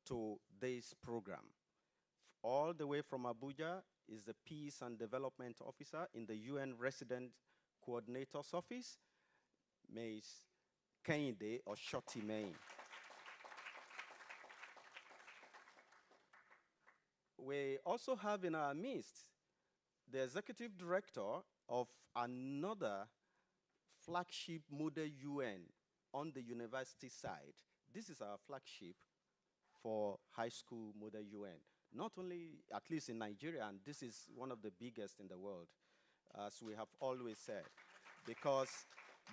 to this program. All the way from Abuja is the Peace and Development Officer in the UN Resident Coordinator's Office, Ms. Kehinde or Shoti Main. We also have in our midst the Executive Director of another flagship model UN on the university side. This is our flagship for high school model UN. Not only, at least in Nigeria, and this is one of the biggest in the world, as we have always said, because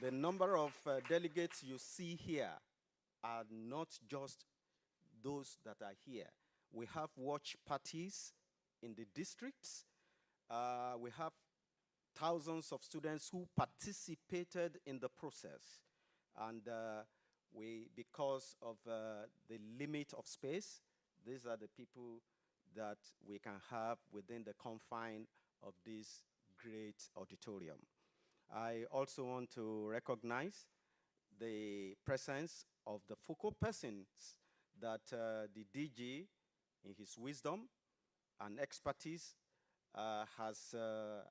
the number of delegates you see here are not just those that are here. We have watch parties in the districts. We have thousands of students who participated in the process. And because of the limit of space, these are the people that we can have within the confine of this great auditorium. I also want to recognize the presence of the focal persons that the DG, in his wisdom and expertise, has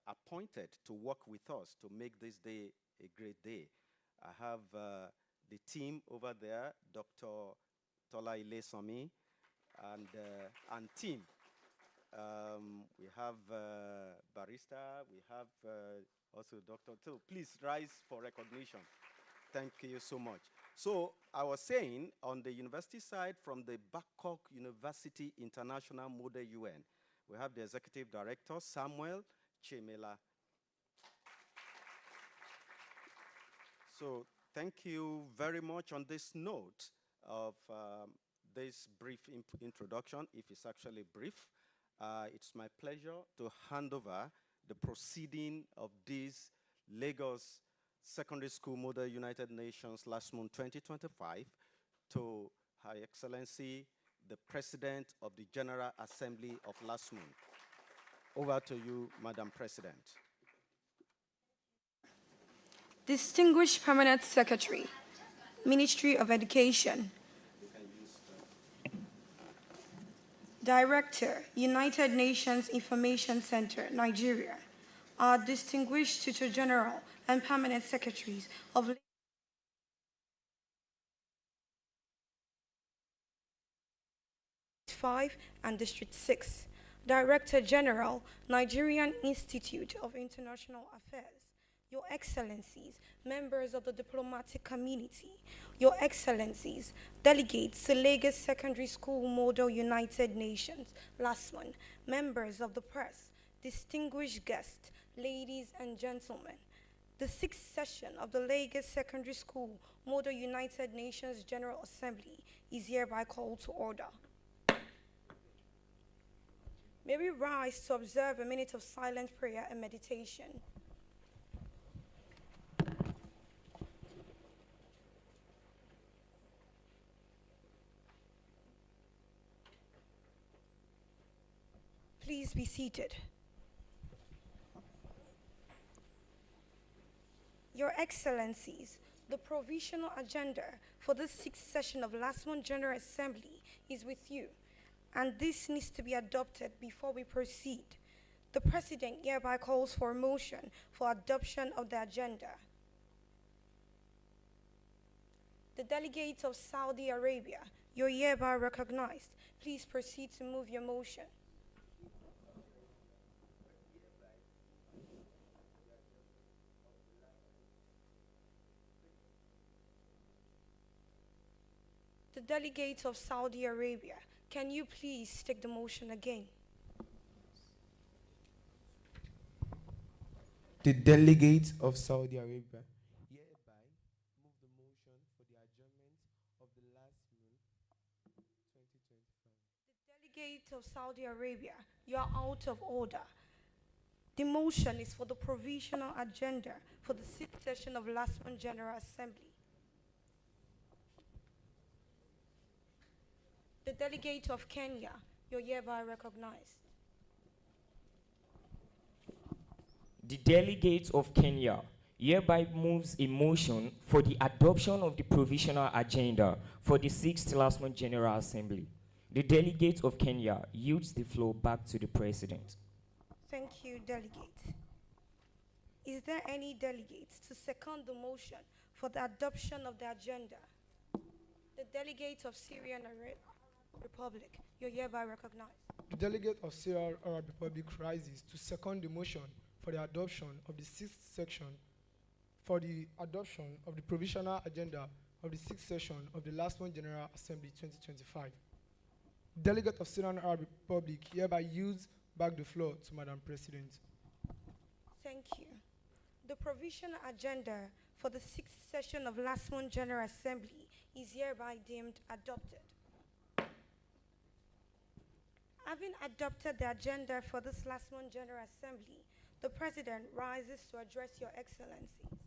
appointed to work with us to make this day a great day. I have the team over there, Dr. Tola Ilesomi, and team. We have Barrister, we have also Dr. So please rise for recognition. Thank you so much. So I was saying, on the university side, from the Babcock University International Model UN, we have the Executive Director, Samuel Chemela. So thank you very much on this note of this brief introduction, if it's actually brief. It's my pleasure to hand over the proceeding of this Lagos Secondary School Model United Nations Lassmun 2025 to Her Excellency, the President of the General Assembly of Lassmun. Over to you, Madam President. Distinguished Permanent Secretary, Ministry of Education, Director, United Nations Information Center, Nigeria, our distinguished Tutor General and Permanent Secretaries of Five and District 6, Director General, Nigerian Institute of International Affairs, Your Excellencies, members of the diplomatic community, Your Excellencies, delegates to Lagos Secondary School Model United Nations, Lassmun, members of the press, distinguished guests, ladies and gentlemen. The 6th session of the Lagos Secondary School Model United Nations General Assembly is hereby called to order. May we rise to observe a minute of silent prayer and meditation. Please be seated. Your Excellencies, the provisional agenda for this 6th session of Lassmun General Assembly is with you, and this needs to be adopted before we proceed. The President hereby calls for a motion for adoption of the agenda. The delegates of Saudi Arabia, you're hereby recognized. Please proceed to move your motion. The delegates of Saudi Arabia, can you please take the motion again? The delegates of Saudi Arabia hereby move the motion for the adjournment of the Lassmun 2025. The delegates of Saudi Arabia, you are out of order. The motion is for the provisional agenda for the 6th session of Lassmun General Assembly. The delegate of Kenya, you're hereby recognized. The delegate of Kenya hereby moves a motion for the adoption of the provisional agenda for the 6th Lassmun General Assembly. The delegate of Kenya yields the floor back to the President. Thank you, Delegate. Is there any delegate to second the motion for the adoption of the agenda? The delegate of Syrian Arab Republic, you're hereby recognized. The delegate of Syrian Arab Republic rises to second the motion for the adoption of the sixth section for the adoption of the provisional agenda of the sixth session of the Lassmun General Assembly 2025. Delegate of Syrian Arab Republic hereby yields back the floor to Madam President. Thank you. The provisional agenda for the sixth session of Lassmun General Assembly is hereby deemed adopted. Having adopted the agenda for this Lassmun General Assembly, the President rises to address Your Excellencies.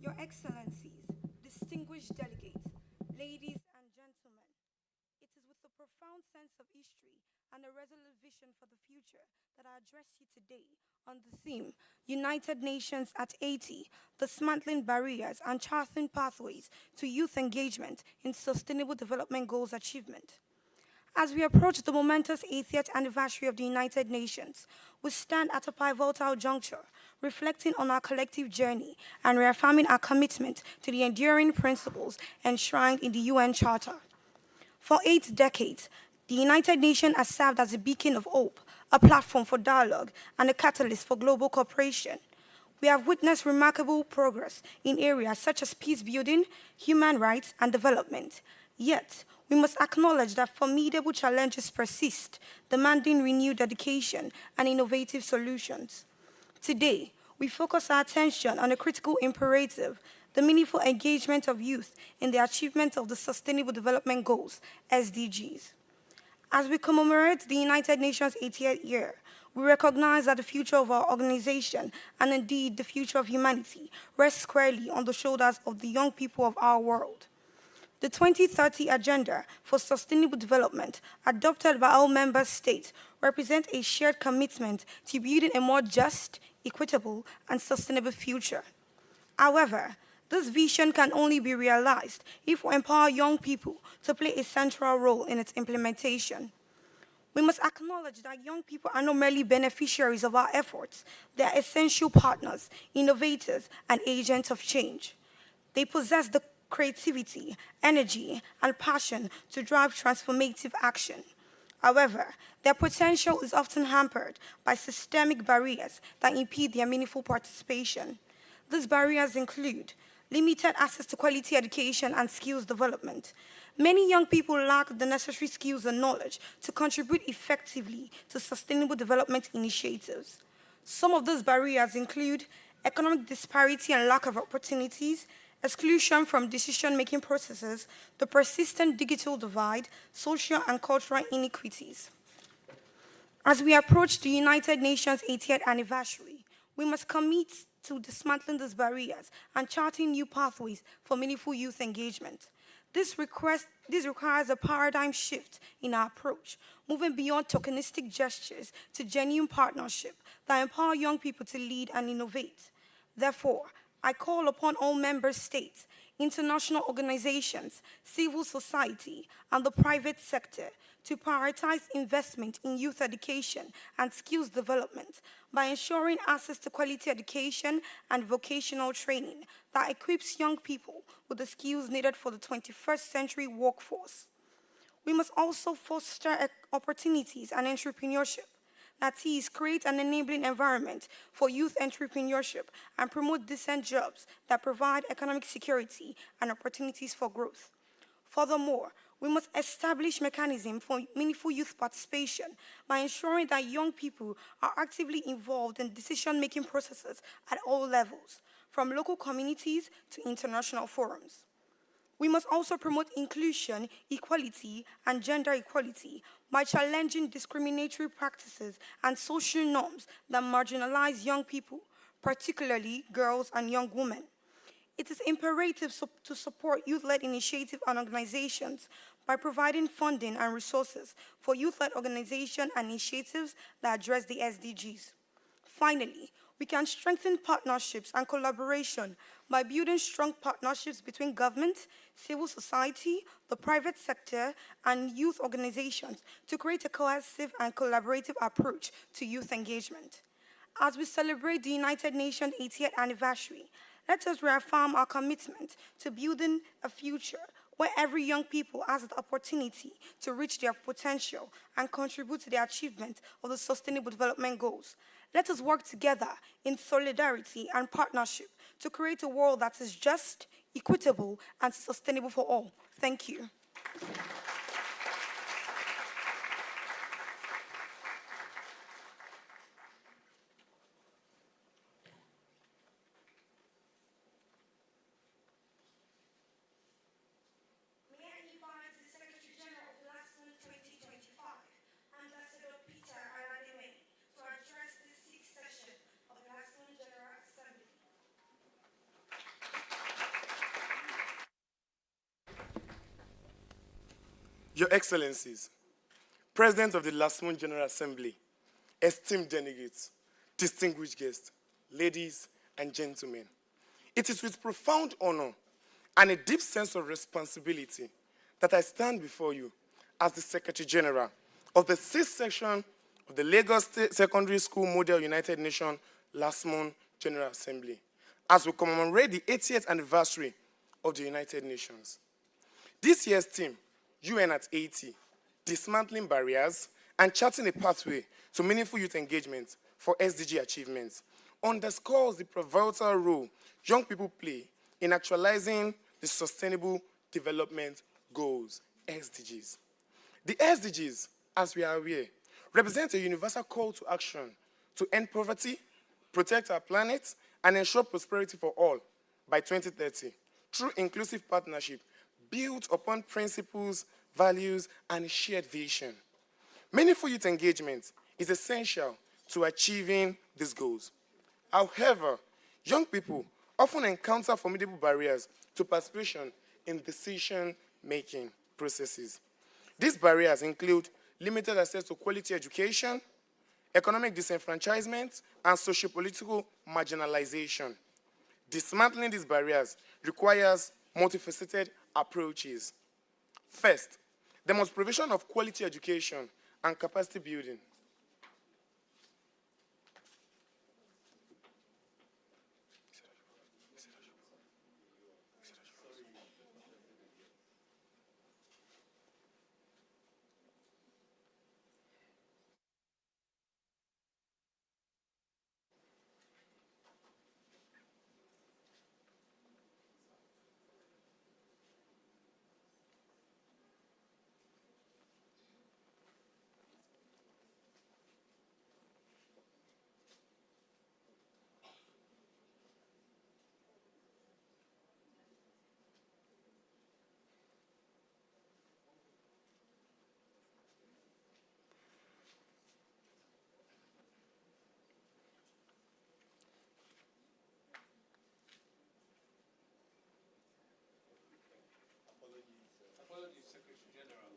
Your Excellencies, distinguished delegates, ladies and gentlemen, it is with a profound sense of history and a resolute vision for the future that I address you today on the theme, United Nations at 80, dismantling barriers and charting pathways to youth engagement in Sustainable Development Goals achievement. As we approach the momentous 80th anniversary of the United Nations, we stand at a pivotal juncture, reflecting on our collective journey and reaffirming our commitment to the enduring principles enshrined in the UN Charter. For 8 decades, the United Nations has served as a beacon of hope, a platform for dialogue, and a catalyst for global cooperation. We have witnessed remarkable progress in areas such as peace building, human rights, and development. Yet, we must acknowledge that formidable challenges persist, demanding renewed dedication and innovative solutions. Today, we focus our attention on a critical imperative, the meaningful engagement of youth in the achievement of the Sustainable Development Goals, SDGs. As we commemorate the United Nations 80th year, we recognize that the future of our organization, and indeed the future of humanity, rests squarely on the shoulders of the young people of our world. The 2030 Agenda for Sustainable Development, adopted by all member states, represents a shared commitment to building a more just, equitable, and sustainable future. However, this vision can only be realized if we empower young people to play a central role in its implementation. We must acknowledge that young people are not merely beneficiaries of our efforts, they are essential partners, innovators, and agents of change. They possess the creativity, energy, and passion to drive transformative action. However, their potential is often hampered by systemic barriers that impede their meaningful participation. These barriers include limited access to quality education and skills development. Many young people lack the necessary skills and knowledge to contribute effectively to sustainable development initiatives. Some of those barriers include economic disparity and lack of opportunities, exclusion from decision-making processes, the persistent digital divide, social and cultural inequities. As we approach the United Nations 80th anniversary, we must commit to dismantling these barriers and charting new pathways for meaningful youth engagement. This requires a paradigm shift in our approach, moving beyond tokenistic gestures to genuine partnership that empower young people to lead and innovate. Therefore, I call upon all member states, international organizations, civil society, and the private sector to prioritize investment in youth education and skills development by ensuring access to quality education and vocational training that equips young people with the skills needed for the 21st century workforce. We must also foster opportunities and entrepreneurship. That is, create an enabling environment for youth entrepreneurship and promote decent jobs that provide economic security and opportunities for growth. Furthermore, we must establish mechanisms for meaningful youth participation by ensuring that young people are actively involved in decision-making processes at all levels, from local communities to international forums. We must also promote inclusion, equality, and gender equality by challenging discriminatory practices and social norms that marginalize young people, particularly girls and young women. It is imperative to support youth-led initiatives and organizations by providing funding and resources for youth-led organizations and initiatives that address the SDGs. Finally, We can strengthen partnerships and collaboration by building strong partnerships between government, civil society, the private sector, and youth organizations to create a cohesive and collaborative approach to youth engagement. As we celebrate the United Nations 80th anniversary, let us reaffirm our commitment to building a future where every young people has the opportunity to reach their potential and contribute to the achievement of the Sustainable Development Goals. Let us work together in solidarity and partnership to create a world that is just, equitable, and sustainable for all. Thank you. May I invite the Secretary General of Lassmun 2025, Ambassador Peter Alademe, to address the sixth session of the Lassmun General Assembly. Your Excellencies, President of the Lassmun General Assembly, esteemed delegates, distinguished guests, ladies and gentlemen, it is with profound honor and a deep sense of responsibility that I stand before you as the Secretary General of the sixth section of the Lagos State Secondary School Model United Nations Lassmun General Assembly, as we commemorate the 80th anniversary of the United Nations. This year's theme, UN at 80, dismantling barriers and charting a pathway to meaningful youth engagement for SDG achievements, underscores the pivotal role young people play in actualizing the Sustainable Development Goals, SDGs. The SDGs, as we are aware, represent a universal call to action to end poverty, protect our planet, and ensure prosperity for all by 2030 through inclusive partnership built upon principles, values, and shared vision. Meaningful youth engagement is essential to achieving these goals. However, young people often encounter formidable barriers to participation in decision-making processes. These barriers include limited access to quality education, economic disenfranchisement, and socio-political marginalization. Dismantling these barriers requires multifaceted approaches. First, there must be provision of quality education and capacity building.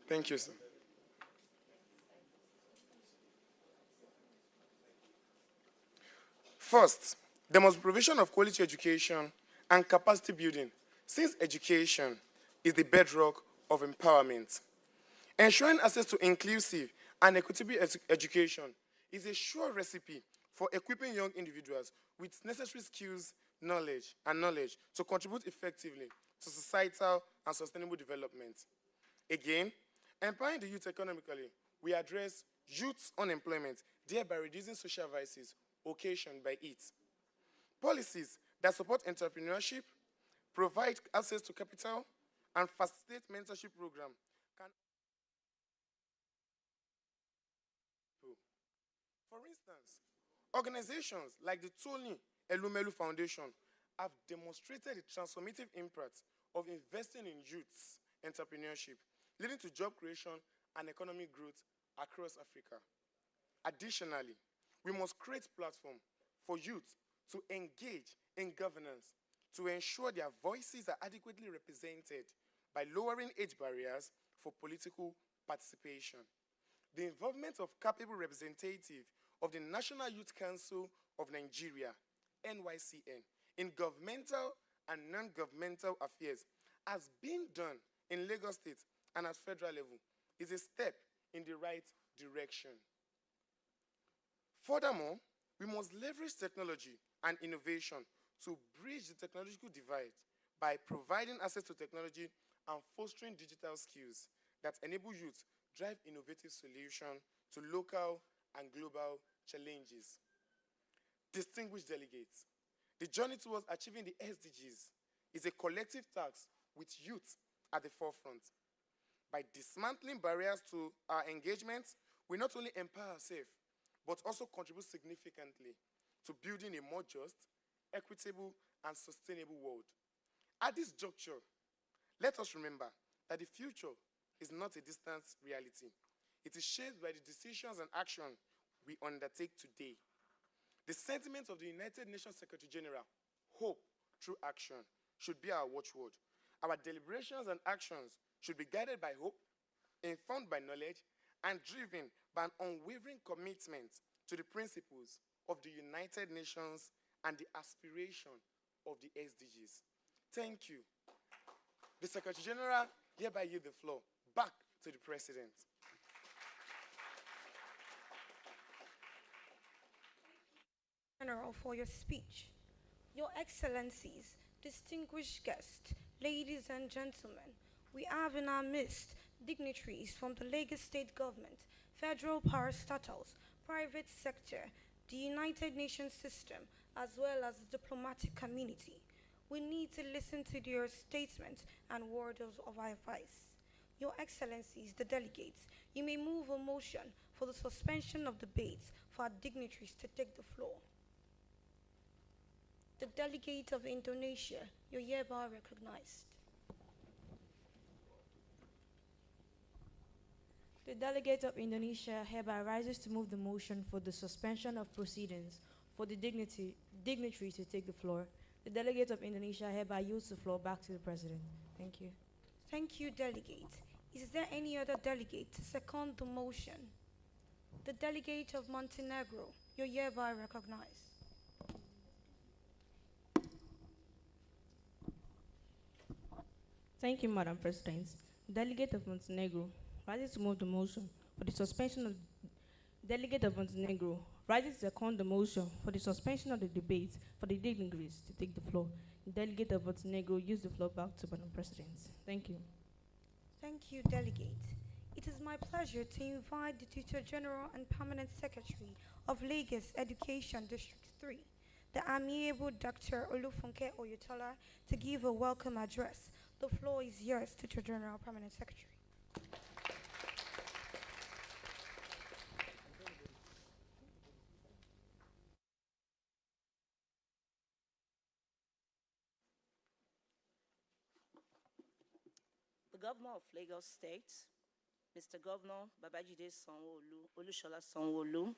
Thank you, sir. First, there must be provision of quality education and capacity building, since education is the bedrock of empowerment. Ensuring access to inclusive and equitable education is a sure recipe for equipping young individuals with necessary skills, knowledge to contribute effectively to societal and sustainable development. Again, empowering the youth economically, we address youth unemployment, thereby reducing social vices occasioned by it. Policies that support entrepreneurship, provide access to capital, and facilitate mentorship programs can. For instance, organizations like the Tony Elumelu Foundation have demonstrated the transformative impact of investing in youth entrepreneurship, leading to job creation and economic growth across Africa. Additionally, we must create platforms for youth to engage in governance to ensure their voices are adequately represented by lowering age barriers for political participation. The involvement of capable representatives of the National Youth Council of Nigeria, NYCN, in governmental and non-governmental affairs as being done in Lagos State and at federal level is a step in the right direction. Furthermore, we must leverage technology and innovation to bridge the technological divide by providing access to technology and fostering digital skills that enable youth drive innovative solutions to local and global challenges. Distinguished delegates, the journey towards achieving the SDGs is a collective task with youth at the forefront. By dismantling barriers to our engagement, we not only empower ourselves, but also contribute significantly to building a more just, equitable, and sustainable world. At this juncture, let us remember that the future is not a distant reality. It is shaped by the decisions and actions we undertake today. The sentiment of the United Nations Secretary General, hope through action, should be our watchword. Our deliberations and actions should be guided by hope, informed by knowledge, and driven by an unwavering commitment to the principles of the United Nations and the aspiration of the SDGs. Thank you. The Secretary General hereby yield the floor back to the President. General, for your speech. Your Excellencies, distinguished guests, ladies and gentlemen, we have in our midst dignitaries from the Lagos State Government, federal parastatals, private sector, the United Nations system, as well as the diplomatic community. We need to listen to their statements and words of advice. Your Excellencies, the delegates, you may move a motion for the suspension of debates for our dignitaries to take the floor. The delegate of Indonesia, you're hereby recognized. The delegate of Indonesia hereby rises to move the motion for the suspension of proceedings for the dignitary to take the floor. The delegate of Indonesia hereby yields the floor back to the President. Thank you. Thank you, delegate. Is there any other delegate to second the motion? The delegate of Montenegro, you're hereby recognized. Thank you, Madam President. Delegate of Montenegro rises to move the motion for the suspension of Delegate of Montenegro rises to second the motion for the suspension of the debate for the dignitaries to take the floor. The delegate of Montenegro yields the floor back to Madam President. Thank you. Thank you, delegate. It is my pleasure to invite the Tutor General and Permanent Secretary of Lagos Education District 3, the amiable Dr. Olufunke Oyetola, to give a welcome address. The floor is yours, Tutor General, Permanent Secretary. The Governor of Lagos State, Mr. Governor Babajide Sanwo-Olu, Olushola Sanwo-Olu,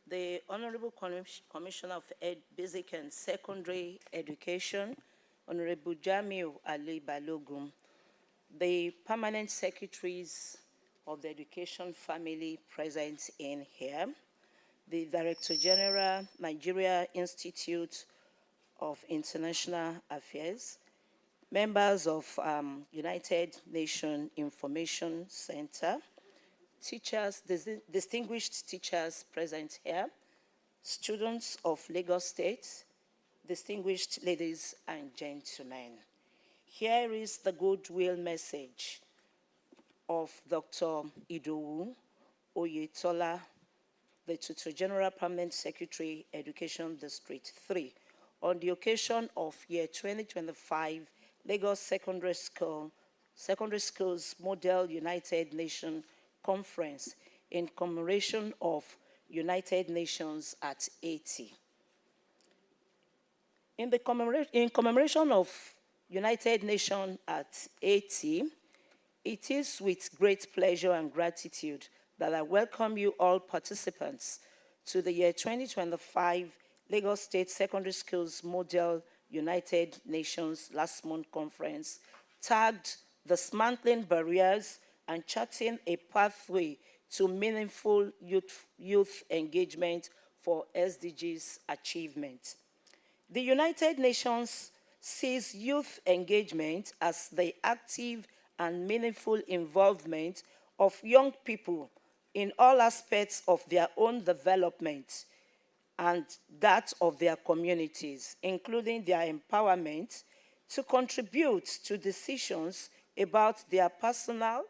the Honorable Commissioner of Basic and Secondary Education, Honorable Jamiu Ali Balogun, the Permanent Secretaries of the Education family present in here, the Director General, Nigeria Institute of International Affairs, members of United Nations Information Center, teachers, distinguished teachers present here, students of Lagos State, distinguished ladies and gentlemen. Here is the goodwill message of Dr. Idowu Oyetola, the Tutor General Permanent Secretary, Education District 3, on the occasion of year 2025 Lagos Secondary Schools Model United Nations Conference in commemoration of United Nations at 80. In commemoration of United Nations at 80, it is with great pleasure and gratitude that I welcome you all participants to the year 2025 Lagos State Secondary Schools Model United Nations Lassmun Conference, tagged Dismantling Barriers and Charting a Pathway to Meaningful Youth Engagement for SDGs achievement. The United Nations sees youth engagement as the active and meaningful involvement of young people in all aspects of their own development and that of their communities, including their empowerment to contribute to decisions about their personal,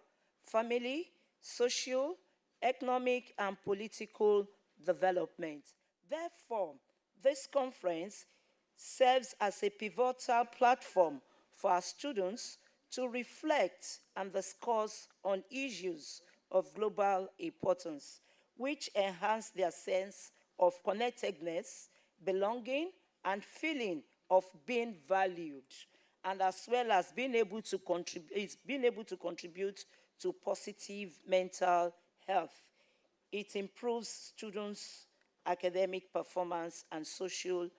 family, social, economic, and political development. Therefore, this conference serves as a pivotal platform for our students to reflect and discuss on issues of global importance, which enhance their sense of connectedness, belonging, and feeling of being valued, and as well as being able to contribute to positive mental health. It improves students' academic performance and social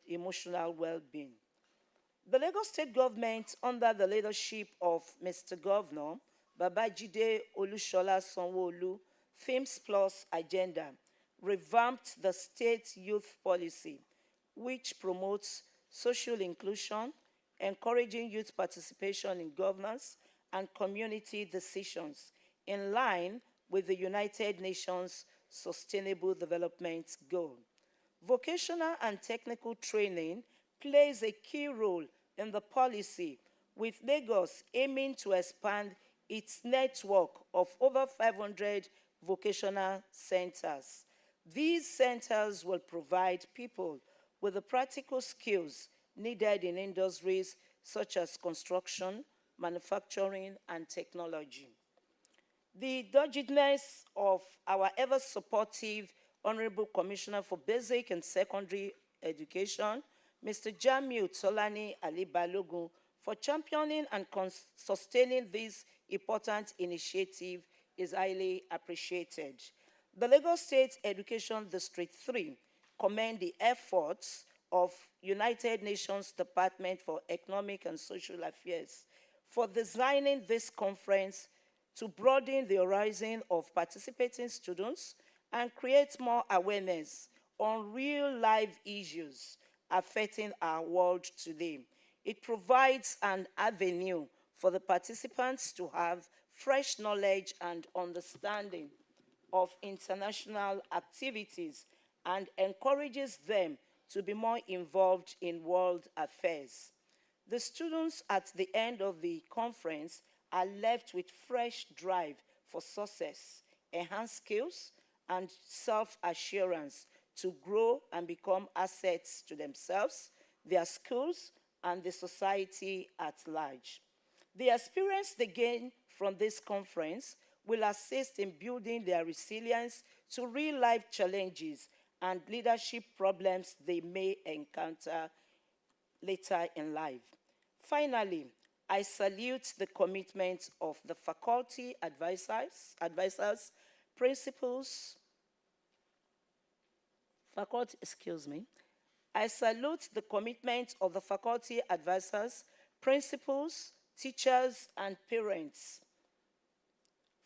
emotional well-being. The Lagos State government, under the leadership of Mr. Governor Babajide Olushola Sanwo-Olu, Themes Plus agenda, revamped the state youth policy, which promotes social inclusion, encouraging youth participation in governance and community decisions, in line with the United Nations Sustainable Development Goal. Vocational and technical training plays a key role in the policy, with Lagos aiming to expand its network of over 500 vocational centers. These centers will provide people with the practical skills needed in industries such as construction, manufacturing, and technology. The doggedness of our ever-supportive Honorable Commissioner for Basic and Secondary Education, Mr. Jamiu Tolani Ali Balogun, for championing and sustaining this important initiative is highly appreciated. The Lagos State Education District 3 commend the efforts of United Nations Department for Economic and Social Affairs for designing this conference to broaden the horizon of participating students and create more awareness on real-life issues affecting our world today. It provides an avenue for the participants to have fresh knowledge and understanding of international activities and encourages them to be more involved in world affairs. The students at the end of the conference are left with fresh drive for success, enhanced skills, and self-assurance to grow and become assets to themselves, their schools, and the society at large. The experience they gain from this conference will assist in building their resilience to real-life challenges and leadership problems they may encounter later in life. Finally, I salute the commitment of the faculty advisors, principals, I salute the commitment of the faculty advisors, principals, teachers, and parents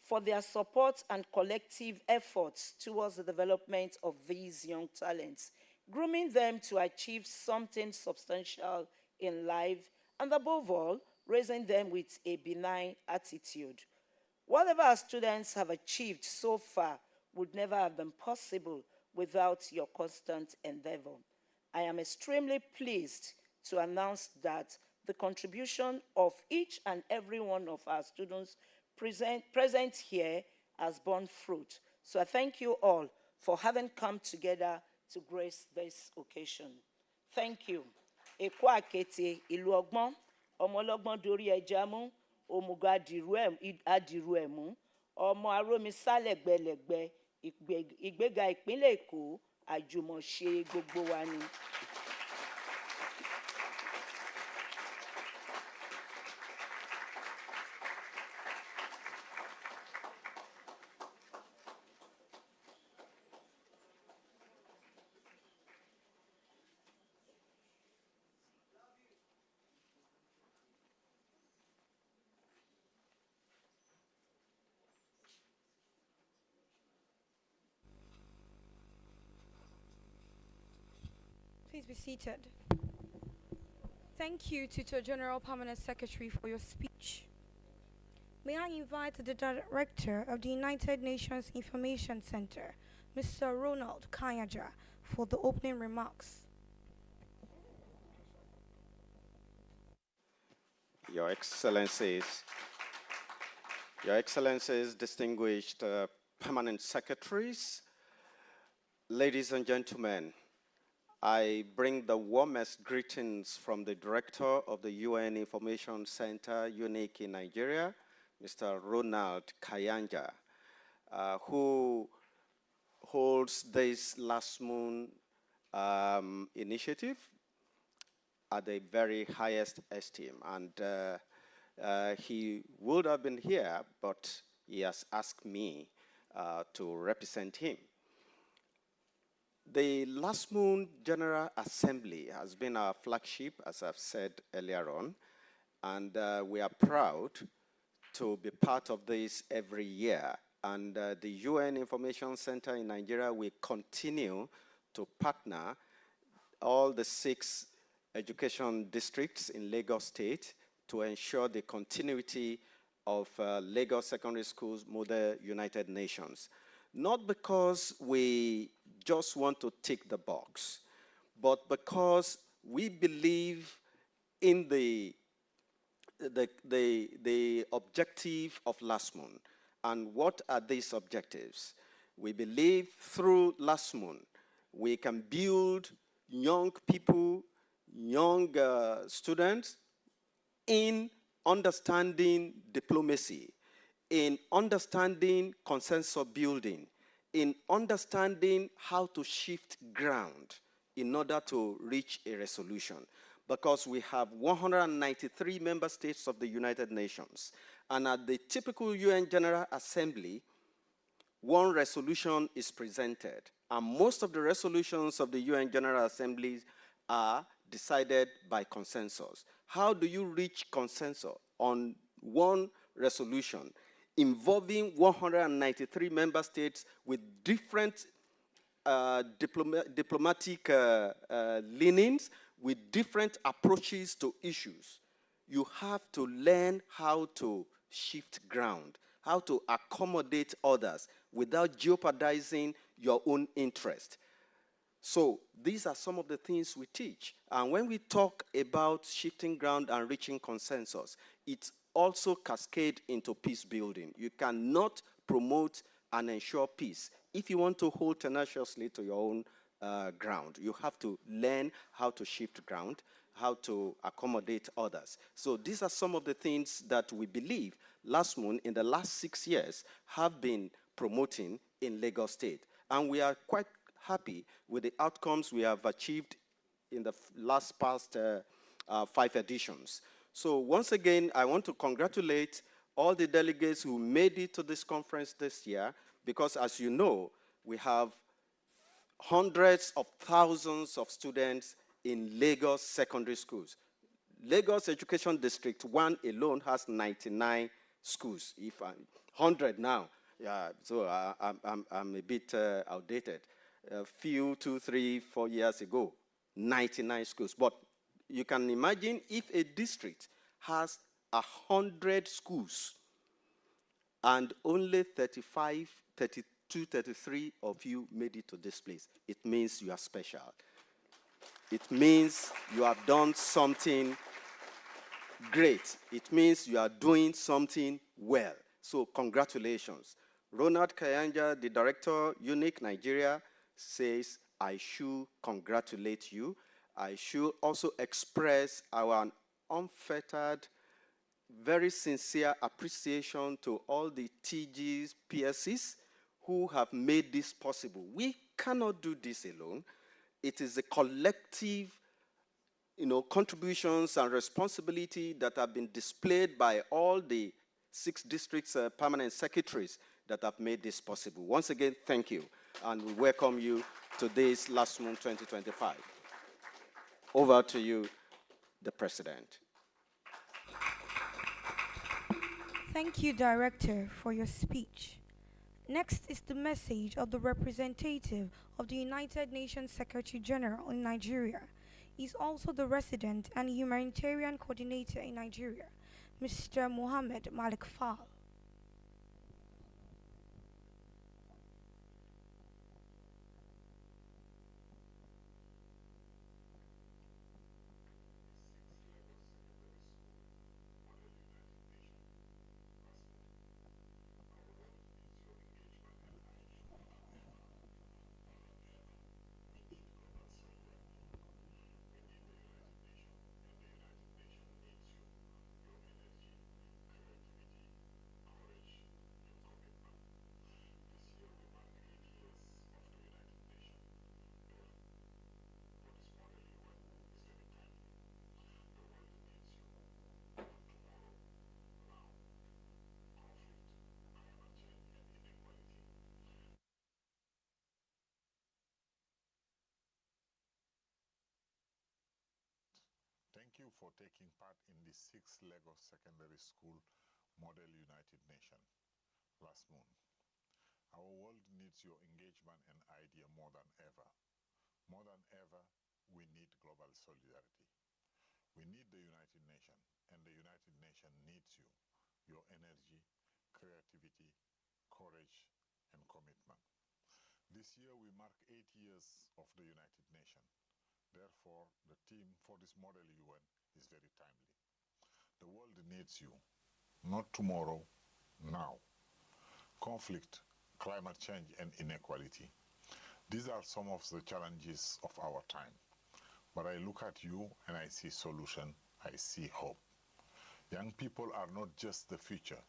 for their support and collective efforts towards the development of these young talents, grooming them to achieve something substantial in life, and above all, raising them with a benign attitude. Whatever our students have achieved so far would never have been possible without your constant endeavor. I am extremely pleased to announce that the contribution of each and every one of our students present here has borne fruit. So I thank you all for having come together to grace this occasion. Thank you. Èkó àkété ìlú ọgbọ́n, ọmọ ọlọ́gbọ́n dorí ẹja mú, òmùgọ̀ adìrú ẹ̀ mú, ọmọ arómisá lẹ̀gbẹ̀lẹ̀gbẹ̀, ìgbéga ìpínlẹ̀ Èkó, àjùmọ̀ṣe gbogbo wa ni. Please be seated. Thank you, Tutor General Permanent Secretary, for your speech. May I invite the Director of the United Nations Information Center, Mr. Ronald Kayaja, for the opening remarks. Your Excellencies, distinguished permanent secretaries, ladies and gentlemen, I bring the warmest greetings from the Director of the UN Information Center, UNIC in Nigeria, Mr. Ronald Kayanja, who holds this Lassmun initiative at the very highest esteem. And he would have been here, but he has asked me to represent him. The Lassmun General Assembly has been our flagship, as I've said earlier on, and we are proud to be part of this every year. And the UN Information Center in Nigeria will continue to partner all the 6 education districts in Lagos State to ensure the continuity of Lagos Secondary Schools Model United Nations. Not because we just want to tick the box, but because we believe in the objective of Lassmun. And what are these objectives? We believe through Lassmun, we can build young people, young students in understanding diplomacy, in understanding consensus building, in understanding how to shift ground in order to reach a resolution. Because we have 193 member states of the United Nations. And at the typical UN General Assembly, one resolution is presented. And most of the resolutions of the UN General Assembly are decided by consensus. How do you reach consensus on one resolution involving 193 member states with different diplomatic leanings, with different approaches to issues? You have to learn how to shift ground, how to accommodate others without jeopardizing your own interest. So these are some of the things we teach. And when we talk about shifting ground and reaching consensus, it also cascades into peace building. You cannot promote and ensure peace if you want to hold tenaciously to your own ground. You have to learn how to shift ground, how to accommodate others. So these are some of the things that we believe Lassmun in the last 6 years have been promoting in Lagos State. And we are quite happy with the outcomes we have achieved in the past 5 editions. So once again, I want to congratulate all the delegates who made it to this conference this year, because as you know, we have hundreds of thousands of students in Lagos secondary schools. Lagos Education District 1 alone has 99 schools, if I'm 100 now. Yeah, so I'm a bit outdated. A few, 2, 3, 4 years ago, 99 schools. But you can imagine if a district has 100 schools and only 35, 32, 33 of you made it to this place, it means you are special. It means you have done something great. It means you are doing something well. So congratulations. Ronald Kayanja, the director, UNIC Nigeria, says, I should congratulate you. I should also express our unfettered, very sincere appreciation to all the TGs, PSCs who have made this possible. We cannot do this alone. It is a collective, contributions and responsibility that have been displayed by all the 6 districts permanent secretaries that have made this possible. Once again, thank you, and we welcome you to this Lassmun 2025. Over to you, the President. Thank you, Director, for your speech. Next is the message of the representative of the United Nations Secretary General in Nigeria. He is also the resident and humanitarian coordinator in Nigeria, Mr. Mohammed Malik Fall. Thank you for taking part in the 6th Lagos Secondary School Model United Nation, Lassmun. Our world needs your engagement and idea more than ever. More than ever, we need global solidarity. We need the United Nations, and the United Nations needs you, your energy, creativity, courage, and commitment. This year we mark 8 years of the United Nations. Therefore, the theme for this model UN is very timely. The world needs you, not tomorrow, now. Conflict, climate change, and inequality. These are some of the challenges of our time. But I look at you and I see solution, I see hope. Young people are not just the future,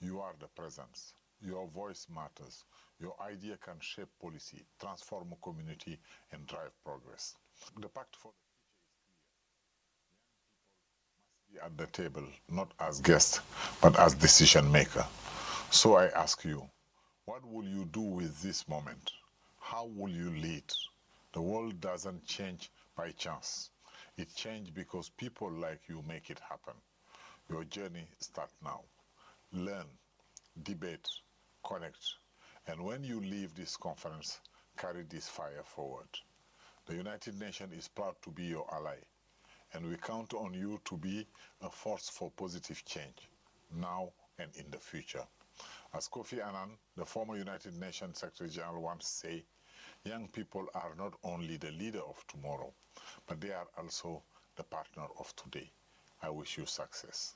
you are the present. Your voice matters. Your idea can shape policy, transform a community, and drive progress. The pact for the future is clear. Young people must be at the table, not as guests, but as decision maker. So I ask you, what will you do with this moment? How will you lead? The world doesn't change by chance. It changes because people like you make it happen. Your journey starts now. Learn, debate, connect, and when you leave this conference, carry this fire forward. The United Nations is proud to be your ally, and we count on you to be a force for positive change, now and in the future. As Kofi Annan, the former United Nations Secretary General, once said, young people are not only the leader of tomorrow, but they are also the partner of today. I wish you success.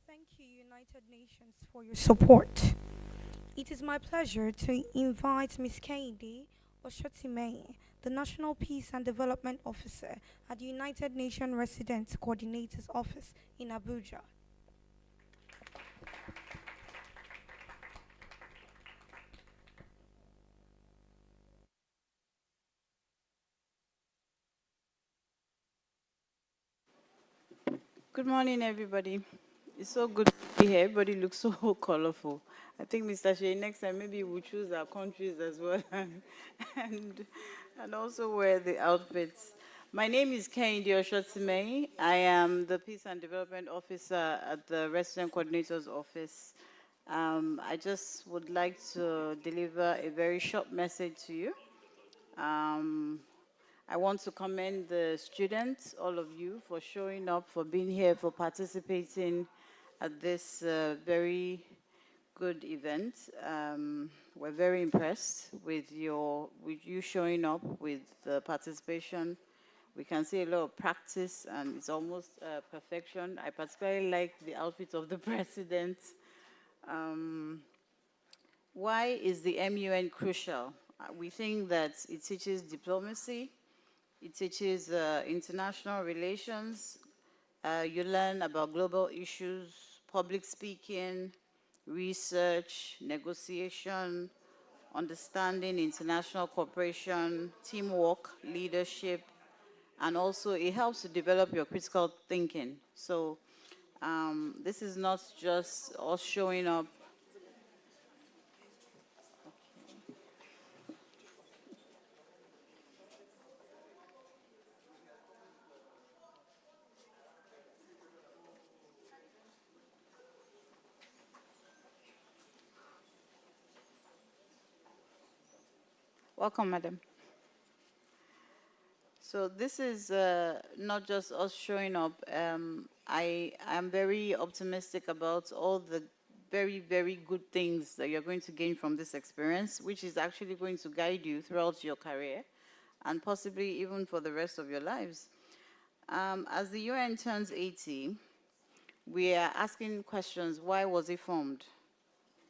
Thank you, United Nations, for your support. It is my pleasure to invite Ms. Kehinde Oshotime, the National Peace and Development Officer at the United Nations Resident Coordinator's Office in Abuja. Good morning, everybody. It's so good to be here. Everybody looks so colorful. I think, Mr. Shea, next time maybe we'll choose our countries as well and also wear the outfits. My name is Kehinde Oshotime. I am the Peace and Development Officer at the Resident Coordinator's Office. I just would like to deliver a very short message to you. I want to commend the students, all of you, for showing up, for being here, for participating at this very good event. We're very impressed with you showing up, with the participation. We can see a lot of practice, and it's almost perfection. I particularly like the outfit of the president. Why is the MUN crucial? We think that it teaches diplomacy, it teaches international relations. You learn about global issues, public speaking, research, negotiation, understanding international cooperation, teamwork, leadership, and also it helps to develop your critical thinking. So this is not just us showing up. Welcome, madam. So this is not just us showing up. I am very optimistic about all the very, very good things that you're going to gain from this experience, which is actually going to guide you throughout your career and possibly even for the rest of your lives. As the UN turns 80, we are asking questions. Why was it formed?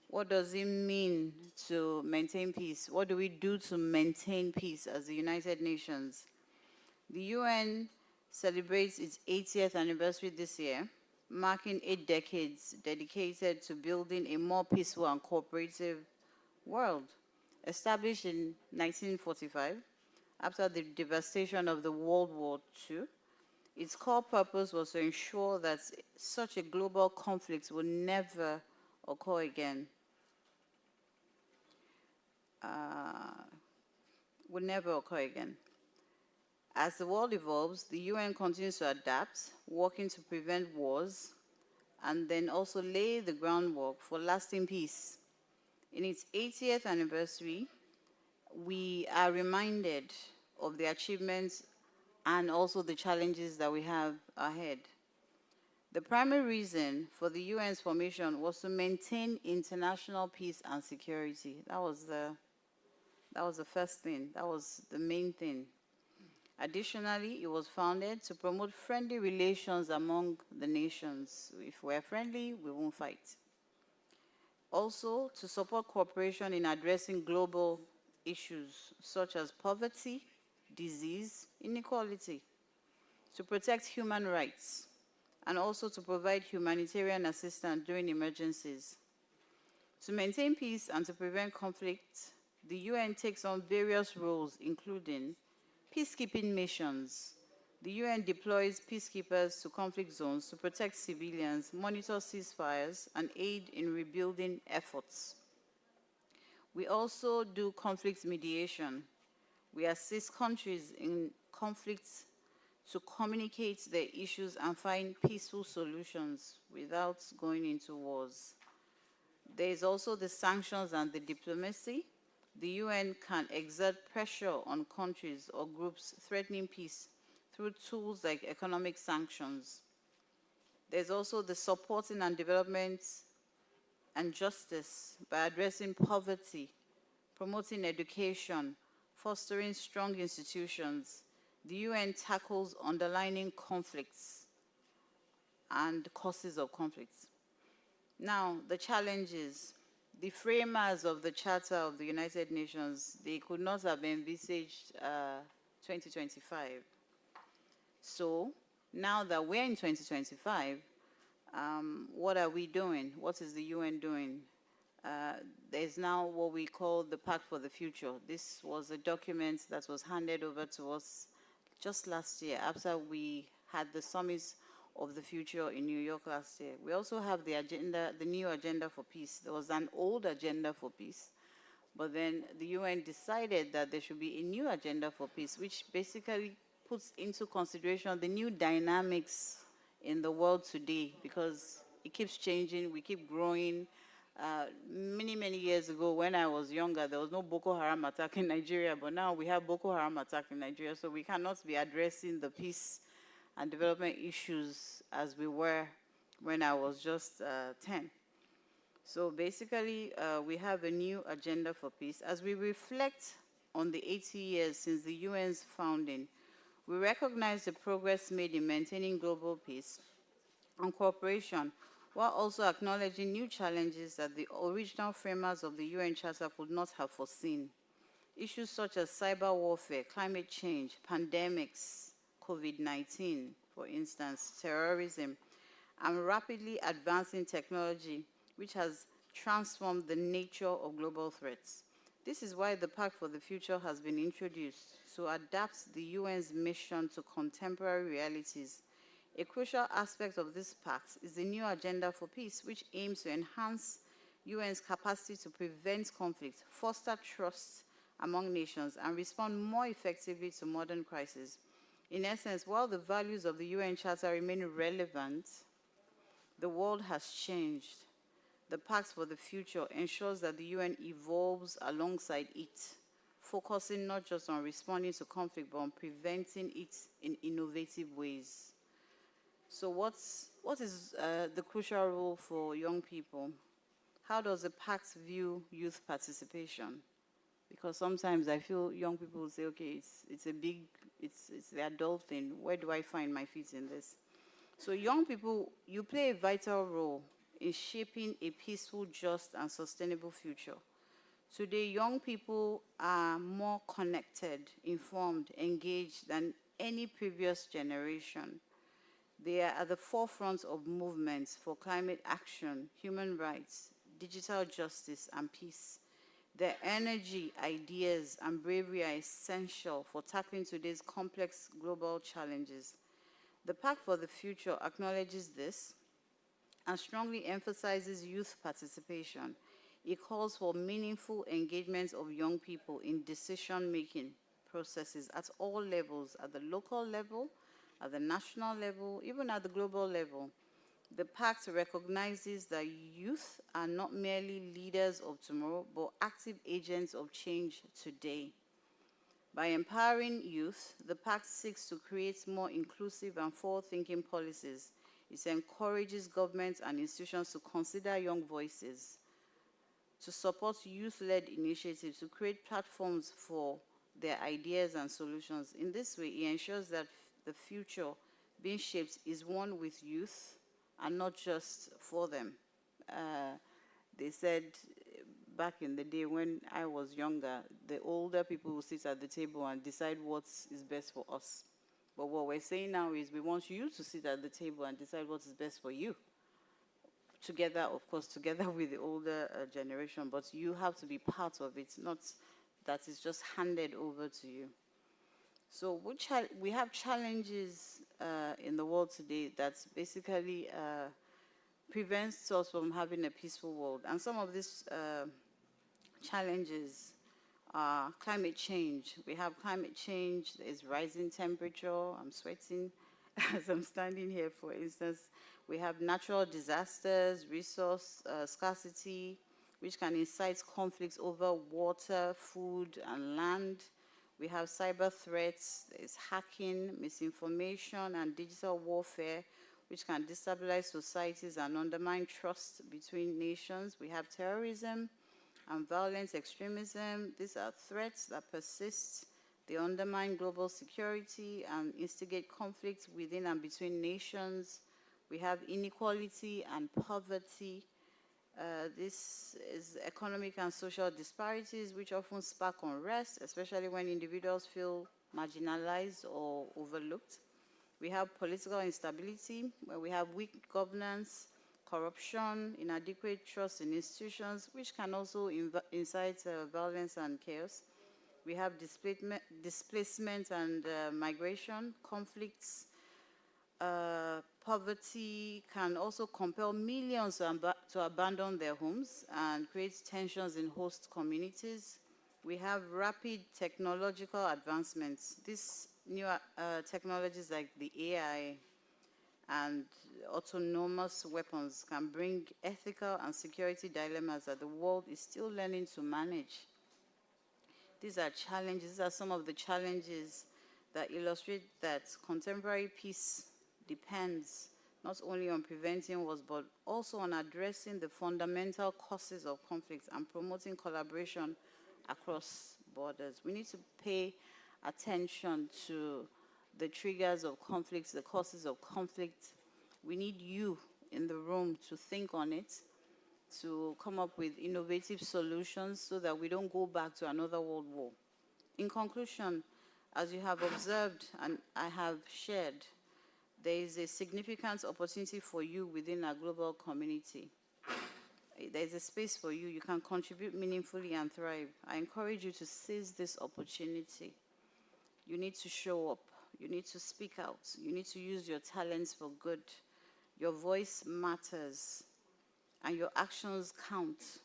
What does it mean to maintain peace? What do we do to maintain peace as the United Nations? The UN celebrates its 80th anniversary this year, marking 8 decades dedicated to building a more peaceful and cooperative world. Established in 1945, after the devastation of the World War II, its core purpose was to ensure that such a global conflict would never occur again. As the world evolves, the UN continues to adapt, working to prevent wars, and then also lay the groundwork for lasting peace. In its 80th anniversary, we are reminded of the achievements and also the challenges that we have ahead. The primary reason for the UN's formation was to maintain international peace and security. That was the first thing. That was the main thing. Additionally, it was founded to promote friendly relations among the nations. If we're friendly, we won't fight. Also, to support cooperation in addressing global issues such as poverty, disease, inequality, to protect human rights, and also to provide humanitarian assistance during emergencies. To maintain peace and to prevent conflict, the UN takes on various roles, including peacekeeping missions. The UN deploys peacekeepers to conflict zones to protect civilians, monitor ceasefires, and aid in rebuilding efforts. We also do conflict mediation. We assist countries in conflicts to communicate their issues and find peaceful solutions without going into wars. There is also the sanctions and the diplomacy. The UN can exert pressure on countries or groups threatening peace through tools like economic sanctions. There's also the supporting and development and justice by addressing poverty, promoting education, fostering strong institutions. The UN tackles underlying conflicts and causes of conflicts. Now, the challenges. The framers of the Charter of the United Nations, they could not have envisaged 2025. So now that we're in 2025, what are we doing? What is the UN doing? There's now what we call the Pact for the Future. This was a document that was handed over to us just last year after we had the Summit of the Future in New York last year. We also have the agenda, the new agenda for peace. There was an old agenda for peace, but then the UN decided that there should be a new agenda for peace, which basically puts into consideration the new dynamics in the world today, because it keeps changing, we keep growing. Many years ago, when I was younger, there was no Boko Haram attack in Nigeria, but now we have Boko Haram attack in Nigeria, so we cannot be addressing the peace and development issues as we were when I was just 10. So basically, we have a new agenda for peace. As we reflect on the 80 years since the UN's founding, we recognize the progress made in maintaining global peace and cooperation, while also acknowledging new challenges that the original framers of the UN Charter could not have foreseen. Issues such as cyber warfare, climate change, pandemics, COVID-19, for instance, terrorism, and rapidly advancing technology, which has transformed the nature of global threats. This is why the Pact for the Future has been introduced to adapt the UN's mission to contemporary realities. A crucial aspect of this pact is the new agenda for peace, which aims to enhance UN's capacity to prevent conflict, foster trust among nations, and respond more effectively to modern crises. In essence, while the values of the UN Charter remain relevant, the world has changed. The Pact for the Future ensures that the UN evolves alongside it, focusing not just on responding to conflict, but on preventing it in innovative ways. So what is the crucial role for young people? How does the pact view youth participation? Because sometimes I feel young people will say, okay, it's the adult thing. Where do I find my feet in this? So young people, you play a vital role in shaping a peaceful, just, and sustainable future. Today, young people are more connected, informed, engaged than any previous generation. They are at the forefront of movements for climate action, human rights, digital justice, and peace. Their energy, ideas, and bravery are essential for tackling today's complex global challenges. The Pact for the Future acknowledges this and strongly emphasizes youth participation. It calls for meaningful engagement of young people in decision-making processes at all levels, at the local level, at the national level, even at the global level. The Pact recognizes that youth are not merely leaders of tomorrow, but active agents of change today. By empowering youth, the Pact seeks to create more inclusive and forward-thinking policies. It encourages governments and institutions to consider young voices, to support youth-led initiatives, to create platforms for their ideas and solutions. In this way, it ensures that the future being shaped is one with youth and not just for them. They said back in the day when I was younger, the older people will sit at the table and decide what is best for us. But what we're saying now is we want you to sit at the table and decide what is best for you. Together, of course, together with the older generation, but you have to be part of it, not that it's just handed over to you. So we have challenges in the world today that basically prevents us from having a peaceful world. And some of these challenges are climate change. We have climate change, there's rising temperature, I'm sweating as I'm standing here, for instance. We have natural disasters, resource scarcity, which can incite conflicts over water, food, and land. We have cyber threats, there's hacking, misinformation, and digital warfare, which can destabilize societies and undermine trust between nations. We have terrorism and violent extremism. These are threats that persist. They undermine global security and instigate conflicts within and between nations. We have inequality and poverty. This is economic and social disparities, which often spark unrest, especially when individuals feel marginalized or overlooked. We have political instability, where we have weak governance, corruption, inadequate trust in institutions, which can also incite violence and chaos. We have displacement and migration, conflicts. Poverty can also compel millions to abandon their homes and create tensions in host communities. We have rapid technological advancements. These new technologies like the AI and autonomous weapons can bring ethical and security dilemmas that the world is still learning to manage. These are challenges. These are some of the challenges that illustrate that contemporary peace depends not only on preventing wars, but also on addressing the fundamental causes of conflicts and promoting collaboration across borders. We need to pay attention to the triggers of conflicts, the causes of conflict. We need you in the room to think on it, to come up with innovative solutions so that we don't go back to another world war. In conclusion, as you have observed and I have shared, there is a significant opportunity for you within our global community. There is a space for you. You can contribute meaningfully and thrive. I encourage you to seize this opportunity. You need to show up. You need to speak out. You need to use your talents for good. Your voice matters, and your actions count.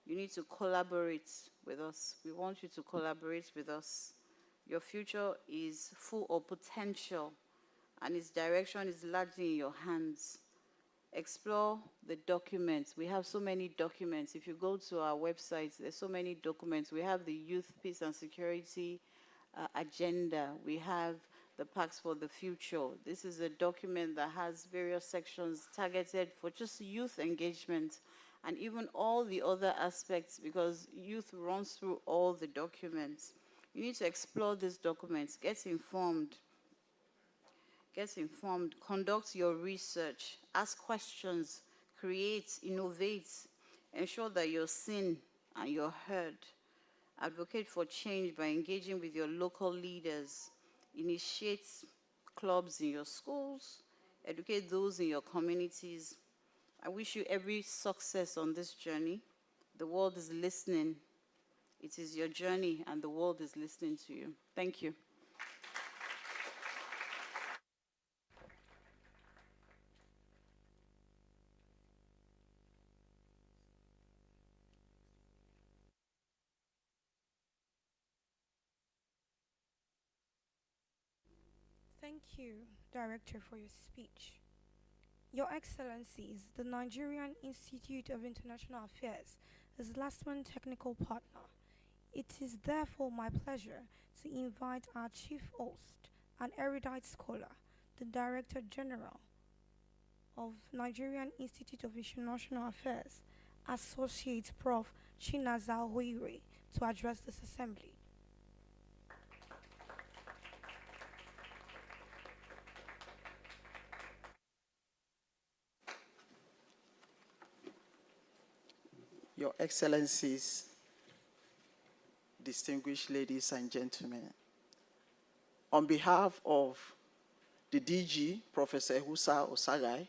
You need to collaborate with us. We want you to collaborate with us. Your future is full of potential, and its direction is largely in your hands. explore the documents. We have so many documents. If you go to our website, there's so many documents. We have the Youth, Peace and Security agenda. We have the Pacts for the Future. This is a document that has various sections targeted for just youth engagement and even all the other aspects, because youth runs through all the documents. You need to explore these documents, get informed, conduct your research, ask questions, create, innovate, ensure that you're seen and you're heard. Advocate for change by engaging with your local leaders. Initiate clubs in your schools. Educate those in your communities. I wish you every success on this journey. The world is listening. It is your journey and the world is listening to you. Thank you. Thank you, Director, for your speech. Your Excellencies, the Nigerian Institute of International Affairs is Lassmun technical partner. It is therefore my pleasure to invite our chief host, an erudite scholar, the Director General of Nigerian Institute of International Affairs, Associate Prof. Chinaza Hoire, to address this assembly. Your Excellencies, distinguished ladies and gentlemen, on behalf of the DG, Professor Husa Osagai,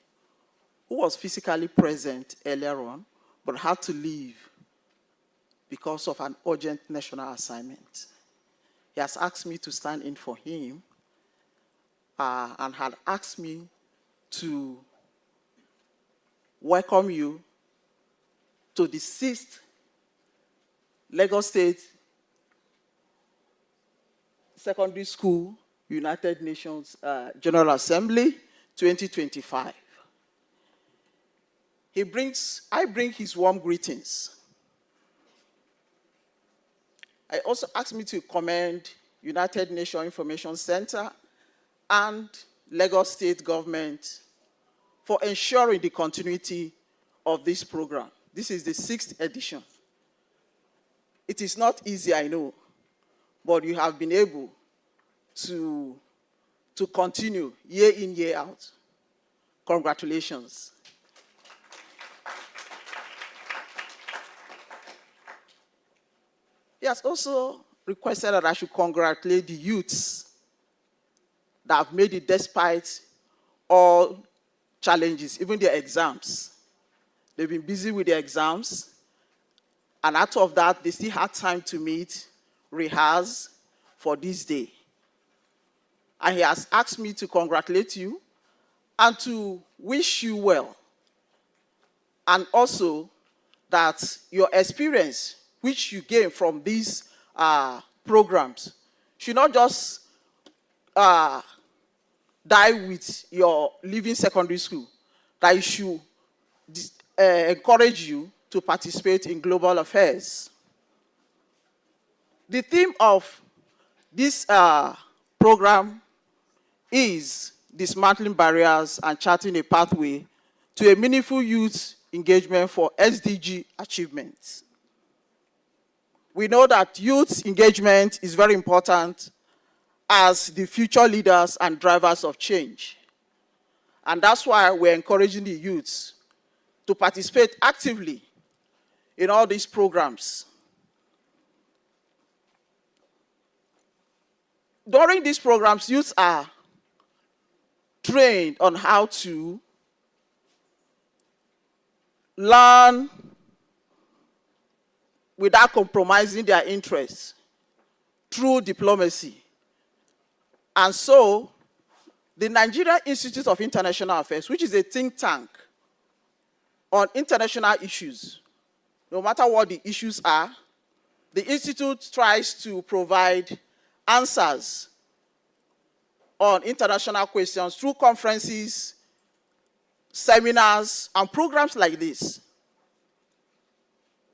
who was physically present earlier on, but had to leave because of an urgent national assignment. He has asked me to stand in for him and had asked me to welcome you to the 6th Lagos State Secondary School United Nations General Assembly 2025. I bring his warm greetings. I also asked me to commend United Nations Information Center and Lagos State government for ensuring the continuity of this program. This is the 6th edition. It is not easy, I know, but you have been able to continue year in, year out. Congratulations. He has also requested that I should congratulate the youths that have made it despite all challenges, even their exams. They've been busy with their exams, and out of that, they still had time to meet, rehearse for this day. And he has asked me to congratulate you and to wish you well. And also that your experience, which you gain from these programs, should not just die with your leaving secondary school, that you should encourage you to participate in global affairs. The theme of this program is dismantling barriers and charting a pathway to a meaningful youth engagement for SDG achievements. We know that youth engagement is very important as the future leaders and drivers of change. And that's why we're encouraging the youths to participate actively in all these programs. During these programs, youths are trained on how to learn without compromising their interests through diplomacy. And so, the Nigeria Institute of International Affairs, which is a think tank on international issues, no matter what the issues are, the Institute tries to provide answers on international questions through conferences, seminars, and programs like this.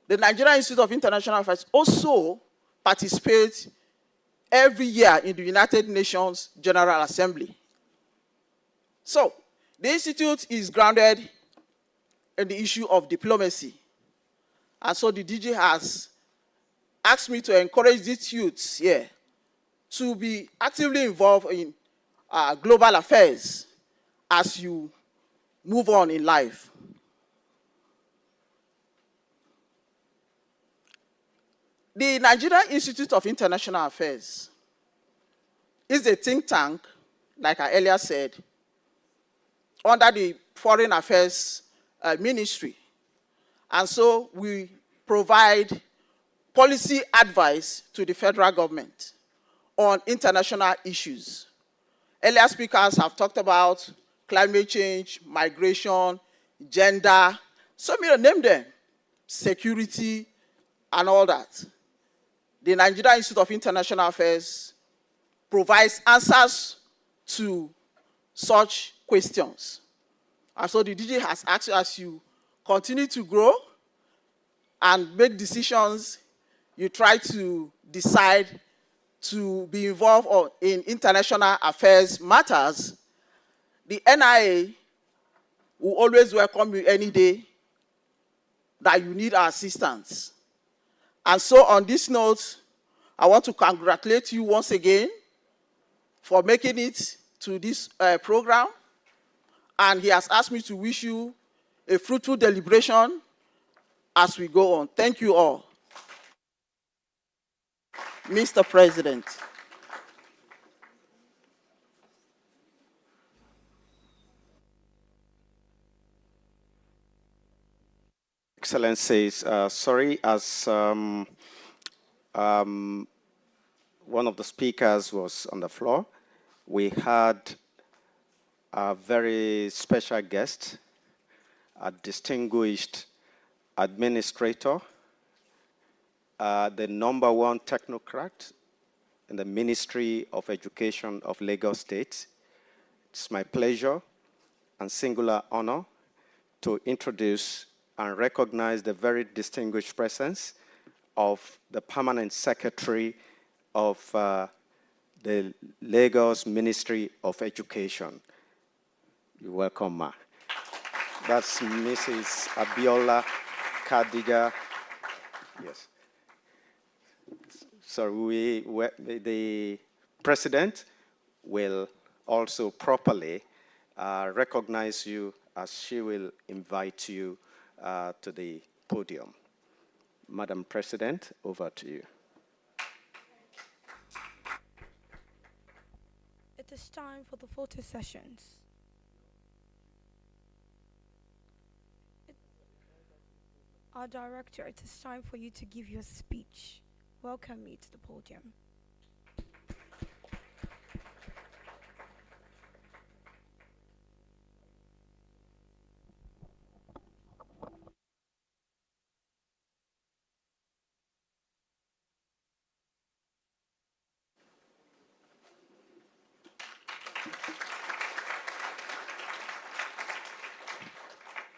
The Nigerian Institute of International Affairs also participates every year in the United Nations General Assembly. So, the Institute is grounded in the issue of diplomacy. And so the DG has asked me to encourage these youths here to be actively involved in global affairs as you move on in life. The Nigerian Institute of International Affairs is a think tank, like I earlier said, under the Foreign Affairs Ministry. And so we provide policy advice to the federal government on international issues. Earlier speakers have talked about climate change, migration, gender, so many name them, security, and all that. The Nigerian Institute of International Affairs provides answers to such questions. And so the DG has asked, as you continue to grow and make decisions, you try to decide to be involved in international affairs matters, the NIA will always welcome you any day that you need our assistance. And so on this note, I want to congratulate you once again for making it to this program. And he has asked me to wish you a fruitful deliberation as we go on. Thank you all. Mr. President. Excellencies, sorry, as one of the speakers was on the floor, we had a very special guest, a distinguished administrator, the #1 technocrat in the Ministry of Education of Lagos State. It's my pleasure and singular honor to introduce and recognize the very distinguished presence of the Permanent Secretary of the Lagos Ministry of Education. You're welcome, Ma. That's Mrs. Abiola Kadija. Yes. So the President will also properly recognize you as she will invite you to the podium. Madam President, over to you. It is time for the photo sessions. Our director, it is time for you to give your speech. Welcome you to the podium.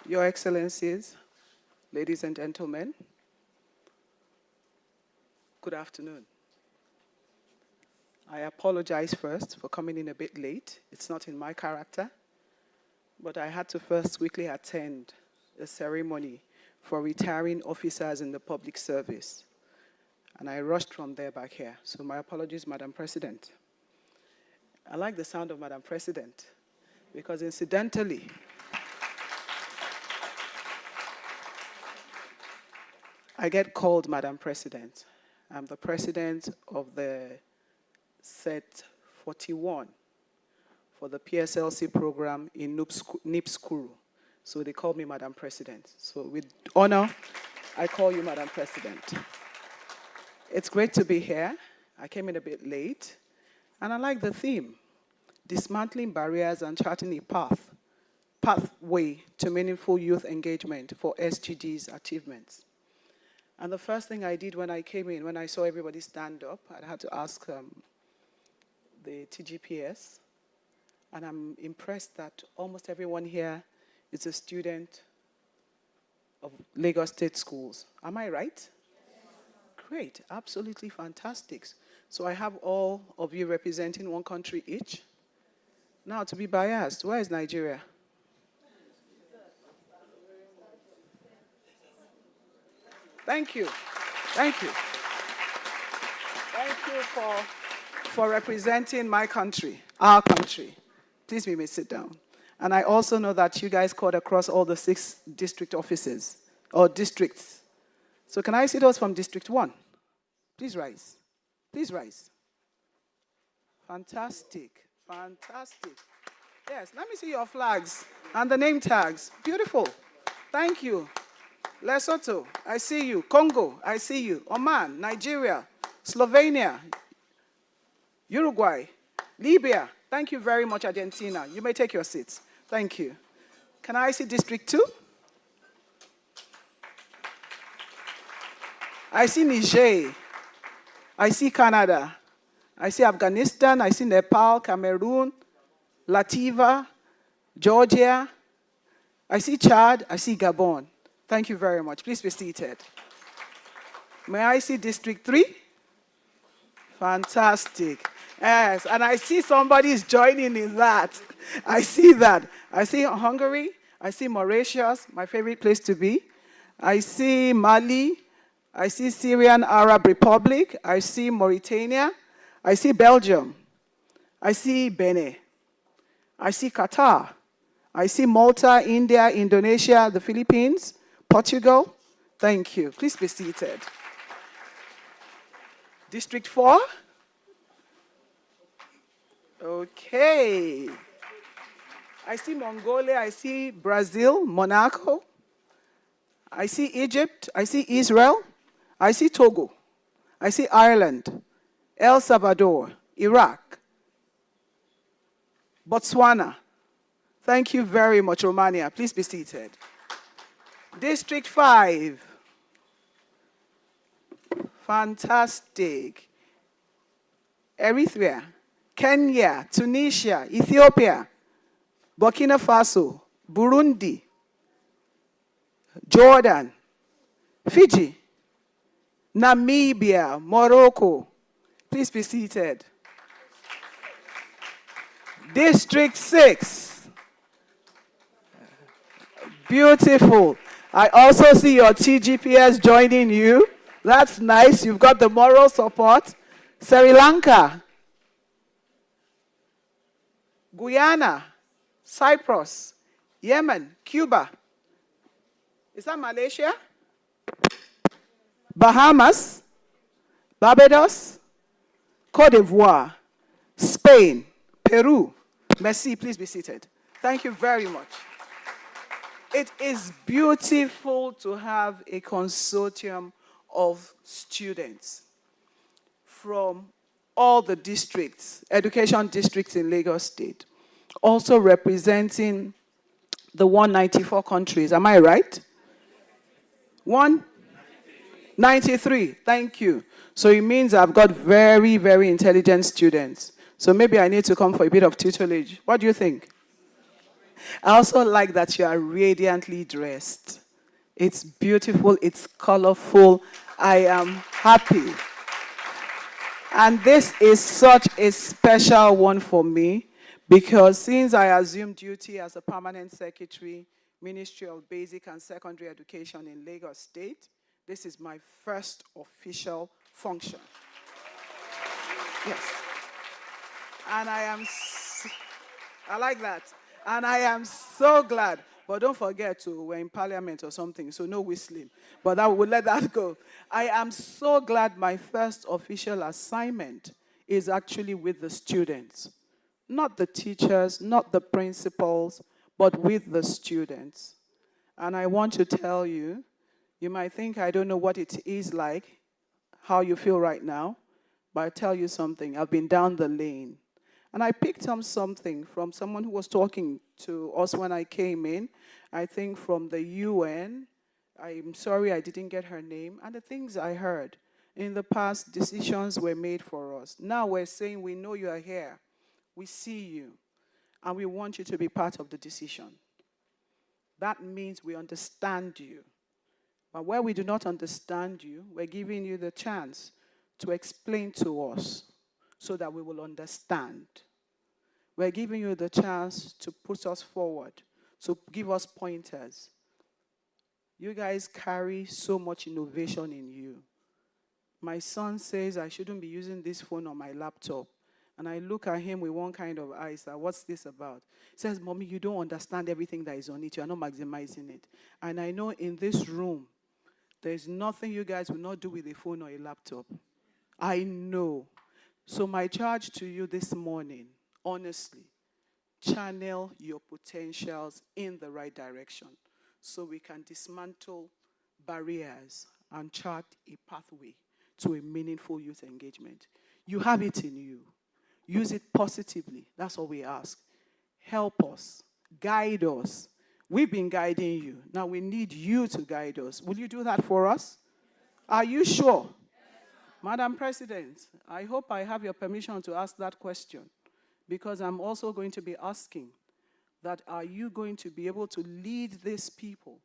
Your Excellencies, ladies and gentlemen, good afternoon. I apologize first for coming in a bit late. It's not in my character, but I had to first quickly attend a ceremony for retiring officers in the public service, and I rushed from there back here. So my apologies, Madam President. I like the sound of Madam President because incidentally, I get called Madam President. I'm the president of the set 41 for the PSLC program in Nipskuru. So they call me Madam President. So with honor, I call you Madam President. It's great to be here. I came in a bit late, and I like the theme, dismantling barriers and charting a pathway to meaningful youth engagement for SGD's achievements. And the first thing I did when I came in, when I saw everybody stand up, I had to ask the TGPS, and I'm impressed that almost everyone here is a student of Lagos State Schools. Am I right? Great, absolutely fantastic. So I have all of you representing one country each. Now, to be biased, where is Nigeria? Thank you. Thank you. Thank you for representing my country, our country. Please, we may sit down. And I also know that you guys called across all the 6 district offices, or districts. So can I see those from District 1? Please rise. Please rise. Fantastic. Fantastic. Yes, let me see your flags and the name tags. Beautiful. Thank you. Lesotho, I see you. Congo, I see you. Oman, Nigeria, Slovenia, Uruguay, Libya. Thank you very much, Argentina. You may take your seats. Thank you. Can I see District 2? I see Niger. I see Canada. I see Afghanistan. I see Nepal, Cameroon, Latvia, Georgia. I see Chad. I see Gabon. Thank you very much. Please be seated. May I see District 3? Fantastic. Yes, and I see somebody is joining in that. I see that. I see Hungary. I see Mauritius, my favorite place to be. I see Mali. I see Syrian Arab Republic. I see Mauritania. I see Belgium. I see Benin. I see Qatar. I see Malta, India, Indonesia, the Philippines, Portugal. Thank you. Please be seated. District 4. Okay. I see Mongolia. I see Brazil, Monaco. I see Egypt. I see Israel. I see Togo. I see Ireland, El Salvador, Iraq, Botswana. Thank you very much, Romania. Please be seated. District 5. Fantastic. Eritrea, Kenya, Tunisia, Ethiopia, Burkina Faso, Burundi, Jordan, Fiji, Namibia, Morocco. Please be seated. District 6. Beautiful. I also see your TGPS joining you. That's nice. You've got the moral support. Sri Lanka, Guyana, Cyprus, Yemen, Cuba. Is that Malaysia? Bahamas, Barbados, Cote d'Ivoire, Spain, Peru. Merci, please be seated. Thank you very much. It is beautiful to have a consortium of students from all the districts, education districts in Lagos State, also representing the 194 countries. Am I right? 193. Thank you. So it means I've got very, very intelligent students. So maybe I need to come for a bit of tutelage. What do you think? I also like that you are radiantly dressed. It's beautiful. It's colorful. I am happy. And this is such a special one for me because since I assumed duty as a permanent secretary, Ministry of Basic and Secondary Education in Lagos State, this is my first official function. Yes. And I like that. And I am so glad. But don't forget we're in parliament or something, so no whistling. But I will let that go. I am so glad my first official assignment is actually with the students. Not the teachers, not the principals, but with the students. And I want to tell you, you might think I don't know what it is like, how you feel right now, but I tell you something, I've been down the lane. And I picked up something from someone who was talking to us when I came in, I think from the UN. I'm sorry I didn't get her name. And the things I heard. In the past, decisions were made for us. Now we're saying we know you are here. We see you. And we want you to be part of the decision. That means we understand you. But where we do not understand you, we're giving you the chance to explain to us so that we will understand. We're giving you the chance to put us forward, to give us pointers. You guys carry so much innovation in you. My son says I shouldn't be using this phone on my laptop. And I look at him with one kind of eyes, like, what's this about? He says, Mommy, you don't understand everything that is on it. You are not maximizing it. And I know in this room, there's nothing you guys will not do with a phone or a laptop. I know. So my charge to you this morning, honestly, channel your potentials in the right direction so we can dismantle barriers and chart a pathway to a meaningful youth engagement. You have it in you. Use it positively. That's all we ask. Help us. Guide us. We've been guiding you. Now we need you to guide us. Will you do that for us? Are you sure? Madam President, I hope I have your permission to ask that question, because I'm also going to be asking that, are you going to be able to lead these people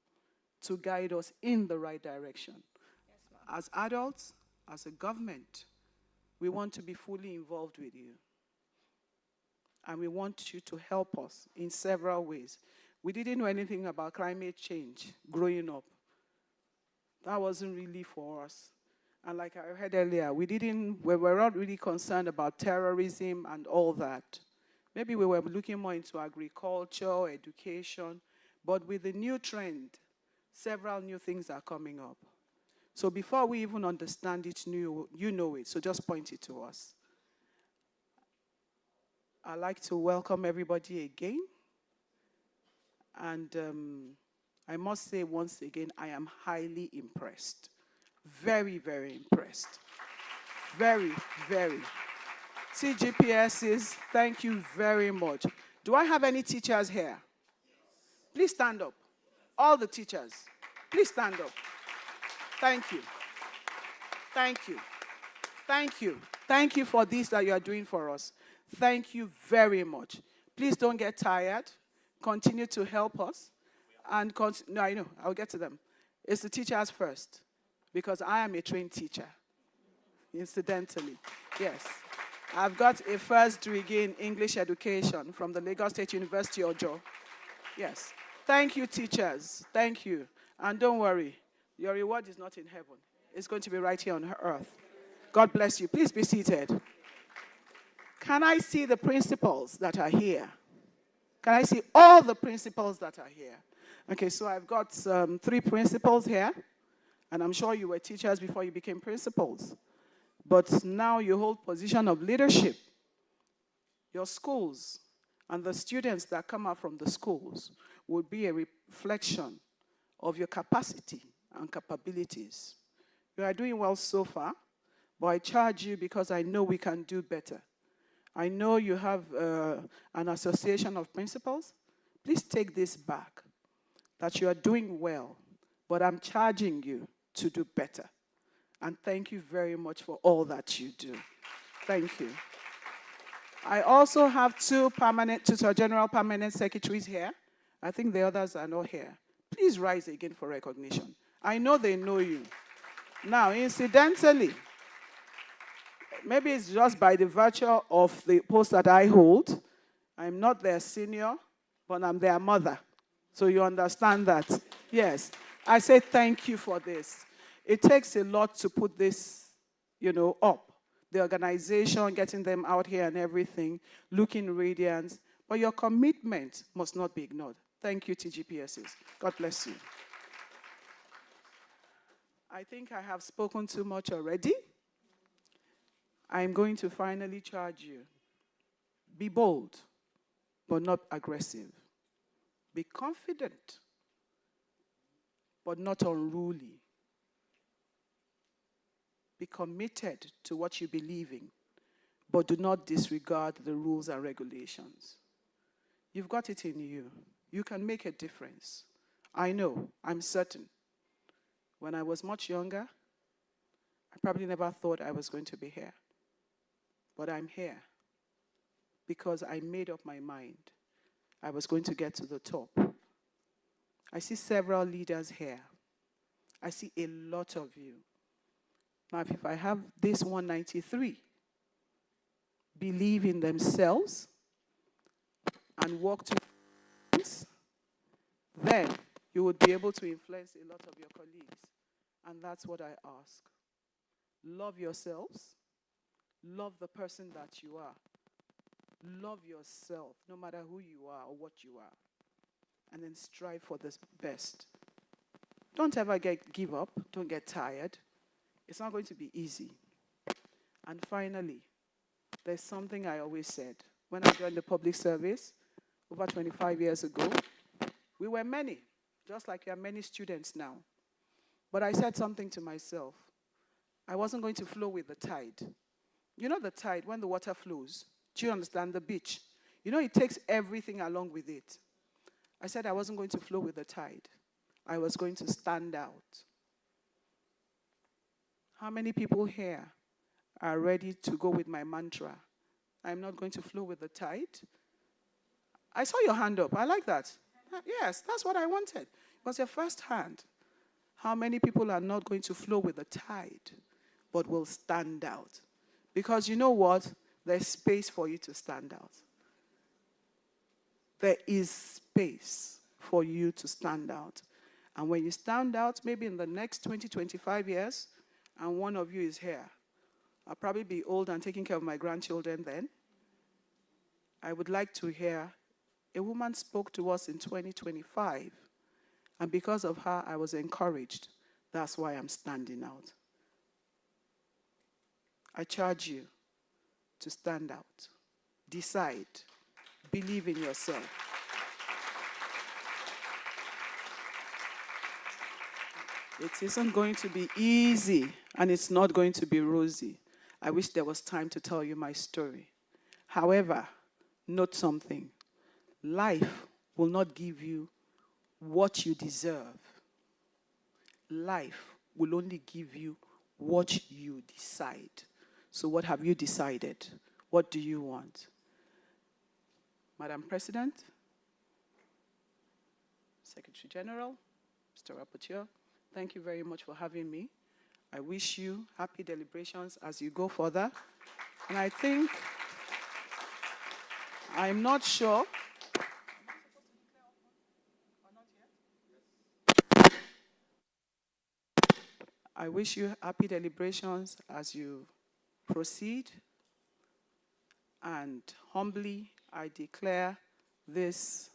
to guide us in the right direction? Yes, as adults, as a government, we want to be fully involved with you. And we want you to help us in several ways. We didn't know anything about climate change growing up. That wasn't really for us. And like I heard earlier, we were not really concerned about terrorism and all that. Maybe we were looking more into agriculture, education. But with the new trend, several new things are coming up. So before we even understand it, you know it. So just point it to us. I'd like to welcome everybody again. And I must say once again, I am highly impressed. Very, very impressed. Very, very. TGPSs, thank you very much. Do I have any teachers here? Please stand up. All the teachers, please stand up. Thank you. Thank you. Thank you. Thank you for this that you are doing for us. Thank you very much. Please don't get tired. Continue to help us. And no, I know. I'll get to them. It's the teachers first, because I am a trained teacher, incidentally. Yes. I've got a first degree in English education from the Lagos State University, Ojo. Yes. Thank you, teachers. Thank you. And don't worry. Your reward is not in heaven. It's going to be right here on earth. God bless you. Please be seated. Can I see the principals that are here? Can I see all the principals that are here? Okay, so I've got 3 principals here. And I'm sure you were teachers before you became principals. But now you hold position of leadership. Your schools and the students that come out from the schools will be a reflection of your capacity and capabilities. You are doing well so far, but I charge you because I know we can do better. I know you have an association of principals. Please take this back, that you are doing well, but I'm charging you to do better. And thank you very much for all that you do. Thank you. I also have 2 Tutor General permanent secretaries here. I think the others are not here. Please rise again for recognition. I know they know you. Now, incidentally, maybe it's just by the virtue of the post that I hold. I'm not their senior, but I'm their mother. So you understand that. Yes. I say thank you for this. It takes a lot to put this, up. The organization, getting them out here and everything, looking radiant. But your commitment must not be ignored. Thank you, TGPSs. God bless you. I think I have spoken too much already. I'm going to finally charge you. Be bold, but not aggressive. Be confident, but not unruly. Be committed to what you believe in, but do not disregard the rules and regulations. You've got it in you. You can make a difference. I know, I'm certain. When I was much younger, I probably never thought I was going to be here. But I'm here because I made up my mind I was going to get to the top. I see several leaders here. I see a lot of you. Now, if I have this 193, believe in themselves and work towards, then you would be able to influence a lot of your colleagues. And that's what I ask. Love yourselves. Love the person that you are. Love yourself, no matter who you are or what you are. And then strive for the best. Don't ever give up. Don't get tired. It's not going to be easy. And finally, there's something I always said. When I joined the public service over 25 years ago, we were many, just like you are many students now. But I said something to myself. I wasn't going to flow with the tide. You know the tide, when the water flows, do you understand the beach? You know it takes everything along with it. I said I wasn't going to flow with the tide. I was going to stand out. How many people here are ready to go with my mantra? I'm not going to flow with the tide. I saw your hand up. I like that. Yes, that's what I wanted. It was your first hand. How many people are not going to flow with the tide, but will stand out? Because you know what? There's space for you to stand out. There is space for you to stand out. And when you stand out, maybe in the next 20, 25 years, and one of you is here, I'll probably be old and taking care of my grandchildren then. I would like to hear, a woman spoke to us in 2025, and because of her, I was encouraged. That's why I'm standing out. I charge you to stand out. Decide. Believe in yourself. It isn't going to be easy, and it's not going to be rosy. I wish there was time to tell you my story. However, note something. Life will not give you what you deserve. Life will only give you what you decide. So what have you decided? What do you want? Madam President, Secretary General, Mr. Rapporteur, thank you very much for having me. I wish you happy deliberations as you go further. And I think, I'm not sure. I wish you happy deliberations as you proceed. And humbly, I declare this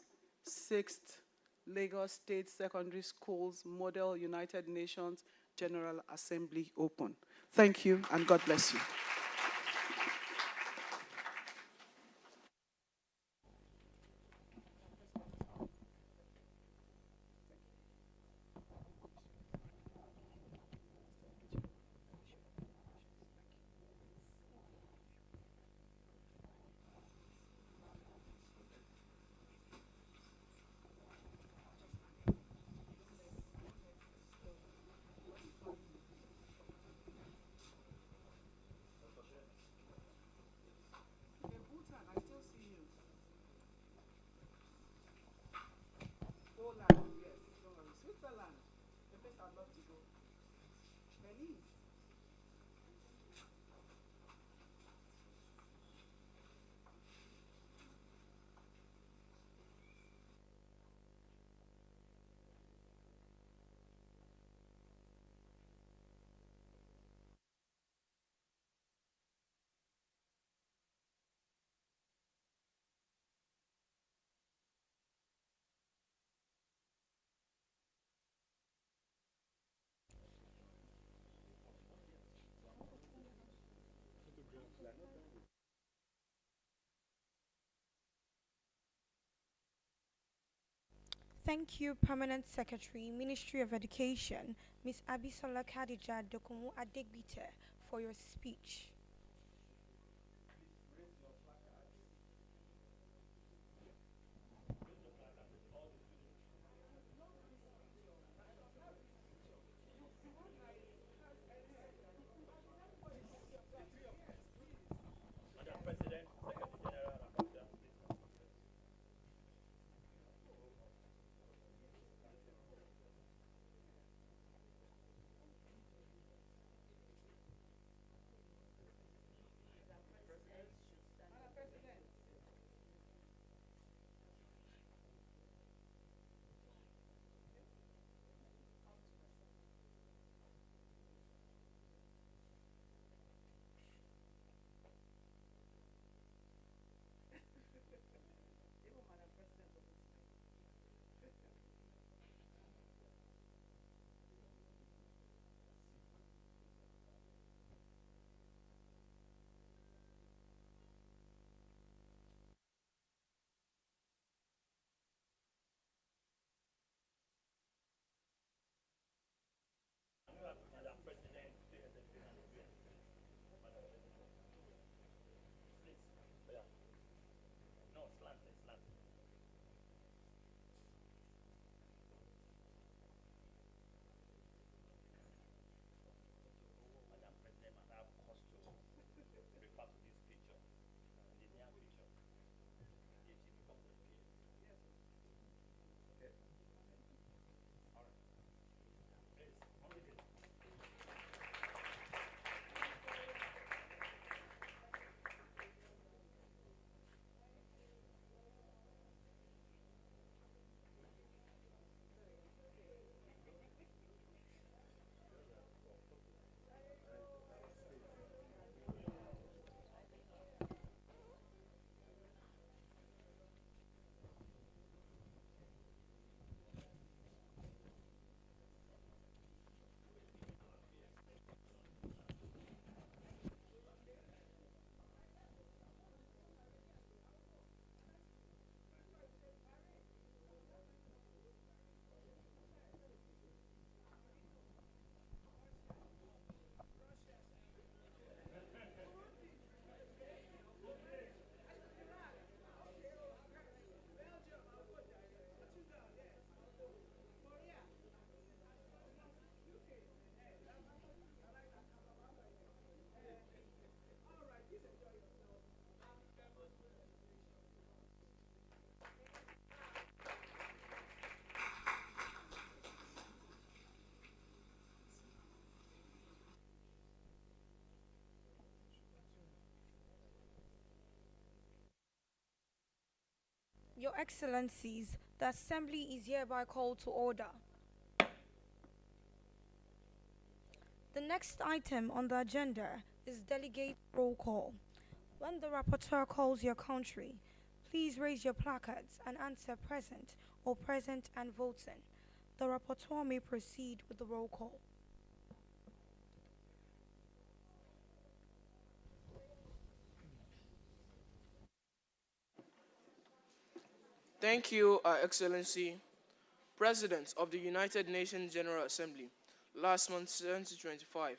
6th Lagos State Secondary Schools Model United Nations General Assembly open. Thank you, and God bless you. Thank you, Permanent Secretary, Ministry of Education, Ms. Abisola Khadija Dokumu Adegbite, for your speech. Your Excellencies, the Assembly is hereby called to order. The next item on the agenda is delegate roll call. When the rapporteur calls your country, please raise your placards and answer present or present and voting. The rapporteur may proceed with the roll call. Thank you, Excellency, President of the United Nations General Assembly, Lassmun 2025,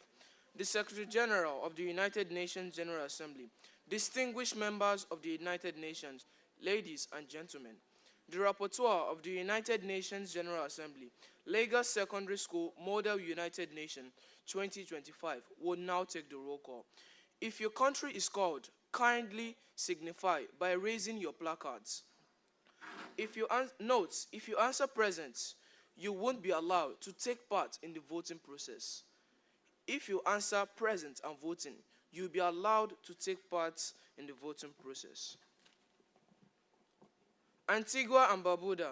the Secretary General of the United Nations General Assembly, distinguished members of the United Nations, ladies and gentlemen, the Rapporteur of the United Nations General Assembly, Lagos Secondary School Model United Nations 2025 will now take the roll call. If your country is called, kindly signify by raising your placards. If you answer present, you won't be allowed to take part in the voting process. If you answer present and voting, you'll be allowed to take part in the voting process. Antigua and Barbuda,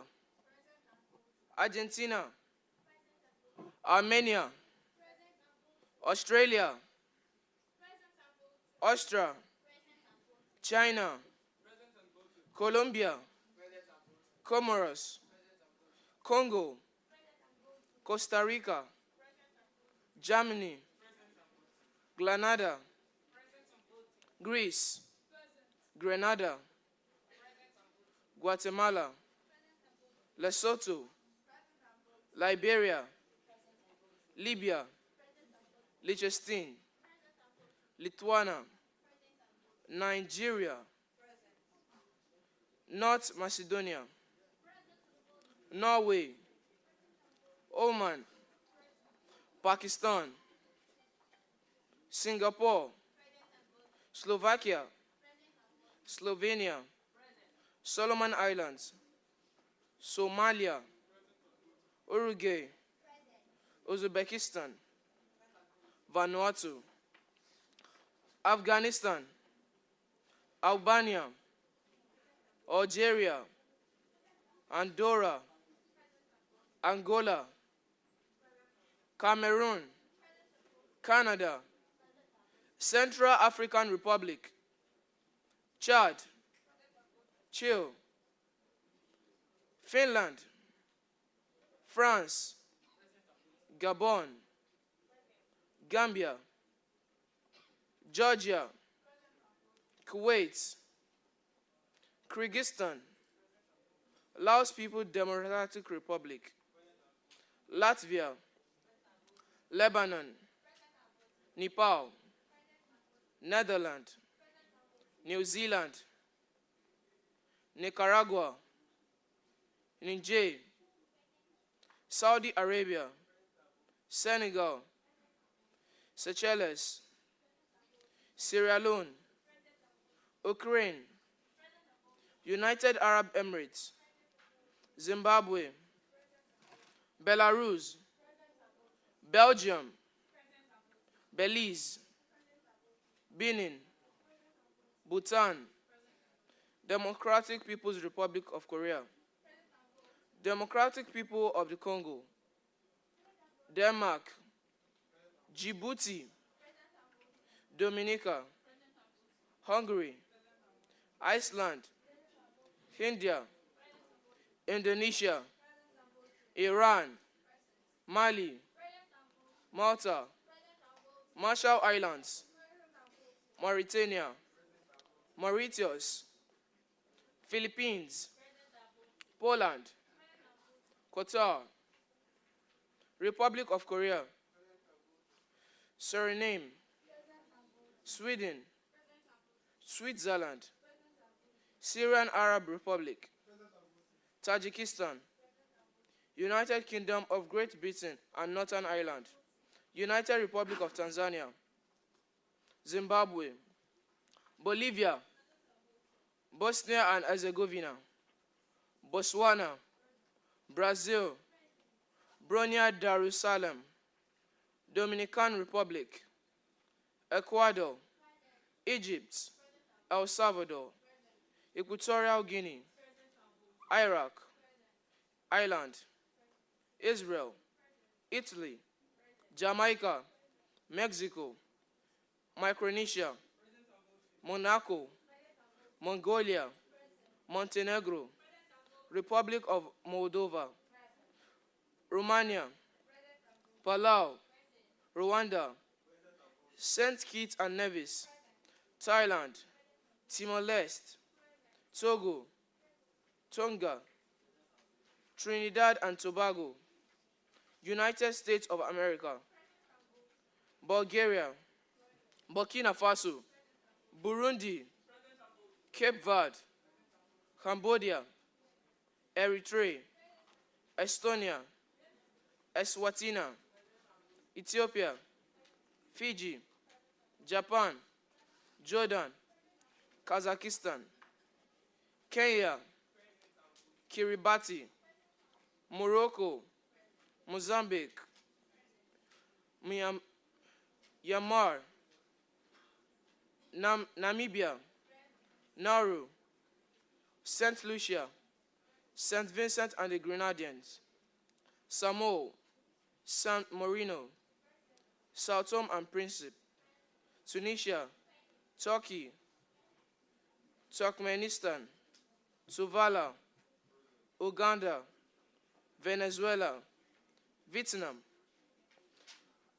Argentina, Armenia, Australia, Austria, China, Colombia, Comoros, Congo, Costa Rica, Germany, Grenada, Greece, Grenada, Guatemala, Lesotho, Liberia, Libya, Liechtenstein, Lithuania, Nigeria, North Macedonia, Norway, Oman, Pakistan, Singapore, Slovakia, Slovenia, Solomon Islands, Somalia, Uruguay, Uzbekistan, Vanuatu, Afghanistan, Albania, Algeria, Andorra, Angola, Cameroon, Canada, Central African Republic, Chad, Chile, Finland, France, Gabon, Gambia, Georgia, Kuwait, Kyrgyzstan, Laos People's Democratic Republic, Latvia, Lebanon, Nepal, Netherlands, New Zealand, Nicaragua, Niger, Saudi Arabia, Senegal, Seychelles, Sierra Leone, Ukraine, United Arab Emirates, Zimbabwe, Belarus, Belgium, Belize, Benin, Bhutan, Democratic People's Republic of Korea, Democratic People of the Congo, Denmark, Djibouti, Dominica, Hungary, Iceland, India, Indonesia, Iran, Mali, Malta, Marshall Islands, Mauritania, Mauritius, Philippines, Poland, Qatar, Republic of Korea, Suriname, Sweden, Switzerland, Syrian Arab Republic, Tajikistan, United Kingdom of Great Britain and Northern Ireland, United Republic of Tanzania, Zimbabwe, Bolivia, Bosnia and Herzegovina, Botswana, Brazil, Brunei Darussalam, Dominican Republic, Ecuador, Egypt, El Salvador, Equatorial Guinea, Iraq, Ireland, Israel, Italy, Jamaica, Mexico, Micronesia, Monaco, Mongolia, Montenegro, Republic of Moldova, Romania, Palau, Rwanda, St. Kitts and Nevis, Thailand, Timor-Leste, Togo, Tonga, Trinidad and Tobago, United States of America, Bulgaria, Burkina Faso, Burundi, Cape Verde, Cambodia, Eritrea, Estonia, Eswatini, Ethiopia, Fiji, Japan, Jordan, Kazakhstan, Kenya, Kiribati, Morocco, Mozambique, Myanmar, Namibia, Nauru, St. Lucia, St. Vincent and the Grenadines, Samoa, San Marino, Sao Tome and Principe, Tunisia, Turkey, Turkmenistan, Tuvalu, Uganda, Venezuela, Vietnam,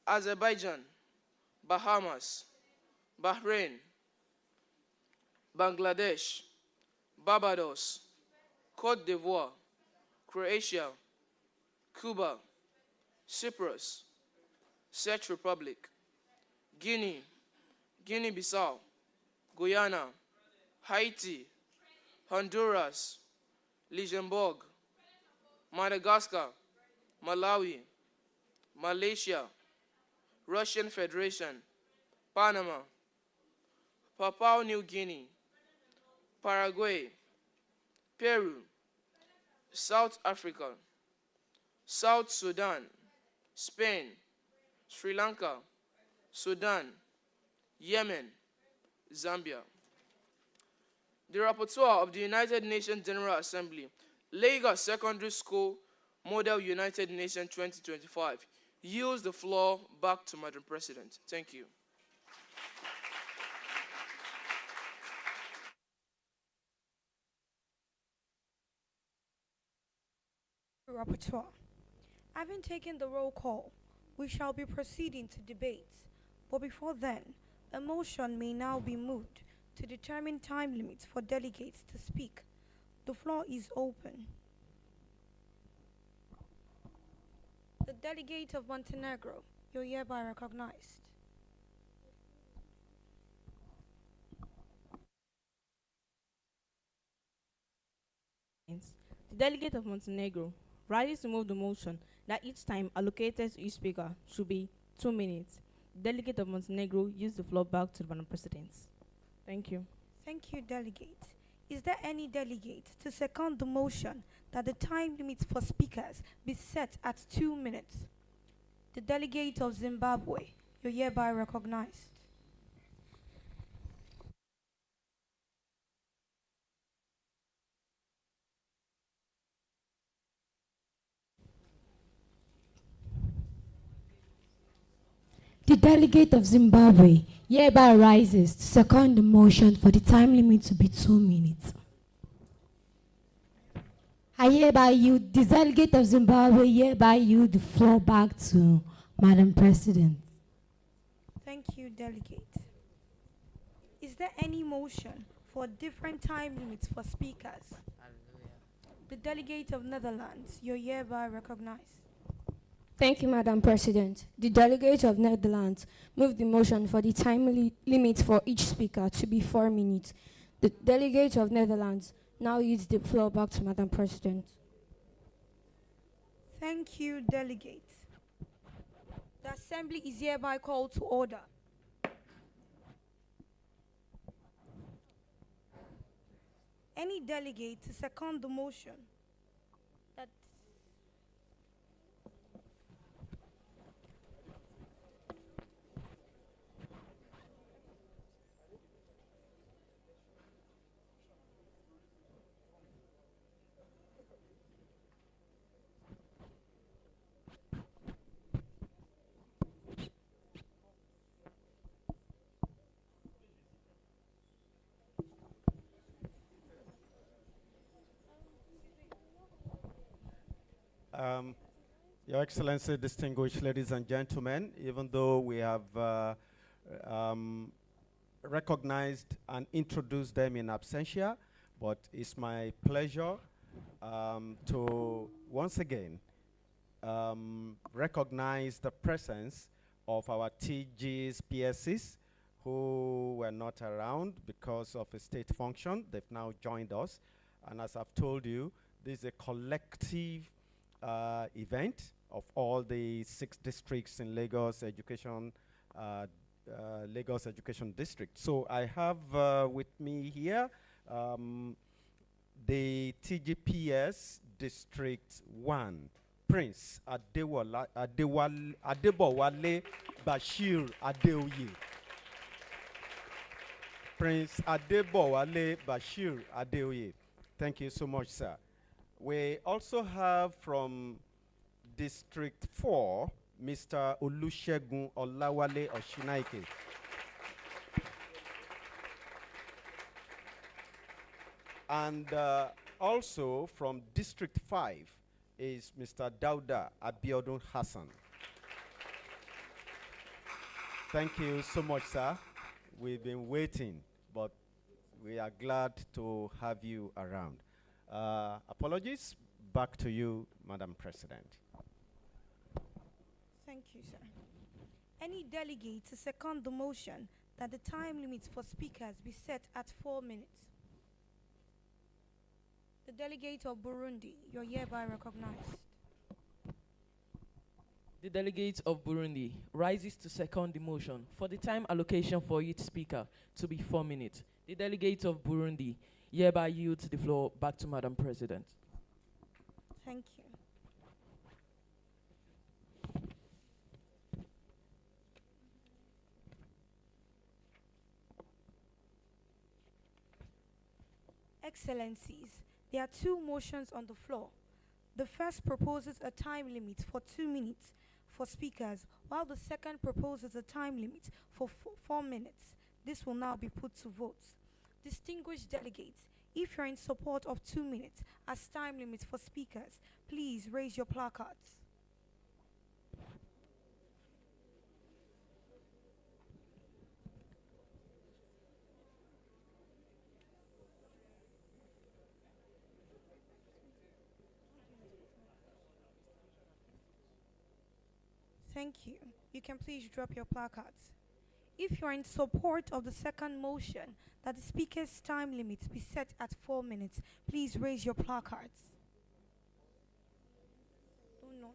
Azerbaijan, Bahamas, Bahrain, Bangladesh, Barbados, Côte d'Ivoire, Croatia, Cuba, Cyprus, Czech Republic, Guinea, Guinea-Bissau, Guyana, Haiti, Honduras, Luxembourg, Madagascar, Malawi, Malaysia, Russian Federation, Panama, Papua New Guinea, Paraguay, Peru, South Africa, South Sudan, Spain, Sri Lanka, Sudan, Yemen, Zambia. The Rapporteur of the United Nations General Assembly, Lagos Secondary School Model United Nations 2025, yields the floor back to Madam President. Thank you. Rapporteur. Having taken the roll call, we shall be proceeding to debate. But before then, a motion may now be moved to determine time limits for delegates to speak. The floor is open. The delegate of Montenegro, you're hereby recognized. The delegate of Montenegro rises to move the motion that each time allocated to each speaker should be 2 minutes. The delegate of Montenegro yields the floor back to the Madam President. Thank you. Thank you, delegate. Is there any delegate to second the motion that the time limit for speakers be set at 2 minutes? The delegate of Zimbabwe, you're hereby recognized. The delegate of Zimbabwe hereby rises to second the motion for the time limit to be 2 minutes. I hereby yield, the delegate of Zimbabwe hereby yield the floor back to Madam President. Thank you, delegate. Is there any motion for different time limits for speakers? The delegate of Netherlands, you're hereby recognized. Thank you, Madam President. The delegate of Netherlands moved the motion for the time limit for each speaker to be 4 minutes. The delegate of Netherlands now yields the floor back to Madam President. Thank you, delegate. The assembly is hereby called to order. Any delegate to second the motion that Your Excellency, distinguished ladies and gentlemen, even though we have um, recognized and introduced them in absentia, but it's my pleasure to once again recognize the presence of our TGs, PSCs, who were not around because of a state function. They've now joined us. And as I've told you, this is a collective event of all the 6 districts in Lagos Lagos Education District. So I have with me here the TGPS District 1, Prince Adebowale Bashir Adeoye. Prince Adebowale Bashir Adeoye. Thank you so much, sir. We also have from District 4, Mr. Olusegun Olawale Oshinaike. And also from District 5 is Mr. Dauda Abiodun Hassan. Thank you so much, sir. We've been waiting, but we are glad to have you around. Apologies. Back to you, Madam President. Thank you, sir. Any delegate to second the motion that the time limit for speakers be set at 4 minutes? The delegate of Burundi, you're hereby recognized. The delegate of Burundi rises to second the motion for the time allocation for each speaker to be 4 minutes. The delegate of Burundi hereby yields the floor back to Madam President. Thank you. Excellencies, there are 2 motions on the floor. The first proposes a time limit for 2 minutes for speakers, while the second proposes a time limit for 4 minutes. This will now be put to vote. Distinguished delegates, if you're in support of 2 minutes as time limit for speakers, please raise your placards. Thank you. You can please drop your placards. If you are in support of the second motion that the speaker's time limit be set at 4 minutes, please raise your placards. No.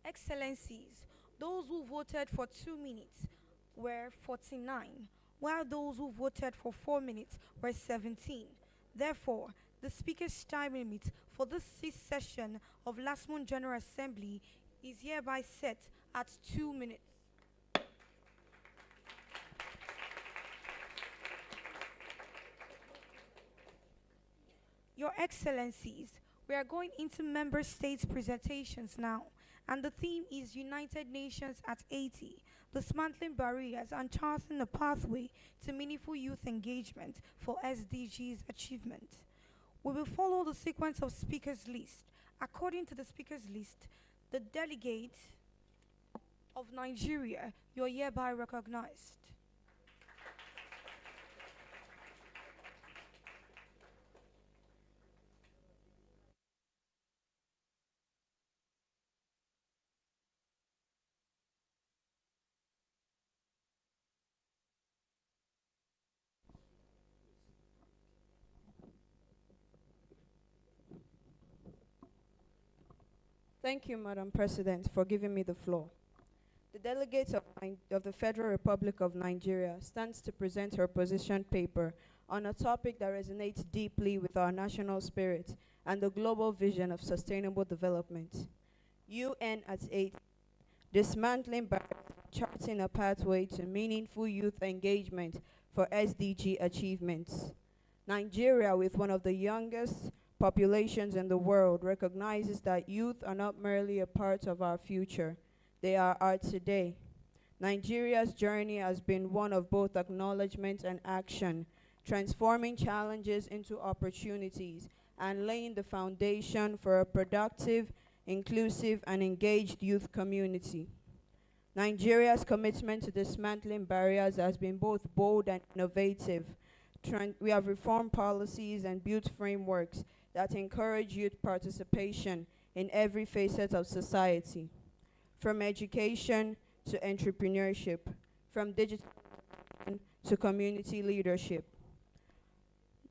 Excellencies, those who voted for 2 minutes were 49, while those who voted for 4 minutes were 17. Therefore, the Speaker's time limit for this 6th session of Lassmun General Assembly is hereby set at 2 minutes. Your Excellencies, we are going into Member States' presentations now, and the theme is United Nations at 80. Dismantling barriers and charting a pathway to meaningful youth engagement for SDGs achievement. We will follow the sequence of speakers list. According to the speakers list, the delegate of Nigeria, you are hereby recognized. Thank you, Madam President, for giving me the floor. The delegate of the Federal Republic of Nigeria stands to present her position paper on a topic that resonates deeply with our national spirit and the global vision of sustainable development. UN at 8, dismantling barriers, charting a pathway to meaningful youth engagement for SDG achievements. Nigeria, with one of the youngest populations in the world, recognizes that youth are not merely a part of our future, they are our today. Nigeria's journey has been one of both acknowledgement and action, transforming challenges into opportunities and laying the foundation for a productive, inclusive, and engaged youth community. Nigeria's commitment to dismantling barriers has been both bold and innovative. We have reformed policies and built frameworks that encourage youth participation in every facet of society, from education to entrepreneurship, from digital to community leadership.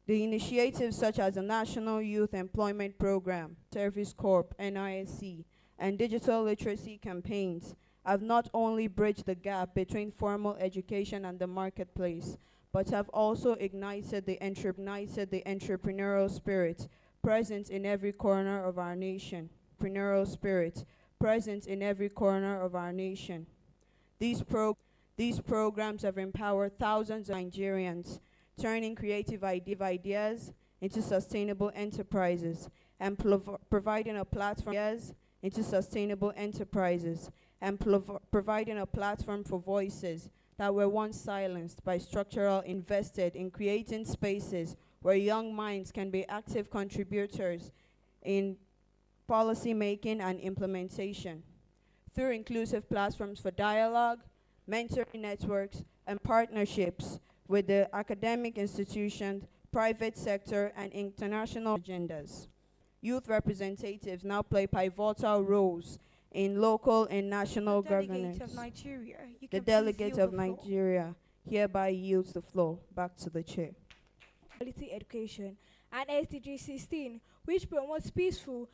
The initiatives such as the National Youth Employment Program, Service Corps, NISC, and digital literacy campaigns have not only bridged the gap between formal education and the marketplace, but have also ignited the entrepreneurial spirit present in every corner of our nation. Entrepreneurial spirit present in every corner of our nation. These programs have empowered thousands of Nigerians, turning creative ideas into sustainable enterprises and providing a platform for voices that were once silenced by structural invested in creating spaces where young minds can be active contributors in policy making and implementation. Through inclusive platforms for dialogue, mentoring networks, and partnerships with the academic institutions, private sector, and international agendas. Youth representatives now play pivotal roles in local and national governance. The delegate of Nigeria hereby yields the floor back to the chair. Quality education, and SDG 16, which promotes peaceful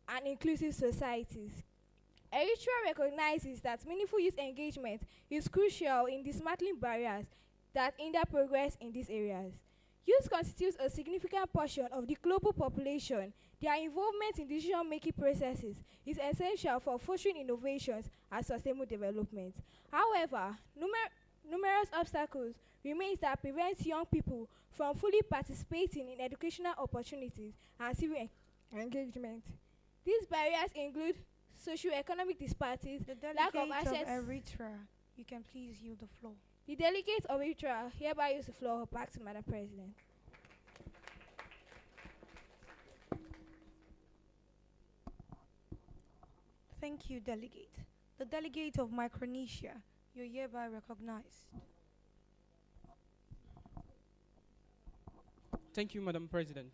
and inclusive societies. Eritrea recognizes that meaningful youth engagement is crucial in dismantling barriers that hinder progress in these areas. Youth constitutes a significant portion of the global population. Their involvement in decision-making processes is essential for fostering innovations and sustainable development. However, numerous obstacles remain that prevent young people from fully participating in educational opportunities and civic engagement. These barriers include socioeconomic disparities, lack of access. Eritrea, you can please yield the floor. The delegate of Eritrea hereby yields the floor back to Madam President. Thank you, delegate. The delegate of Micronesia, you're hereby recognized. Thank you, Madam President.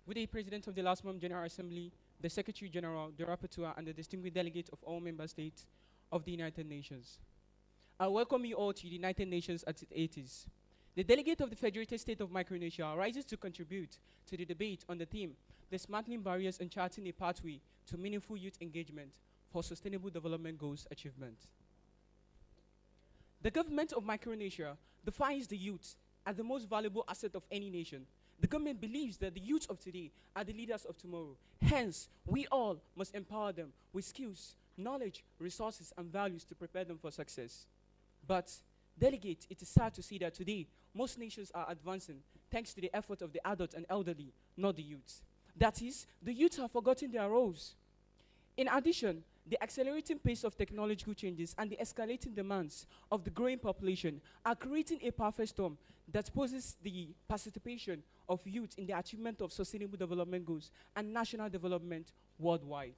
With the President of the Lassmun General Assembly, the Secretary General, the Rapporteur, and the distinguished delegate of all member states of the United Nations. I welcome you all to the United Nations at its 80s. The delegate of the Federated State of Micronesia rises to contribute to the debate on the theme, dismantling barriers and charting a pathway to meaningful youth engagement for sustainable development goals achievement. The government of Micronesia defines the youth as the most valuable asset of any nation. The government believes that the youth of today are the leaders of tomorrow. Hence, we all must empower them with skills, knowledge, resources, and values to prepare them for success. But, delegate, it is sad to see that today, most nations are advancing thanks to the effort of the adult and elderly, not the youth. That is, the youth have forgotten their roles. In addition, the accelerating pace of technological changes and the escalating demands of the growing population are creating a perfect storm that poses the participation of youth in the achievement of sustainable development goals and national development worldwide.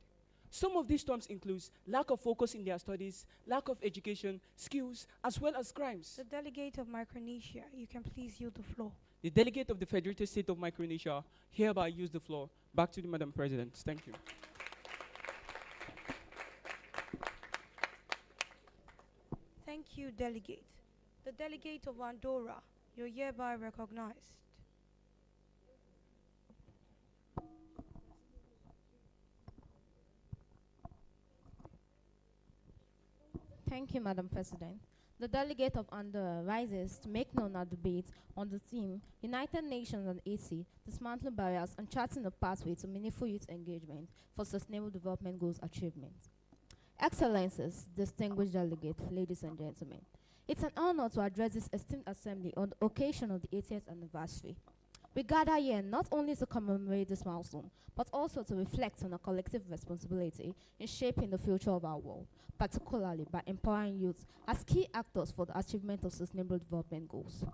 Some of these storms include lack of focus in their studies, lack of education, skills, as well as crimes. The delegate of Micronesia, you can please yield the floor. The delegate of the Federated State of Micronesia hereby yields the floor. Back to the Madam President. Thank you. Thank you, delegate. The delegate of Andorra, you're hereby recognized. Thank you, Madam President. The delegate of Andorra rises to make known our debate on the theme, United Nations and AC, dismantling barriers and charting a pathway to meaningful youth engagement for sustainable development goals achievement. Excellencies, distinguished delegate, ladies and gentlemen, it's an honor to address this esteemed assembly on the occasion of the 80th anniversary We gather here not only to commemorate this milestone, but also to reflect on our collective responsibility in shaping the future of our world, particularly by empowering youth as key actors for the achievement of sustainable development goals.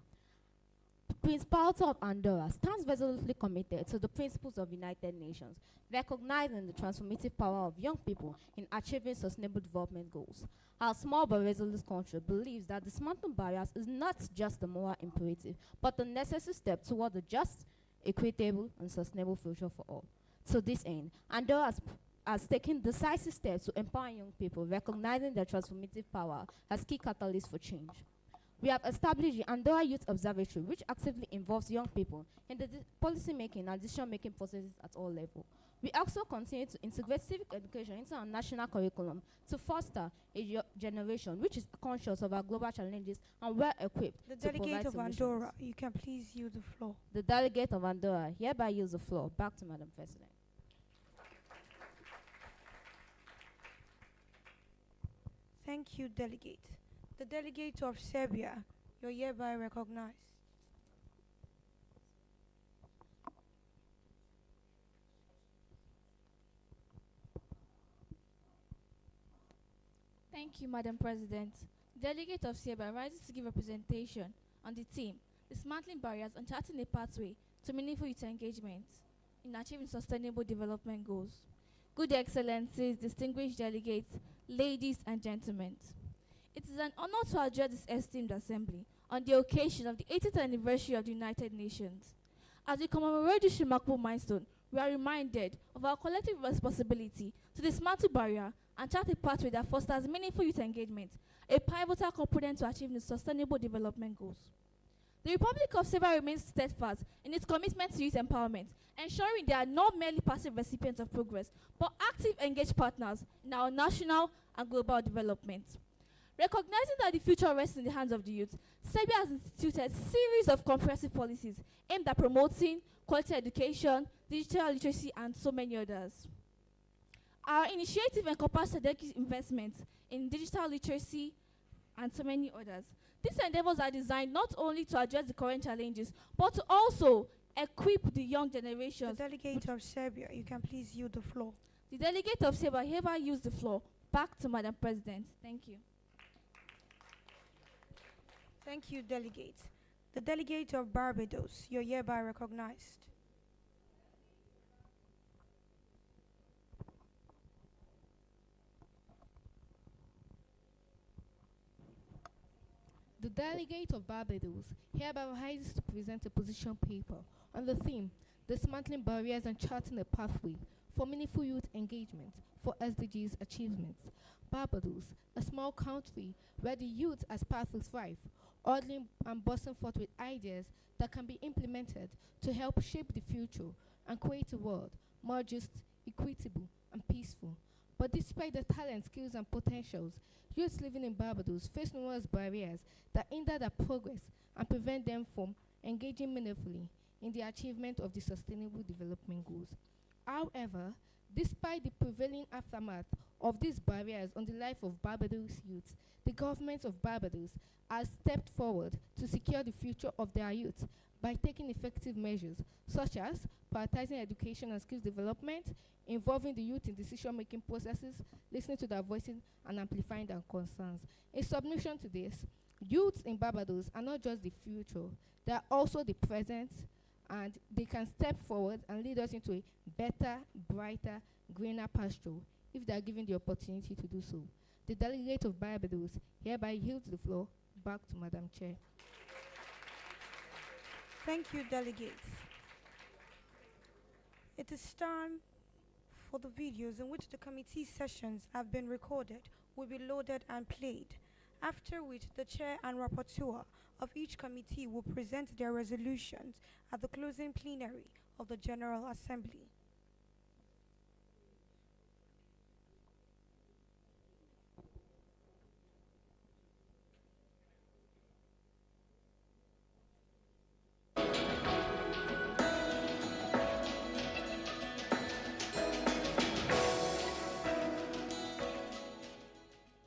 Prince Paulo of Andorra stands resolutely committed to the principles of United Nations, recognizing the transformative power of young people in achieving sustainable development goals. Our small but resolute country believes that dismantling barriers is not just a moral imperative, but a necessary step toward a just, equitable, and sustainable future for all. To this end, Andorra has taken decisive steps to empower young people, recognizing their transformative power as key catalysts for change. We have established the Andorra Youth Observatory, which actively involves young people in the policy-making and decision-making processes at all levels. We also continue to integrate civic education into our national curriculum to foster a generation which is conscious of our global challenges and well-equipped The to provide delegate of solutions. Andorra, you can please yield the floor. The delegate of Andorra hereby yields the floor back to Madam President. Thank you, delegate. The delegate of Serbia, you're hereby recognized. Thank you, Madam President. Delegate of Serbia rises to give a presentation on the theme, Dismantling Barriers and Charting a Pathway to Meaningful Youth Engagement in Achieving Sustainable Development Goals. Good Excellencies, distinguished delegates, ladies and gentlemen. It is an honor to address this esteemed assembly on the occasion of the 80th anniversary of the United Nations. As we commemorate this remarkable milestone, we are reminded of our collective responsibility to dismantle barrier and chart a pathway that fosters meaningful youth engagement, a pivotal component to achieving the sustainable development goals. The Republic of Serbia remains steadfast in its commitment to youth empowerment, ensuring they are not merely passive recipients of progress, but active engaged partners in our national and global development. Recognizing that the future rests in the hands of the youth, Serbia has instituted a series of comprehensive policies aimed at promoting quality education, digital literacy, and so many others. Our initiative encompasses strategic investments in digital literacy and so many others. These endeavors are designed not only to address the current challenges, but to also equip the young generations. The delegate of Serbia, you can please yield the floor. The delegate of Serbia hereby yields the floor back to Madam President. Thank you. Thank you, delegate. The delegate of Barbados, you're hereby recognized. The delegate of Barbados hereby rises to present a position paper on the theme, Dismantling Barriers and Charting a Pathway for Meaningful Youth Engagement for SDGs Achievements. Barbados, a small country where the youth aspire to thrive, orderly and bursting forth with ideas that can be implemented to help shape the future and create a world more just, equitable, and peaceful. But despite the talent, skills, and potentials, youths living in Barbados face numerous barriers that hinder their progress and prevent them from engaging meaningfully in the achievement of the Sustainable Development Goals. However, despite the prevailing aftermath of these barriers on the life of Barbados youths, the government of Barbados has stepped forward to secure the future of their youth by taking effective measures such as prioritizing education and skills development, involving the youth in decision-making processes, listening to their voices, and amplifying their concerns. In submission to this, youths in Barbados are not just the future, they are also the present, and they can step forward and lead us into a better, brighter, greener pasture if they are given the opportunity to do so. The delegate of Barbados hereby yields the floor back to Madam Chair. Thank you, delegates. It is time for the videos in which the committee sessions have been recorded will be loaded and played, after which the chair and rapporteur of each committee will present their resolutions at the closing plenary of the General Assembly.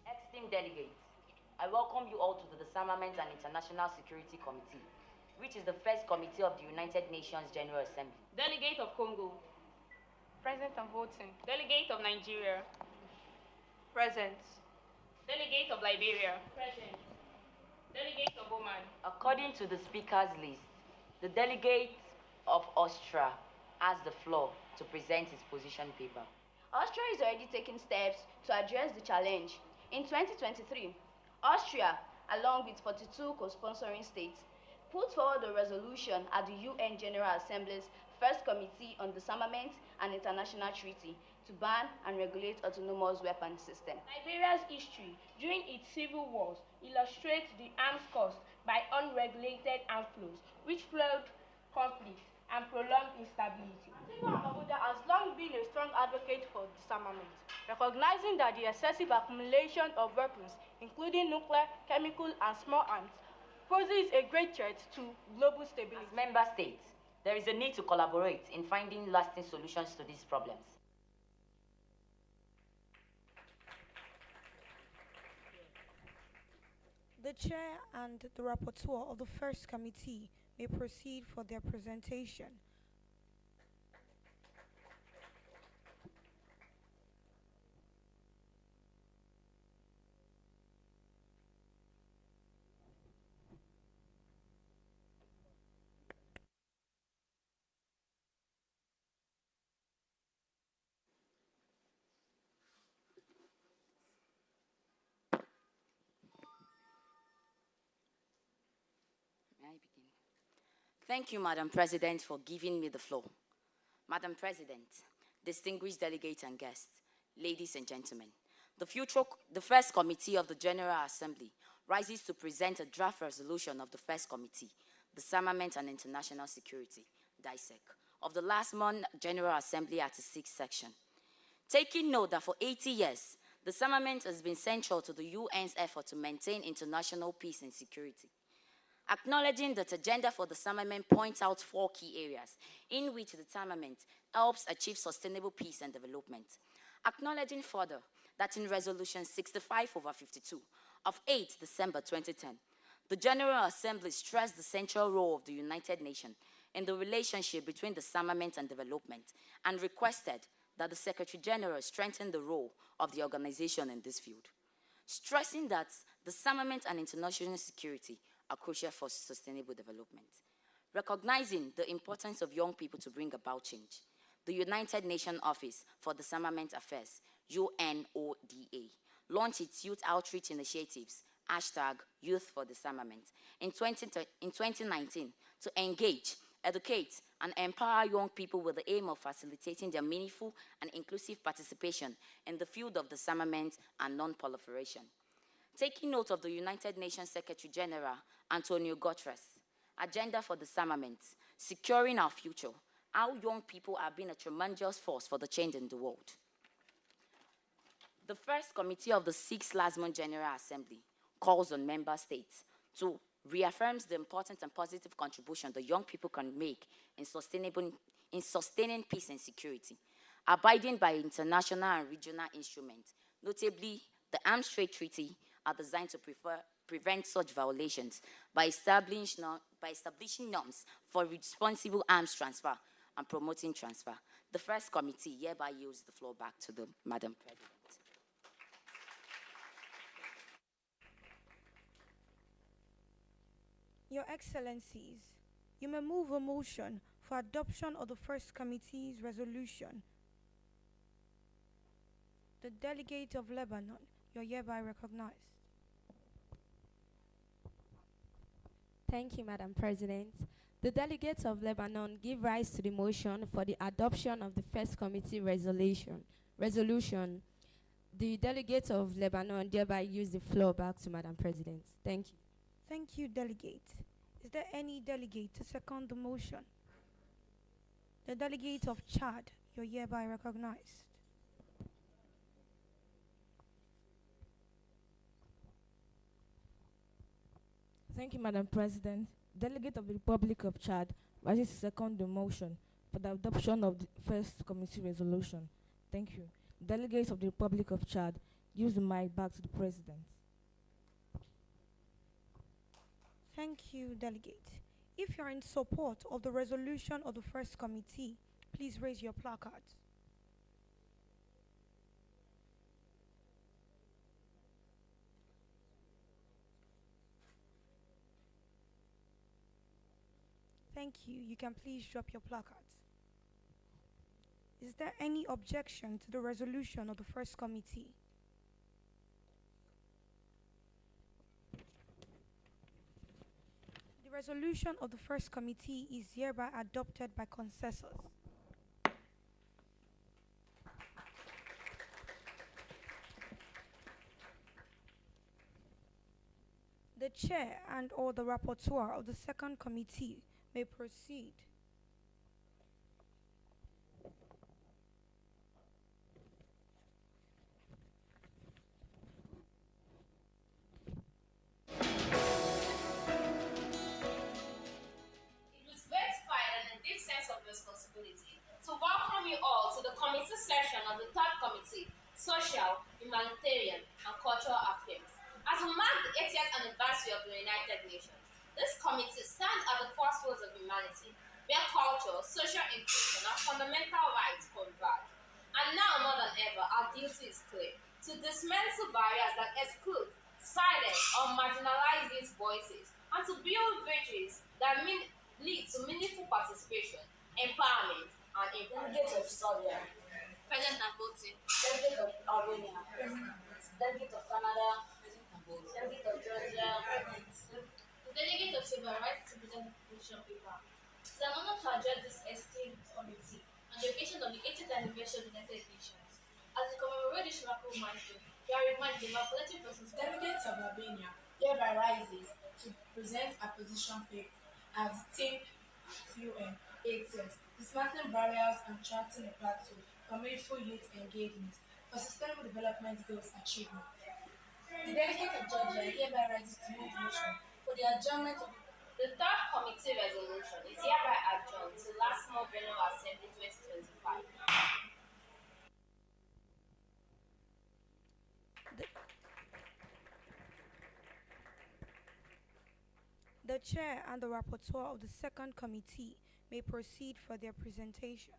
Esteemed delegates, I welcome you all to the Disarmament and International Security Committee. which is the first committee of the United Nations General Assembly. Delegate of Congo. Present and voting. Delegate of Nigeria. Present. Delegate of Liberia. Present. Delegate of Oman. According to the speaker's list, the delegate of Austria has the floor to present his position paper. Austria is already taking steps to address the challenge. In 2023, Austria, along with 42 co-sponsoring states, put forward a resolution at the UN General Assembly's First Committee on Disarmament and International Treaty to ban and regulate autonomous weapon systems. Liberia's history during its civil wars illustrates the arms caused by unregulated arms flows, which fueled conflict and prolonged instability. Abuja has long been a strong advocate for disarmament, recognizing that the excessive accumulation of weapons, including nuclear, chemical, and small arms, poses a great threat to global stability. As member states, there is a need to collaborate in finding lasting solutions to these problems. The chair and the rapporteur of the first committee may proceed for their presentation. Thank you, Madam President, for giving me the floor. Madam President, distinguished delegates and guests, ladies and gentlemen, the first committee of the General Assembly rises to present a draft resolution of the first committee, Disarmament and International Security, DISEC, of the Lassmun General Assembly at its sixth section. Taking note that for 80 years, disarmament has been central to the UN's effort to maintain international peace and security. Acknowledging that agenda for disarmament points out 4 key areas in which disarmament helps achieve sustainable peace and development. Acknowledging further that in Resolution 65/52 of 8 December 2010, the General Assembly stressed the central role of the United Nations in the relationship between disarmament and development and requested that the Secretary General strengthen the role of the organization in this field. Stressing that disarmament and international security are crucial for sustainable development. Recognizing the importance of young people to bring about change, the United Nations Office for Disarmament Affairs, UNODA, launched its youth outreach initiatives, #Youth for Disarmament, in 2019 to engage, educate, and empower young people with the aim of facilitating their meaningful and inclusive participation in the field of disarmament and non-proliferation. Taking note of the United Nations Secretary General, Antonio Guterres' agenda for disarmament, securing our future, how young people have been a tremendous force for the change in the world. The first committee of the 6th Lassmun General Assembly calls on member states to reaffirm the important and positive contribution the young people can make in sustaining peace and security, abiding by international and regional instruments, notably the Arms Trade Treaty, are designed to prevent such violations by establishing norms for responsible arms transfer and promoting transfer. The first committee hereby yields the floor back to the Madam President. Your Excellencies, you may move a motion for adoption of the first committee's resolution. The delegate of Lebanon, you're hereby recognized. Thank you, Madam President. The delegates of Lebanon give rise to the motion for the adoption of the first committee resolution. The delegates of Lebanon thereby use the floor back to Madam President. Thank you. Thank you, delegate. Is there any delegate to second the motion? The delegate of Chad, you're hereby recognized. Thank you, Madam President. Delegate of the Republic of Chad rises to second the motion for the adoption of the first committee resolution. Thank you. Delegates of the Republic of Chad, use the mic back to the President. Thank you, delegate. If you are in support of the resolution of the first committee, please raise your placards. Thank you. You can please drop your placards. Is there any objection to the resolution of the first committee? The resolution of the first committee is hereby adopted by consensus. The chair and or the rapporteur of the second committee may proceed. With great pride and a deep sense of responsibility to welcome you all to the committee session of the third committee, Social, Humanitarian, and Cultural Affairs. As we mark the 80th anniversary of the United Nations, this committee stands at the crossroads of humanity, where culture, social inclusion, and fundamental rights converge. And now more than ever, our duty is clear: to dismantle barriers that exclude, silence, or marginalize these voices, and to build bridges that lead to meaningful participation, empowerment, and impact. Delegate of Serbia, present and voting. Delegate of Albania, present. Delegate of Canada, present and voting. Delegate of Georgia, present. The delegate of Cuba rights to present the position paper. It is an honor to address this esteemed committee on the occasion of the 80th anniversary of the United Nations. As we commemorate this remarkable milestone, we are reminded of our collective responsibility. Delegates of Albania hereby rises to present a position paper as Team UN 80th, dismantling barriers and charting a platform for meaningful youth engagement for sustainable development goals achievement. The delegate of Georgia hereby rises to move the motion for the adjournment of the third committee resolution is hereby adjourned to Lassmun General Assembly 2025. The chair and the rapporteur of the second committee may proceed for their presentation.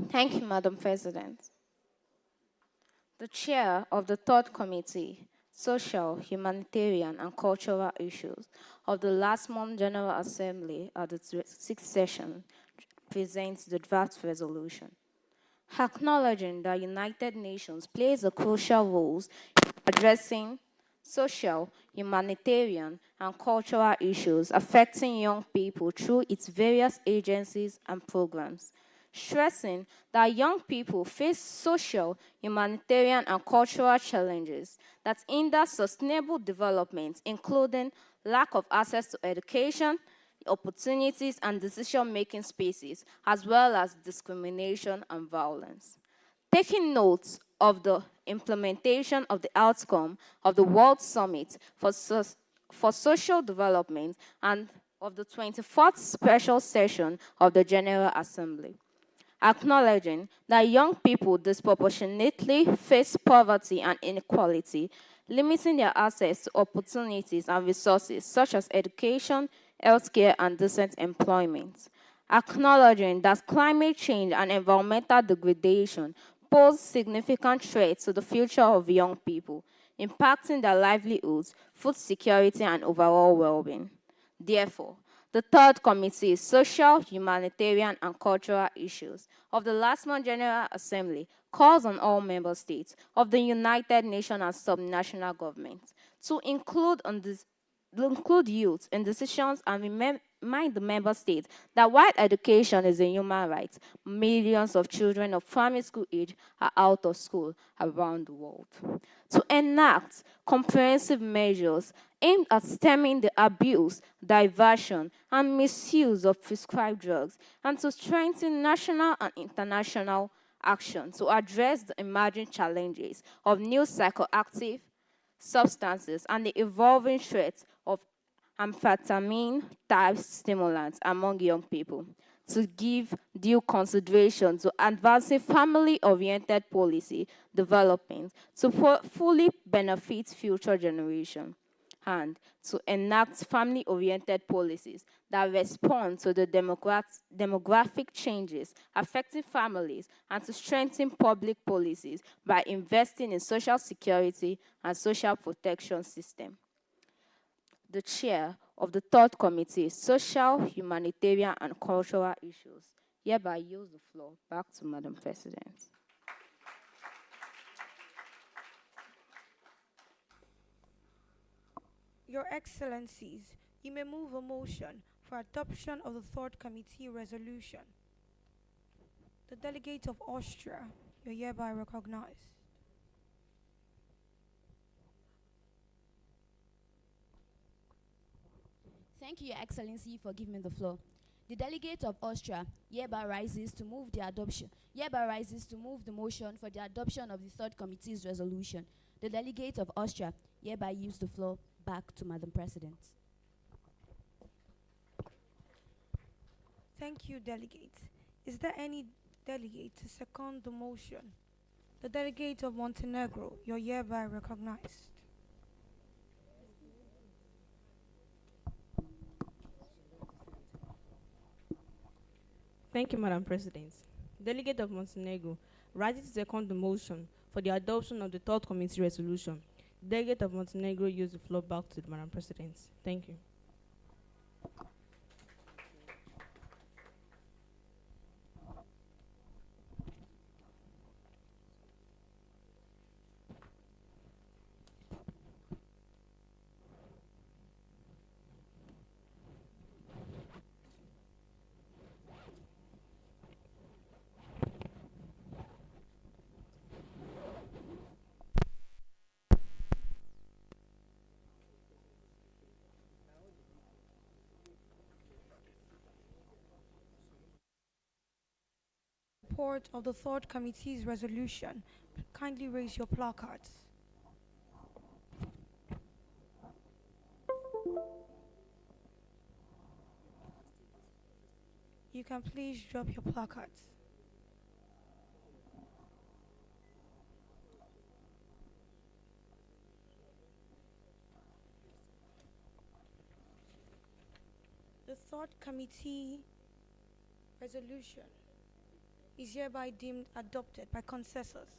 Thank you, Madam President. The chair of the third committee, Social, Humanitarian, and Cultural Issues of the Lassmun General Assembly at the sixth session presents the draft resolution. Acknowledging that United Nations plays a crucial role in addressing social, humanitarian, and cultural issues affecting young people through its various agencies and programs, stressing that young people face social, humanitarian, and cultural challenges that hinder sustainable development, including lack of access to education, opportunities, and decision-making spaces, as well as discrimination and violence. Taking note of the implementation of the outcome of the World Summit for Social Development and of the 24th Special Session of the General Assembly. Acknowledging that young people disproportionately face poverty and inequality, limiting their access to opportunities and resources such as education, healthcare, and decent employment. Acknowledging that climate change and environmental degradation pose significant threats to the future of young people, impacting their livelihoods, food security, and overall well-being. Therefore, the third committee, Social, Humanitarian, and Cultural Issues of the Lassmun General Assembly, calls on all member states of the United Nations and subnational governments to include youth in decisions and remind the member states that while education is a human right, millions of children of primary school age are out of school around the world. To enact comprehensive measures aimed at stemming the abuse, diversion, and misuse of prescribed drugs, and to strengthen national and international action to address the emerging challenges of new psychoactive substances and the evolving threats of amphetamine-type stimulants among young people, to give due consideration to advancing family-oriented policy development to fully benefit future generations, and to enact family-oriented policies that respond to the demographic changes affecting families, and to strengthen public policies by investing in social security and social protection system. The chair of the third committee, Social, Humanitarian, and Cultural Issues, hereby yields the floor back to Madam President. Your Excellencies, you may move a motion for adoption of the third committee resolution. The delegate of Austria, you're hereby recognized. Thank you, Your Excellency, for giving me the floor. The delegate of Austria hereby rises to move the motion for the adoption of the third committee's resolution. The delegate of Austria hereby yields the floor back to Madam President. Thank you, delegate. Is there any delegate to second the motion? The delegate of Montenegro, you're hereby recognized. Thank you, Madam President. Delegate of Montenegro rises to second the motion for the adoption of the third committee resolution. Delegate of Montenegro yields the floor back to the Madam President. Thank you. Report of the third committee's resolution. Kindly raise your placards. You can please drop your placards. The third committee resolution is hereby deemed adopted by consensus.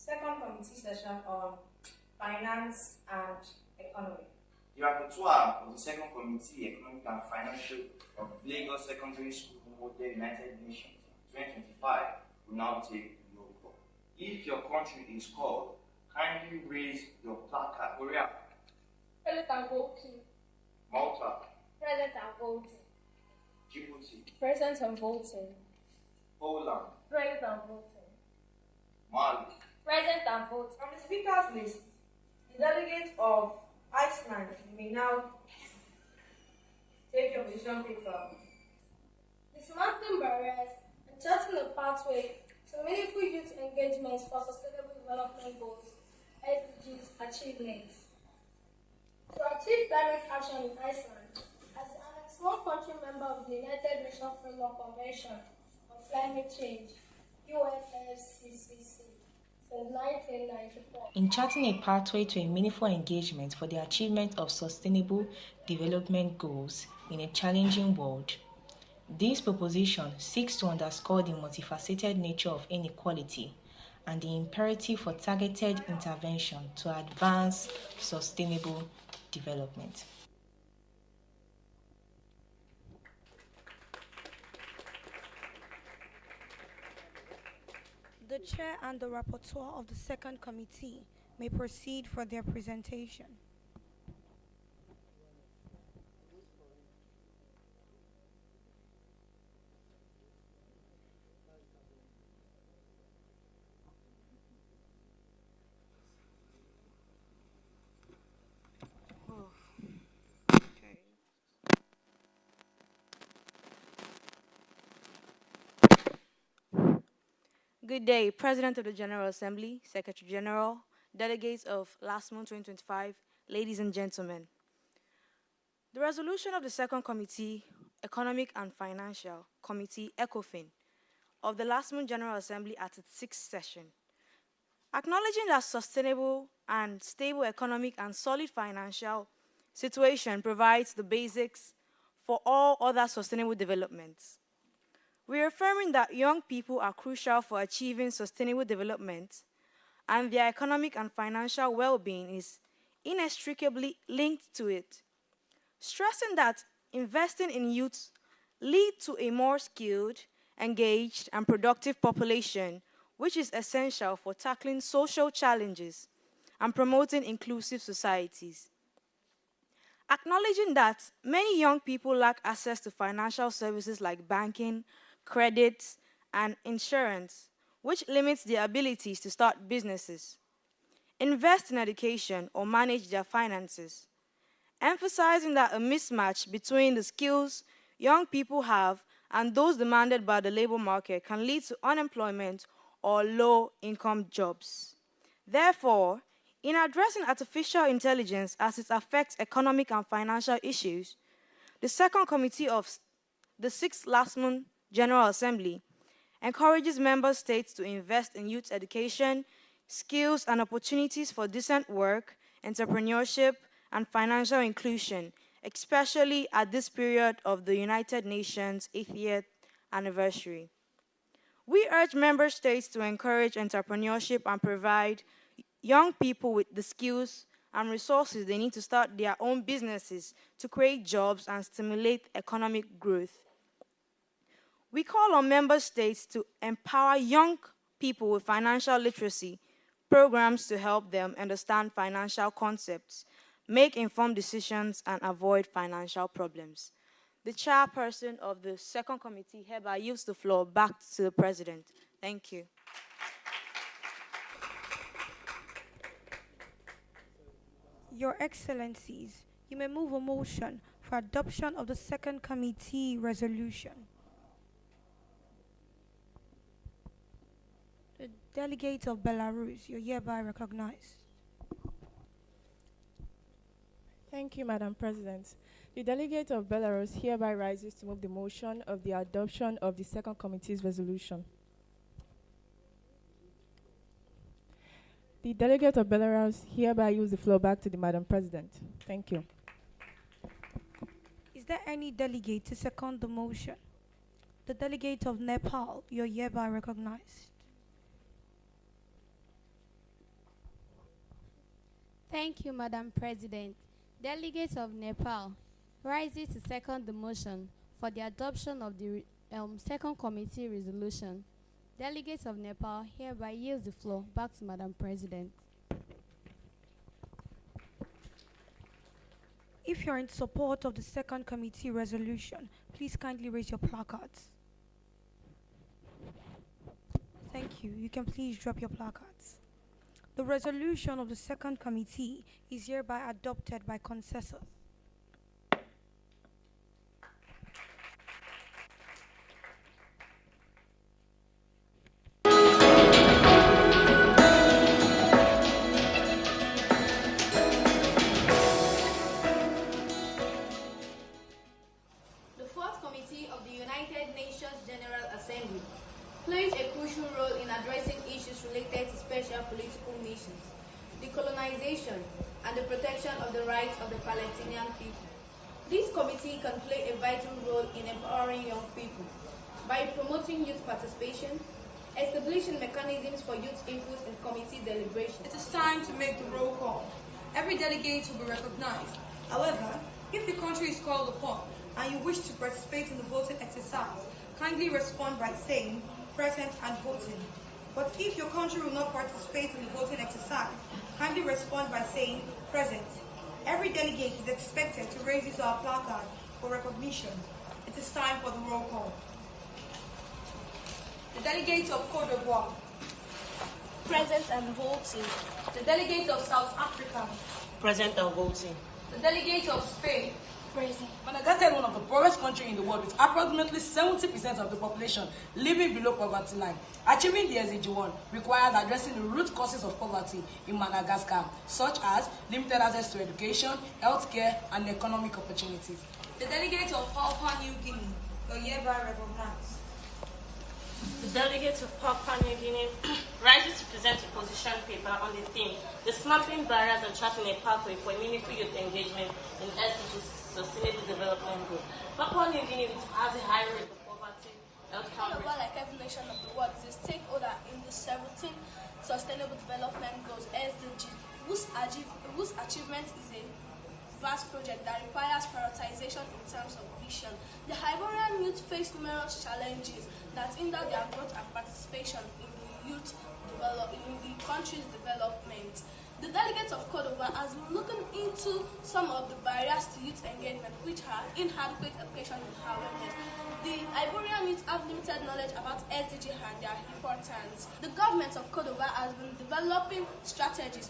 Second committee session on finance and economy. The rapporteur of the Second Committee, Economic and Financial of Lagos Secondary School Model United Nations 2025 will now take the roll call. If your country is called, kindly raise your placard. Korea. Present and voting. Malta. Present and voting. Djibouti. Present and voting. Poland. Present and voting. Mali. Present and voting. On the speaker's list, the delegate of Iceland may now take your position paper. Dismantling barriers and charting a pathway to meaningful youth engagements for sustainable development goals, SDGs achievements. To achieve climate action in Iceland, as an small country member of the United Nations Framework Convention on Climate Change, UNFCCC, since 1994. In charting a pathway to a meaningful engagement for the achievement of sustainable development goals in a challenging world, this proposition seeks to underscore the multifaceted nature of inequality and the imperative for targeted intervention to advance sustainable development. The chair and the rapporteur of the second committee may proceed for their presentation. Good day, President of the General Assembly, Secretary General, delegates of Lassmun 2025, ladies and gentlemen. The resolution of the Second Committee, Economic and Financial Committee, ECOFIN, of the Lassmun General Assembly at its sixth session, acknowledging that sustainable and stable economic and solid financial situation provides the basics for all other sustainable developments. Reaffirming that young people are crucial for achieving sustainable development and their economic and financial well-being is inextricably linked to it. Stressing that investing in youth leads to a more skilled, engaged, and productive population, which is essential for tackling social challenges and promoting inclusive societies. Acknowledging that many young people lack access to financial services like banking, credit, and insurance, which limits their abilities to start businesses, invest in education, or manage their finances. Emphasizing that a mismatch between the skills young people have and those demanded by the labor market can lead to unemployment or low-income jobs. Therefore, in addressing artificial intelligence as it affects economic and financial issues, the Second Committee of the Sixth Lassmun General Assembly encourages member states to invest in youth education, skills and opportunities for decent work, entrepreneurship, and financial inclusion, especially at this period of the United Nations 80th anniversary. We urge member states to encourage entrepreneurship and provide young people with the skills and resources they need to start their own businesses to create jobs and stimulate economic growth. We call on member states to empower young people with financial literacy programs to help them understand financial concepts, make informed decisions, and avoid financial problems. The chairperson of the Second Committee hereby yields the floor back to the President. Thank you. Your Excellencies, you may move a motion for adoption of the Second Committee resolution. The delegates of Belarus, you're hereby recognized. Thank you, Madam President. The delegate of Belarus hereby rises to move the motion of the adoption of the Second Committee's resolution. The delegate of Belarus hereby yields the floor back to the Madam President. Thank you. Is there any delegate to second the motion? The delegate of Nepal, you're hereby recognized. Thank you, Madam President. Delegates of Nepal rises to second the motion for the adoption of the second committee resolution. Delegates of Nepal hereby yield the floor back to Madam President. If you're in support of the second committee resolution, please kindly raise your placards. Thank you. You can please drop your placards. The resolution of the second committee is hereby adopted by consensus. The fourth committee of the United Nations General Assembly plays a crucial role in addressing issues related to special political nations, decolonization, and the protection of the rights of the Palestinian people. This committee can play a vital role in empowering young people by promoting youth participation, establishing mechanisms for youth input in committee deliberations. It is time to make the roll call. Every delegate will be recognized. However, if the country is called upon and you wish to participate in the voting exercise, kindly respond by saying present and voting. But if your country will not participate in the voting exercise, kindly respond by saying present. Every delegate is expected to raise his or her placard for recognition. It is time for the roll call. The delegate of Côte d'Ivoire. Present and voting. The delegate of South Africa. Present and voting. The delegate of Spain. Present. Madagascar is one of the poorest countries in the world, with approximately 70% of the population living below poverty line. Achieving the SDG 1 requires addressing the root causes of poverty in Madagascar, such as limited access to education, healthcare, and economic opportunities. The delegate of Papua New Guinea are hereby recognized. The delegates of Papua New Guinea rises to present a position paper on the theme, dismantling barriers and charting a pathway for meaningful youth engagement in SDGs Sustainable Development Goal. Papua New Guinea, which has a high rate of poverty, health coverage, like every nation of the world, is a stakeholder in the 17 Sustainable Development Goals (SDGs), whose achievement is a vast project that requires prioritization in terms of vision. The Ivorian youth face numerous challenges that hinder their growth and participation in the country's development. The delegates of Côte d'Ivoire has been looking into some of the barriers to youth engagement, which are inadequate education and awareness. The Ivorian youth have limited knowledge about SDG and their importance. The government of Côte d'Ivoire has been developing strategies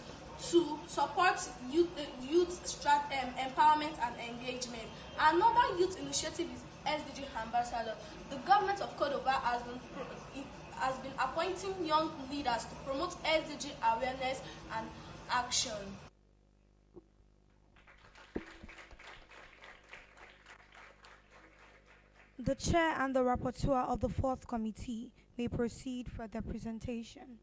to support youth empowerment and engagement. Another youth initiative is SDG Ambassador. The government of Côte d'Ivoire has been appointing young leaders to promote SDG awareness and action. The chair and the rapporteur of the fourth committee may proceed for their presentation.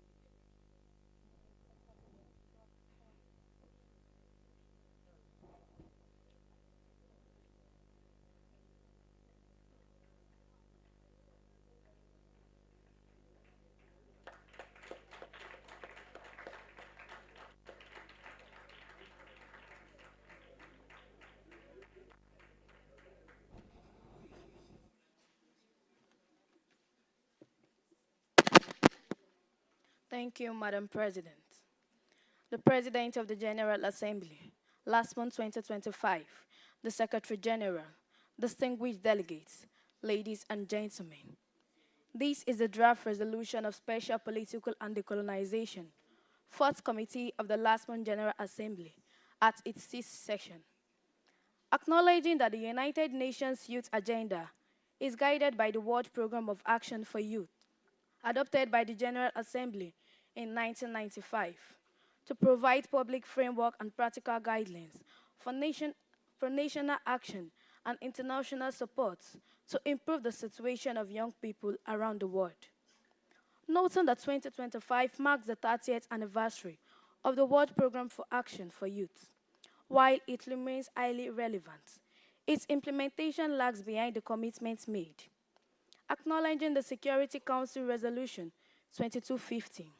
Thank you, Madam President. The President of the General Assembly, Lassmun 2025, the Secretary General, distinguished delegates, ladies and gentlemen. This is the draft resolution of Special Political and Decolonization, Fourth Committee of the Lassmun General Assembly, at its sixth session. Acknowledging that the United Nations Youth Agenda is guided by the World Programme of Action for Youth, adopted by the General Assembly in 1995, to provide public framework and practical guidelines for national action and international support to improve the situation of young people around the world. Noting that 2025 marks the 30th anniversary of the World Programme for Action for Youth, while it remains highly relevant, its implementation lags behind the commitments made. Acknowledging the Security Council Resolution 2250,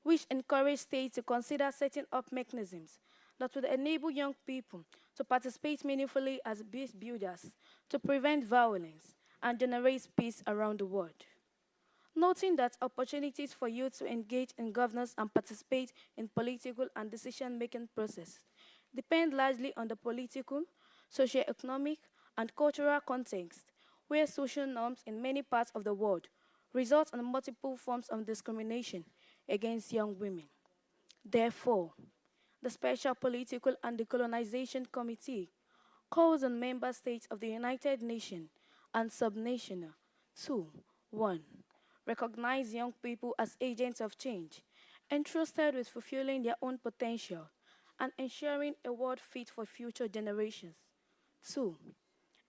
which encouraged states to consider setting up mechanisms that would enable young people to participate meaningfully as peace builders, to prevent violence, and generate peace around the world. Noting that opportunities for youth to engage in governance and participate in political and decision-making process depend largely on the political, socio-economic, and cultural context, where social norms in many parts of the world result in multiple forms of discrimination against young women. Therefore, the Special Political and Decolonization Committee calls on member states of the United Nations and subnational to 1. Recognize young people as agents of change, entrusted with fulfilling their own potential and ensuring a world fit for future generations. 2.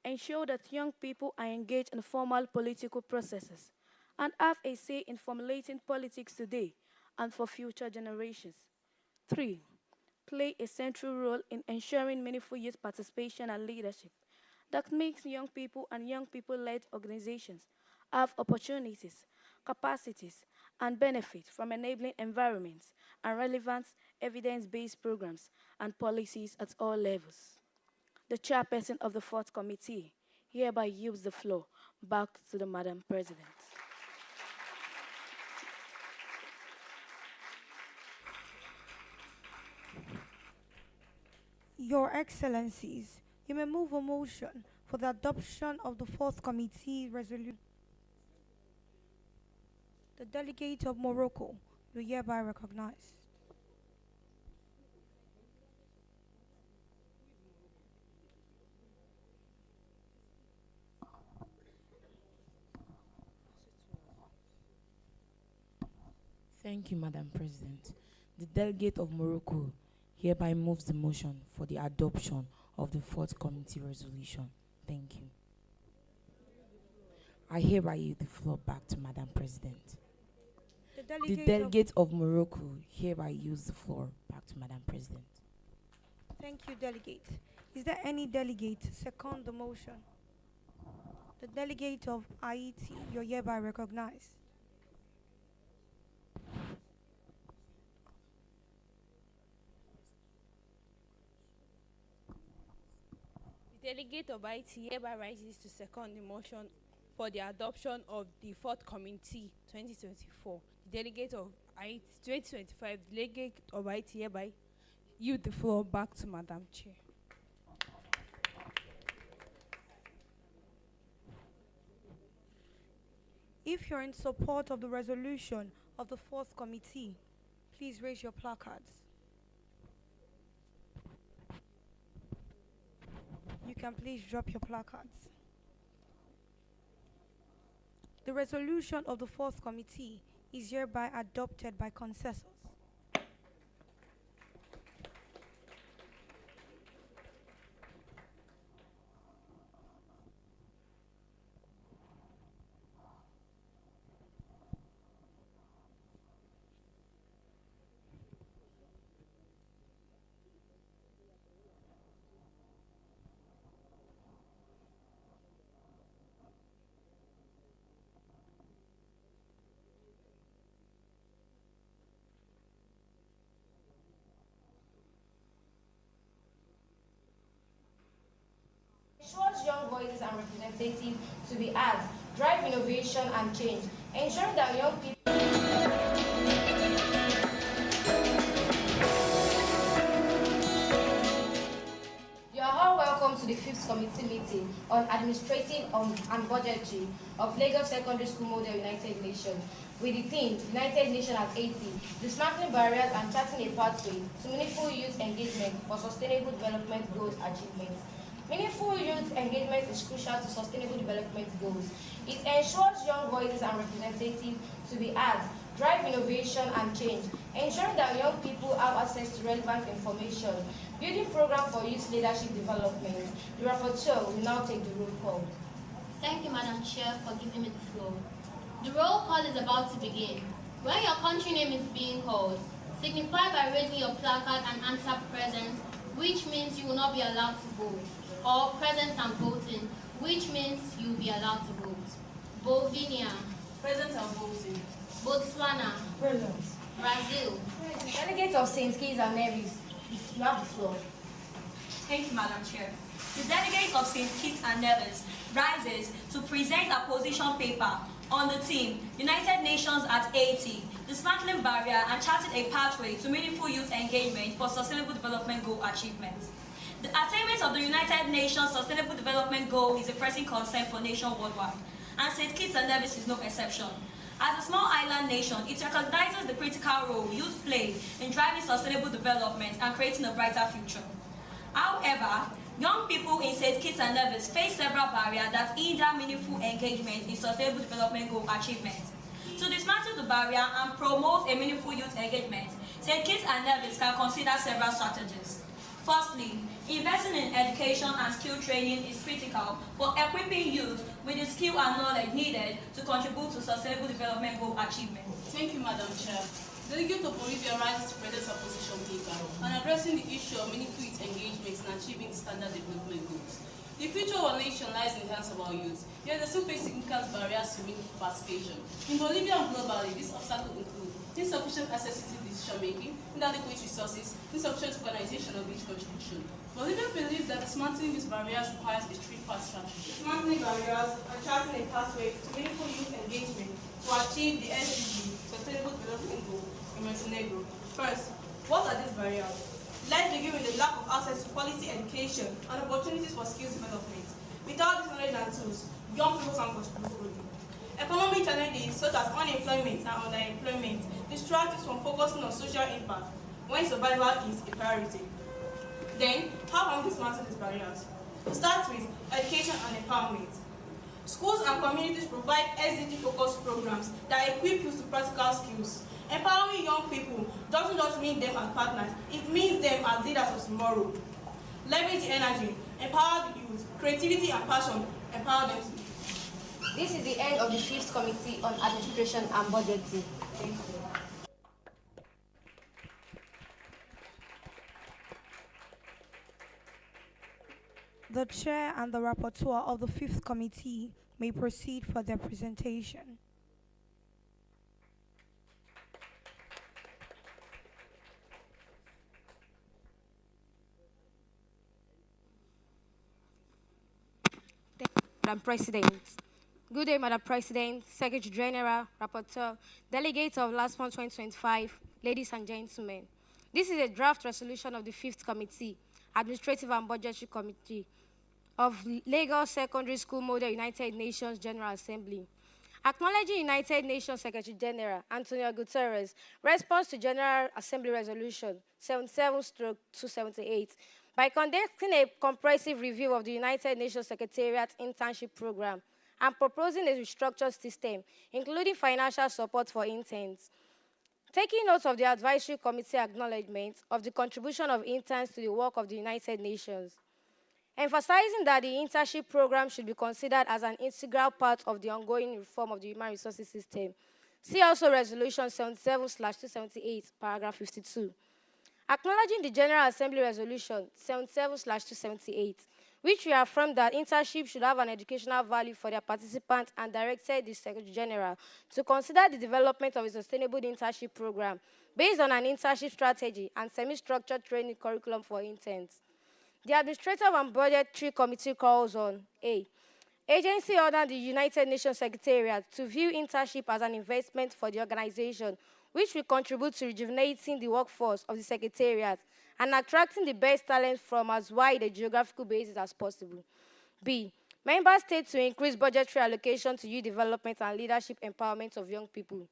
Ensure that young people are engaged in formal political processes and have a say in formulating politics today and for future generations. 3. Play a central role in ensuring meaningful youth participation and leadership that makes young people and young people-led organizations have opportunities, capacities, and benefit from enabling environments and relevant evidence-based programs and policies at all levels. The chairperson of the fourth committee hereby yields the floor back to the Madam President. Your Excellencies, you may move a motion for the adoption of the fourth committee resolution. The delegate of Morocco will hereby recognize. Thank you, Madam President. The delegate of Morocco hereby moves the motion for the adoption of the fourth committee resolution. Thank you. I hereby yield the floor back to Madam President. The delegate of Morocco hereby yields the floor back to Madam President. Thank you, delegate. Is there any delegate to second the motion? The delegate of Haiti, you're hereby recognized. The delegate of Haiti hereby rises to second the motion for the adoption of the fourth committee 2024. The delegate of Haiti 2025, delegate of Haiti hereby yield the floor back to Madam Chair. If you're in support of the resolution of the fourth committee, please raise your placards. You can please drop your placards. The resolution of the fourth committee is hereby adopted by consensus. Ensures young voices and representatives to be heard, drive innovation and change, ensuring that young people. You are all welcome to the fifth committee meeting on administrative and budgetary of Lagos Secondary School Model United Nations with the theme United Nations at 80, dismantling barriers and charting a pathway to meaningful youth engagement for sustainable development goals achievement. Meaningful youth engagement is crucial to sustainable development goals. It ensures young voices and representatives to be heard, drive innovation and change, ensuring that young people have access to relevant information, building programs for youth leadership development. The rapporteur will now take the roll call. Thank you, Madam Chair, for giving me the floor. The roll call is about to begin. When your country name is being called, signify by raising your placard and answer present, which means you will not be allowed to vote, or present and voting, which means you will be allowed to vote. Bovania. Present and voting. Botswana. Present. Brazil. Delegates of St. Kitts and Nevis. You have the floor. Thank you, Madam Chair. The delegate of St. Kitts and Nevis rises to present a position paper on the theme United Nations at 80, dismantling barrier and charting a pathway to meaningful youth engagement for Sustainable Development Goal achievement. The attainment of the United Nations Sustainable Development Goal is a pressing concern for nations worldwide, and St. Kitts and Nevis is no exception. As a small island nation, it recognizes the critical role youth play in driving sustainable development and creating a brighter future. However, young people in St. Kitts and Nevis face several barriers that hinder meaningful engagement in sustainable development goal achievement. To dismantle the barrier and promote a meaningful youth engagement, St. Kitts and Nevis can consider several strategies. Firstly, investing in education and skill training is critical for equipping youth with the skill and knowledge needed to contribute to sustainable development goal achievement. Thank you, Madam Chair. Delegate of Bolivia rises to present a position paper on addressing the issue of meaningful youth engagement in achieving the standard development goals. The future of our nation lies in the hands of our youth, yet they still face significant barriers to meaningful participation. In Bolivia and globally, these obstacles include insufficient access to decision-making, inadequate resources, insufficient organization of each contribution. Bolivia believes that dismantling these barriers requires a three-part strategy. Dismantling barriers and charting a pathway to meaningful youth engagement to achieve the SDG, Sustainable Development Goal, in Montenegro. First, what are these barriers? Let's begin with the lack of access to quality education and opportunities for skills development. Without these knowledge and tools, young people can contribute fully. Economic challenges such as unemployment and underemployment distract us from focusing on social impact when survival is a priority. Then, how can we dismantle these barriers? It starts with education and empowerment. Schools and communities provide SDG-focused programs that equip youth to practical skills. Empowering young people doesn't just mean them as partners, it means them as leaders of tomorrow. Leverage energy, empower the youth, creativity and passion, empower them to. This is the end of the 5th Committee on Administration and Budgeting. Thank you. The chair and the rapporteur of the 5th committee may proceed for their presentation. Madam President. Good day, Madam President, Secretary General, Rapporteur, Delegates of Lassmun 2025, ladies and gentlemen. This is a draft resolution of the 5th Committee, Administrative and Budgetary Committee of Lagos Secondary School Model United Nations General Assembly. Acknowledging United Nations Secretary General Antonio Guterres' response to General Assembly Resolution 77/278 by conducting a comprehensive review of the United Nations Secretariat Internship Program and proposing a restructured system, including financial support for interns. Taking note of the Advisory Committee acknowledgement of the contribution of interns to the work of the United Nations, emphasizing that the internship program should be considered as an integral part of the ongoing reform of the human resources system. See also Resolution 77/278, paragraph 52. Acknowledging the General Assembly Resolution 77/278, which reaffirmed that internships should have an educational value for their participants and directed the Secretary General to consider the development of a sustainable internship program based on an internship strategy and semi-structured training curriculum for interns. The Administrative and Budgetary Committee calls on A. Agency under the United Nations Secretariat to view internship as an investment for the organization, which will contribute to rejuvenating the workforce of the Secretariat and attracting the best talent from as wide a geographical basis as possible. B. Member states to increase budgetary allocation to youth development and leadership empowerment of young people.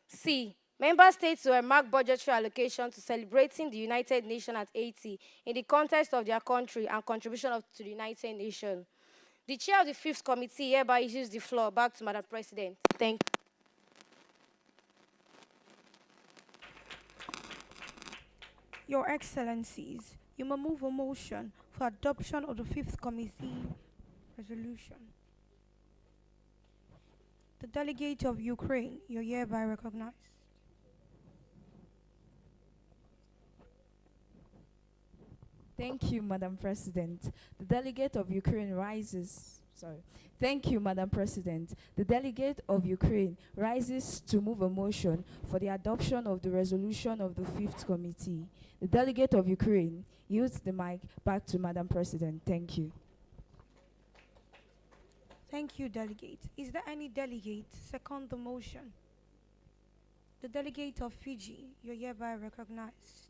C. Member states to earmark budgetary allocation to celebrating the United Nations at 80 in the context of their country and contribution to the United Nations. The chair of the 5th committee hereby issues the floor back to Madam President. Thank you. Your Excellencies, you may move a motion for adoption of the 5th committee resolution. The delegate of Ukraine, you're hereby recognized. Thank you, Madam President. The delegate of Ukraine rises Sorry. Thank you, Madam President. The delegate of Ukraine rises to move a motion for the adoption of the resolution of the Fifth Committee. The delegate of Ukraine yields the mic back to Madam President. Thank you. Thank you, delegate. Is there any delegate to second the motion? The delegate of Fiji, you're hereby recognized.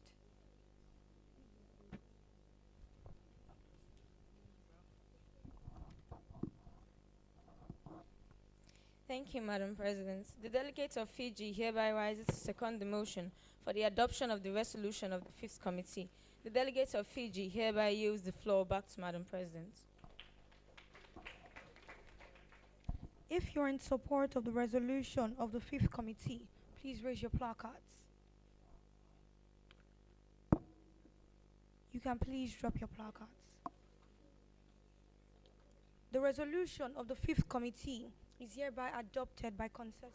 Thank you, Madam President. The delegate of Fiji hereby rises to second the motion for the adoption of the resolution of the Fifth Committee. The delegate of Fiji hereby yields the floor back to Madam President. If you're in support of the resolution of the Fifth Committee, please raise your placards. You can please drop your placards. The resolution of the Fifth Committee is hereby adopted by consensus.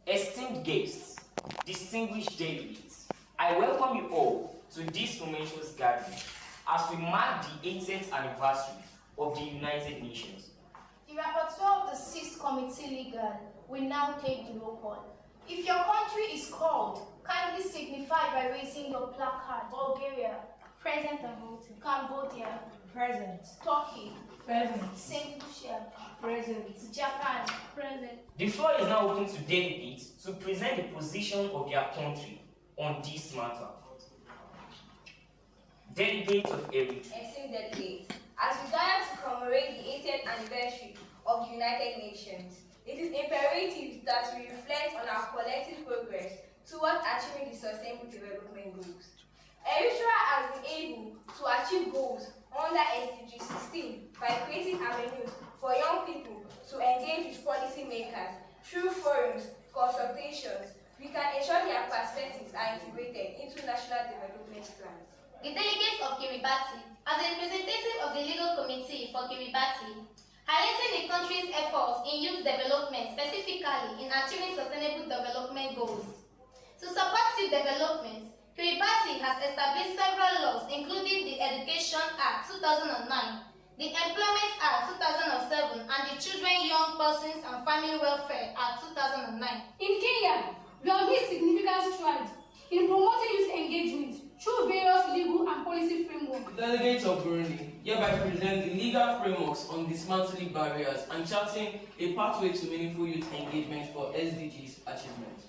Esteemed guests, distinguished delegates, I welcome you all to this momentous gathering as we mark the 80th anniversary of the United Nations. The rapporteur of the Sixth Committee Legal will now take the roll call. If your country is called, kindly signify by raising your placard. Bulgaria, present and voting. Cambodia, present. Turkey, present. St. Lucia, present. Japan, present. The floor is now open to delegates to present the position of their country on this matter. Delegate of Eritrea. Esteemed delegate, as we gather to commemorate the 80th anniversary of the United Nations, it is imperative that we reflect on our collective progress towards achieving the Sustainable Development Goals. Eritrea has been able to achieve goals under SDG 16 by creating avenues for young people to engage with policymakers through forums, consultations. We can ensure their perspectives are integrated into national development plans. The delegates of Kiribati, as a representative of the Legal Committee for Kiribati, highlighting the country's efforts in youth development, specifically in achieving sustainable development goals. To support youth development, Kiribati has established several laws, including the Education Act 2009, the Employment Act 2007, and the Children, Young Persons and Family Welfare Act 2009. In Kenya, we have made significant strides in promoting youth engagement through various legal and policy frameworks. The delegates of Burundi hereby present the legal frameworks on dismantling barriers and charting a pathway to meaningful youth engagement for SDGs achievement.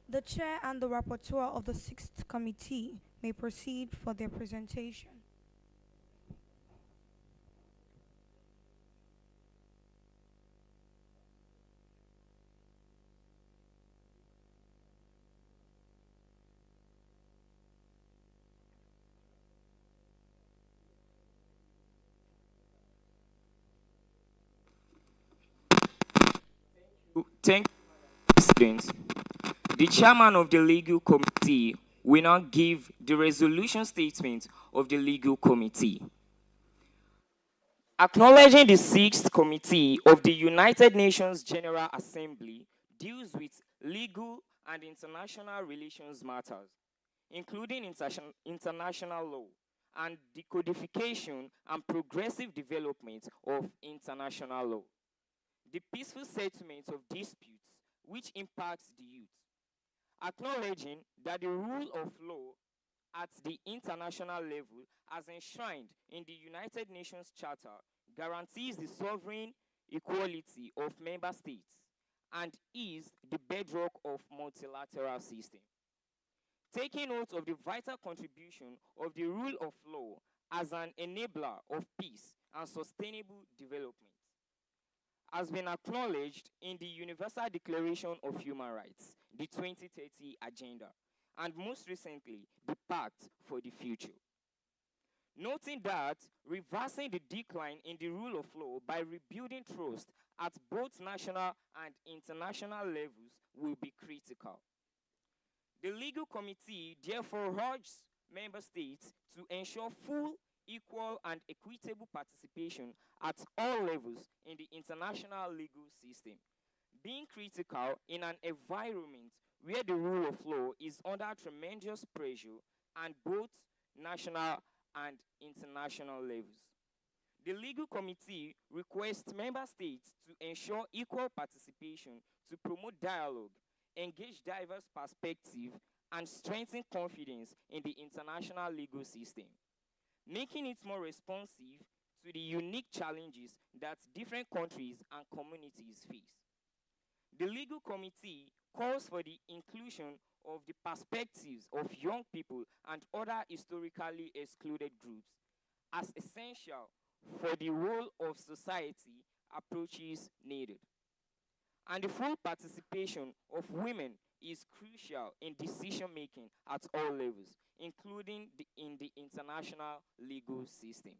The chair and the rapporteur of the Sixth Committee may proceed for their presentation. Thank you, President. The chairman of the Legal Committee will now give the resolution statement of the Legal Committee. Acknowledging the Sixth Committee of the United Nations General Assembly deals with legal and international relations matters, including international law and the codification and progressive development of international law, the peaceful settlement of disputes which impacts the youth, acknowledging that the rule of law at the international level, as enshrined in the United Nations Charter, guarantees the sovereign equality of member states and is the bedrock of multilateral system. Taking note of the vital contribution of the rule of law as an enabler of peace and sustainable development, has been acknowledged in the Universal Declaration of Human Rights, the 2030 Agenda, and most recently, the Pact for the Future. Noting that reversing the decline in the rule of law by rebuilding trust at both national and international levels will be critical. The Legal Committee therefore urges member states to ensure full, equal, and equitable participation at all levels in the international legal system, being critical in an environment where the rule of law is under tremendous pressure at both national and international levels. The Legal Committee requests member states to ensure equal participation to promote dialogue, engage diverse perspectives, and strengthen confidence in the international legal system, making it more responsive to the unique challenges that different countries and communities face. The Legal Committee calls for the inclusion of the perspectives of young people and other historically excluded groups as essential for the role of society approaches needed. And the full participation of women is crucial in decision making at all levels, including in the international legal system.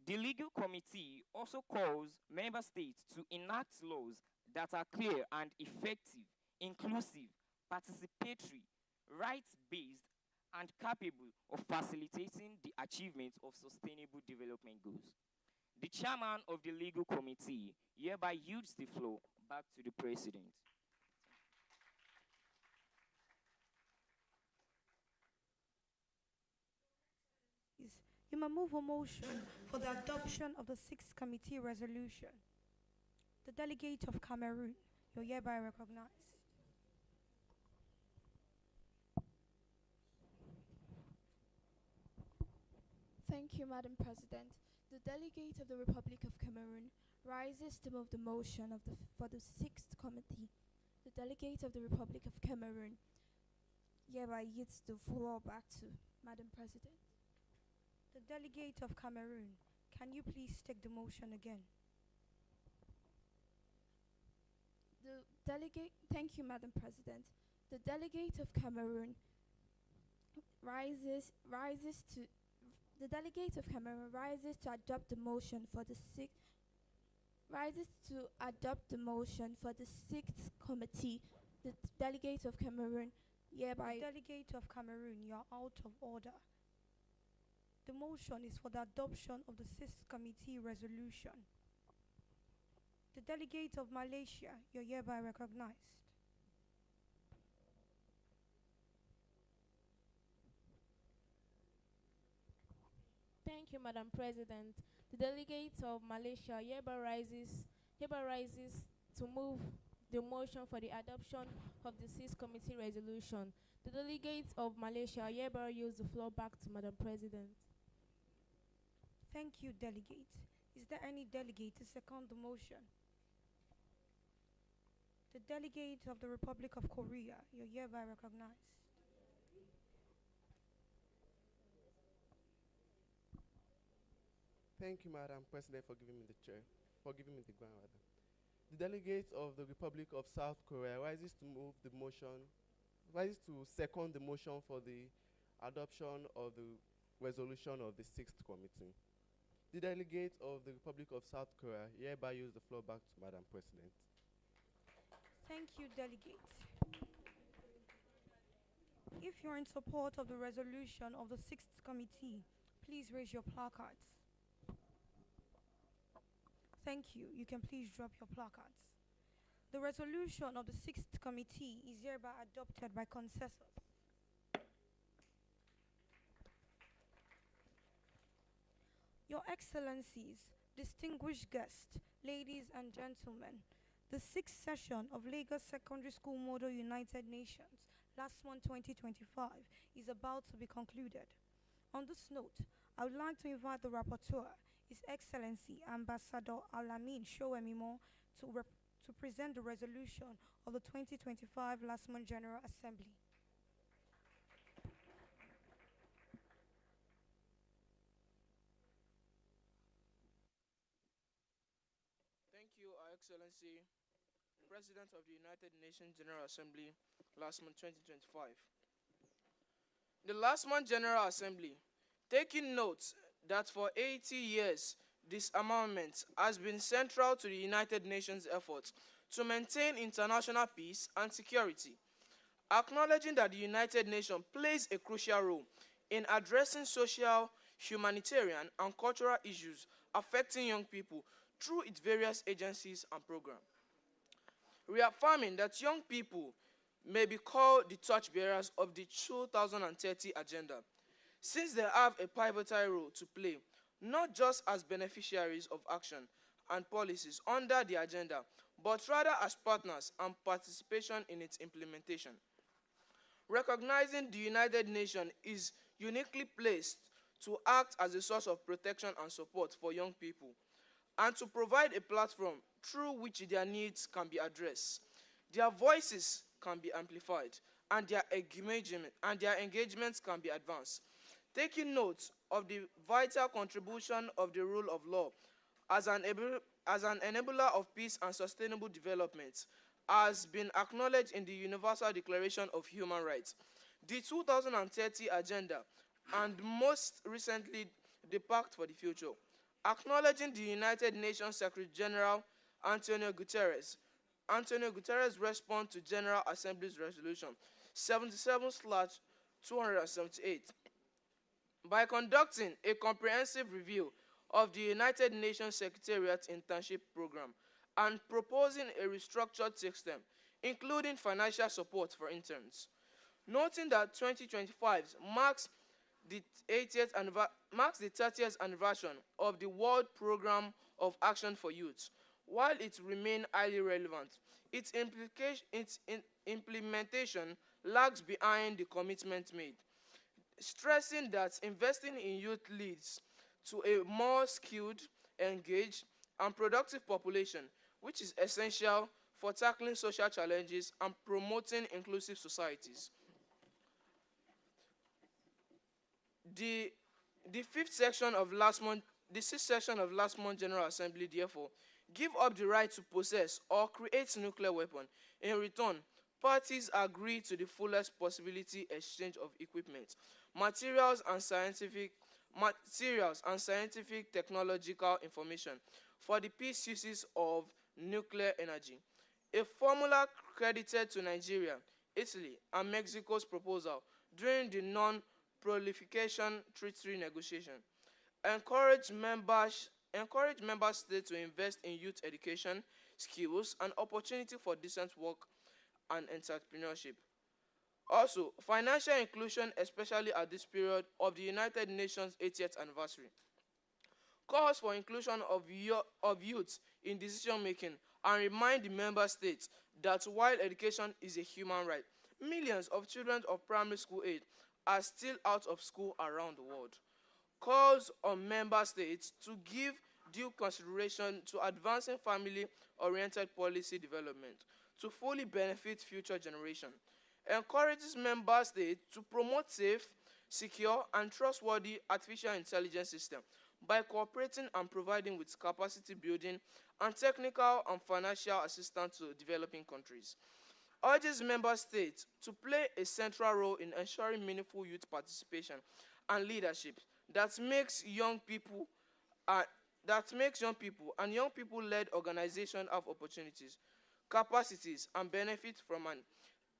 The Legal Committee also calls member states to enact laws that are clear and effective, inclusive, participatory, rights-based, and capable of facilitating the achievement of sustainable development goals. The chairman of the Legal Committee hereby yields the floor back to the President. You may move a motion for the adoption of the sixth committee resolution. The delegate of Cameroon, you're hereby recognized. Thank you, Madam President. The delegate of the Republic of Cameroon rises to move the motion for the sixth committee. The delegate of the Republic of Cameroon hereby yields the floor back to Madam President. The delegate of Cameroon, can you please take the motion again? Thank you, Madam President. The delegate of Cameroon rises to adopt the motion for the sixth committee. The delegate of Cameroon hereby. Delegate of Cameroon, you are out of order. The motion is for the adoption of the sixth committee resolution. The delegate of Malaysia, you're hereby recognized. Thank you, Madam President. The delegate of Malaysia hereby rises to move the motion for the adoption of the sixth committee resolution. The delegate of Malaysia hereby yields the floor back to Madam President. Thank you, delegate. Is there any delegate to second the motion? The delegate of the Republic of Korea, you're hereby recognized. Thank you, Madam President, for giving me the chair, for giving me the ground, rather. The delegate of the Republic of South Korea rises to second the motion for the adoption of the resolution of the sixth committee. The delegate of the Republic of South Korea hereby yields the floor back to Madam President. Thank you, delegate. If you're in support of the resolution of the sixth committee, please raise your placards. Thank you. You can please drop your placards. The resolution of the sixth committee is hereby adopted by consensus. Your Excellencies, distinguished guests, ladies and gentlemen, the sixth session of Lagos Secondary School Model United Nations, Lassmun 2025, is about to be concluded. On this note, I would like to invite the rapporteur, His Excellency Ambassador Alamin Showemimo, to present the resolution of the 2025 Lassmun General Assembly. Thank you, Our Excellency, President of the United Nations General Assembly, Lassmun 2025. The Lassmun General Assembly, taking note that for 80 years, disarmament has been central to the United Nations efforts to maintain international peace and security, acknowledging that the United Nations plays a crucial role in addressing social, humanitarian, and cultural issues affecting young people through its various agencies and programs. Reaffirming that young people may be called the torchbearers of the 2030 agenda, since they have a pivotal role to play, not just as beneficiaries of action and policies under the agenda, but rather as partners and participation in its implementation. Recognizing the United Nations is uniquely placed to act as a source of protection and support for young people, and to provide a platform through which their needs can be addressed, their voices can be amplified, and their engagements can be advanced. Taking note of the vital contribution of the rule of law as an enabler of peace and sustainable development has been acknowledged in the Universal Declaration of Human Rights, the 2030 Agenda, and most recently, the Pact for the Future. Acknowledging the United Nations Secretary General Antonio Guterres' response to General Assembly's Resolution 77/278 by conducting a comprehensive review of the United Nations Secretariat Internship Program and proposing a restructured system, including financial support for interns. Noting that 2025 marks the 30th anniversary of the World Programme of Action for Youth. While it remains highly relevant, its implementation lags behind the commitment made, stressing that investing in youth leads to a more skilled, engaged, and productive population, which is essential for tackling social challenges and promoting inclusive societies. The sixth section of last month General Assembly, therefore, give up the right to possess or create nuclear weapon. In return, parties agree to the fullest possibility exchange of equipment, materials and scientific technological information for the peace uses of nuclear energy. A formula credited to Nigeria, Italy, and Mexico's proposal during the Non-Proliferation Treaty negotiation encourage member states to invest in youth education, skills, and opportunity for decent work and entrepreneurship. Also, financial inclusion, especially at this period of the United Nations 80th anniversary, calls for inclusion of youth in decision-making and remind the member states that while education is a human right, millions of children of primary school age are still out of school around the world. Calls on member states to give due consideration to advancing family-oriented policy development to fully benefit future generations. Encourages member states to promote safe, secure, and trustworthy artificial intelligence systems by cooperating and providing with capacity building and technical and financial assistance to developing countries. Urges member states to play a central role in ensuring meaningful youth participation and leadership that makes young people and young people-led organizations have opportunities, capacities, and benefit from an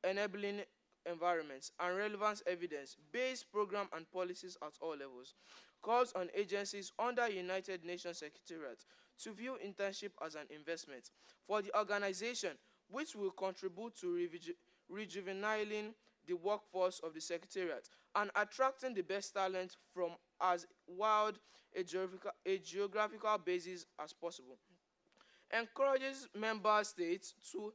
enabling environments and relevant evidence-based programs and policies at all levels. Calls on agencies under United Nations Secretariat to view internship as an investment for the organization, which will contribute to rejuvenating the workforce of the Secretariat and attracting the best talent from as wide a geographical basis as possible. Encourages member states to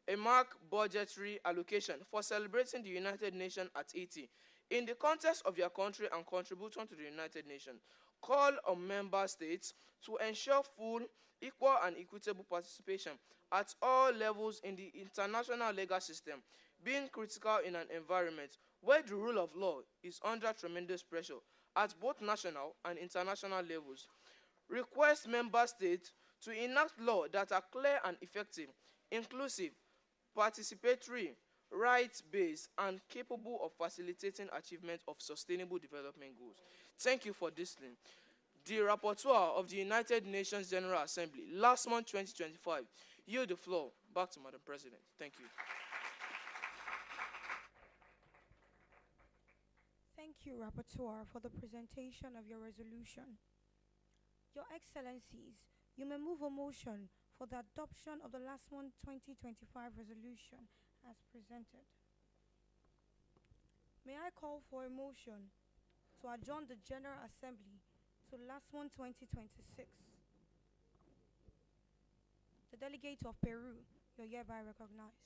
earmark budgetary allocation for celebrating the United Nations at 80 in the context of their country and contribution to the United Nations. Call on member states to ensure full, equal, and equitable participation at all levels in the international legal system, being critical in an environment where the rule of law is under tremendous pressure at both national and international levels. Request member states to enact laws that are clear and effective, inclusive, participatory, rights-based, and capable of facilitating achievement of sustainable development goals. Thank you for listening. The Rapporteur of the United Nations General Assembly, Lassmun 2025, yield the floor back to Madam President. Thank you. Thank Thank you, Rapporteur, for the presentation of your resolution. Your Excellencies, you may move a motion for the adoption of the Lassmun 2025 resolution as presented. May I call for a motion to adjourn the General Assembly to Lassmun 2026? The Delegate of Peru, you're hereby recognized.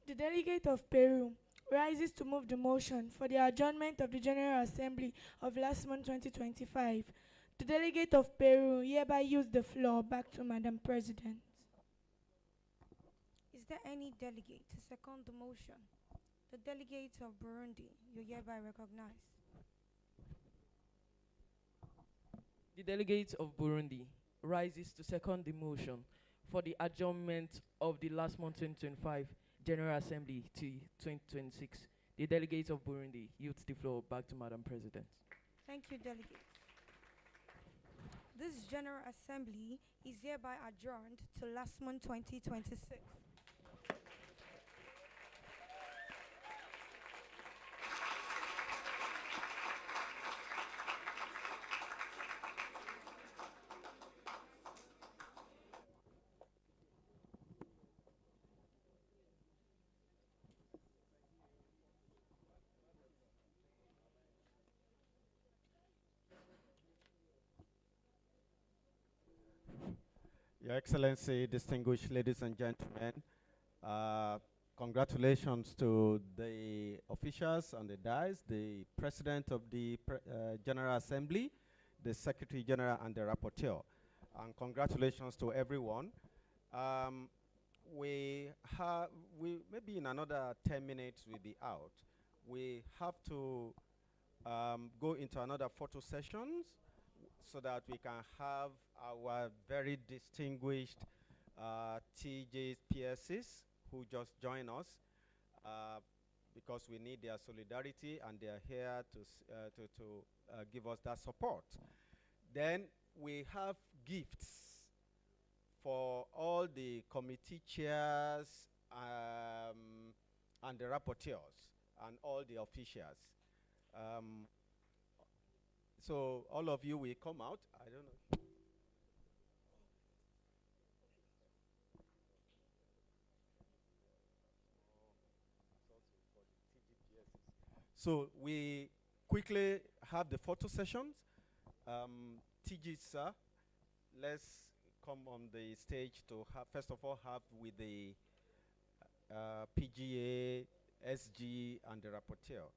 The delegate of Peru rises to move the motion for the adjournment of the General Assembly of last month 2025. The delegate of Peru hereby yields the floor back to Madam President. Is there any delegate to second the motion? The delegate of Burundi, you hereby recognized. The delegate of Burundi rises to second the motion for the adjournment of the last month 2025 General Assembly to 2026. The delegate of Burundi yields the floor back to Madam President. Thank you, delegate. This General Assembly is hereby adjourned to last month 2026. Your Excellency, distinguished ladies and gentlemen, congratulations to the officials on the dais, the President of the General Assembly, the Secretary General, and the Rapporteur. And congratulations to everyone. We maybe in another 10 minutes we'll be out. We have to go into another photo sessions so that we can have our very distinguished TJs, PSs who just joined us because we need their solidarity and they're here to give us that support. Then we have gifts for all the committee chairs and the rapporteurs and all the officials. So all of you will come out. I don't know. So we quickly have the photo sessions. TG, sir, let's come on the stage to have, first of all, have with the PGA, SG, and the rapporteur.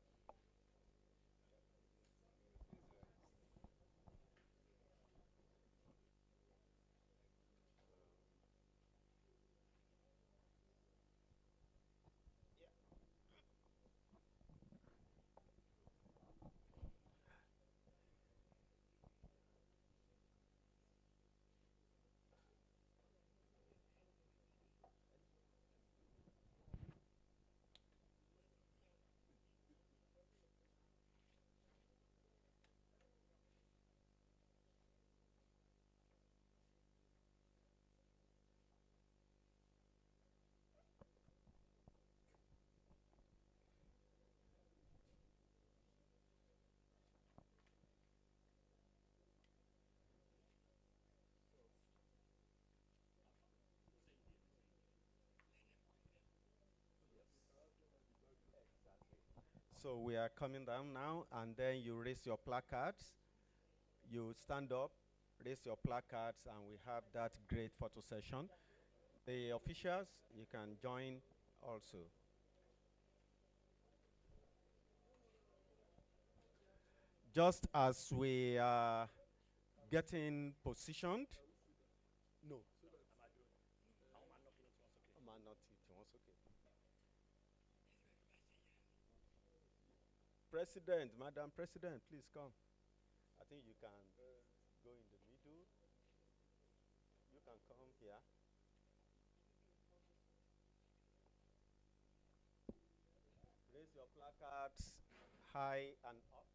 So we are coming down now, and then you raise your placards. You stand up, raise your placards, and we have that great photo session. The officials, you can join also. Just as we are getting positioned. No. President, Madam President, please come. I think you can go in the middle. You can come here. Raise your placards high and up.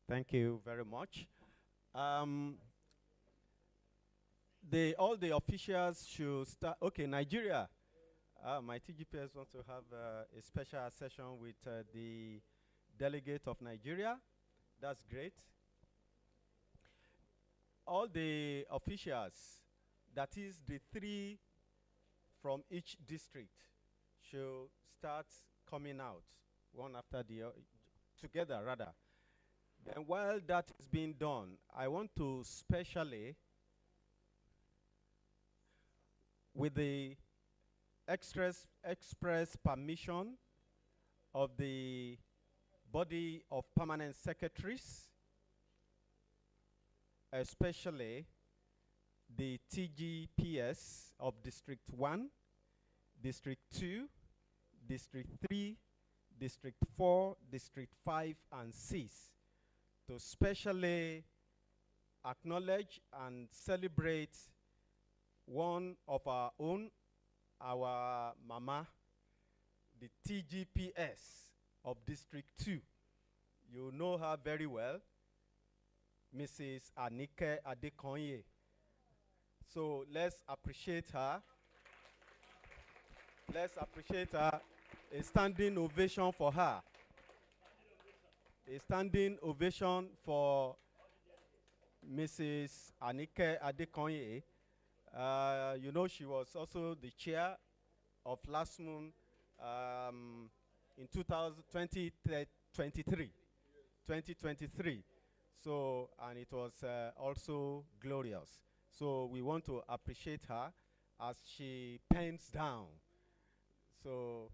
Thank you very much. All the officials should start. Okay, Nigeria. My TGPS wants to have a special session with the delegate of Nigeria. That's great. All the officials, that is the 3 from each district, should start coming out, one after the other, together rather. And while that is being done, I want to specially, with the express permission of the body of permanent secretaries, especially the TGPS of District 1, District 2, District 3, District 4, District 5, and 6, to specially acknowledge and celebrate one of our own, our mama, the TGPS of District 2. You know her very well, Mrs. Anike Adekonye. So let's appreciate her. Let's appreciate her. A standing ovation for her. A standing ovation for Mrs. Anike Adekonye. You know, she was also the chair of Lassmun in 2023. So, and it was also glorious. So we want to appreciate her as she pens down. So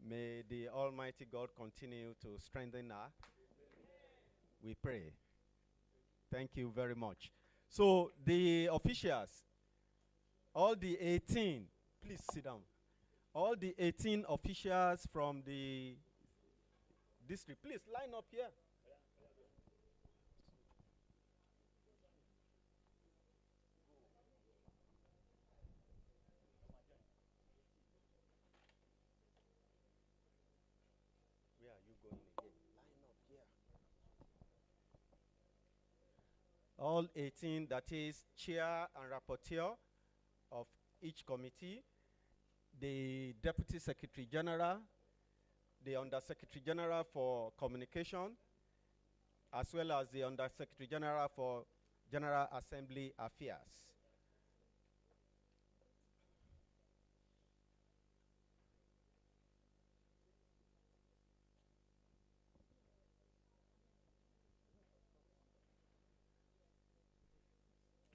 may the Almighty God continue to strengthen her. We pray. Thank you very much. So the officials, all the 18, please sit down. All the 18 officials from the district, please line up here. Where are you going again? Line up here. All 18, that is chair and rapporteur of each committee, the Deputy Secretary General, the Under-Secretary General for Communication, as well as the Under-Secretary General for General Assembly Affairs.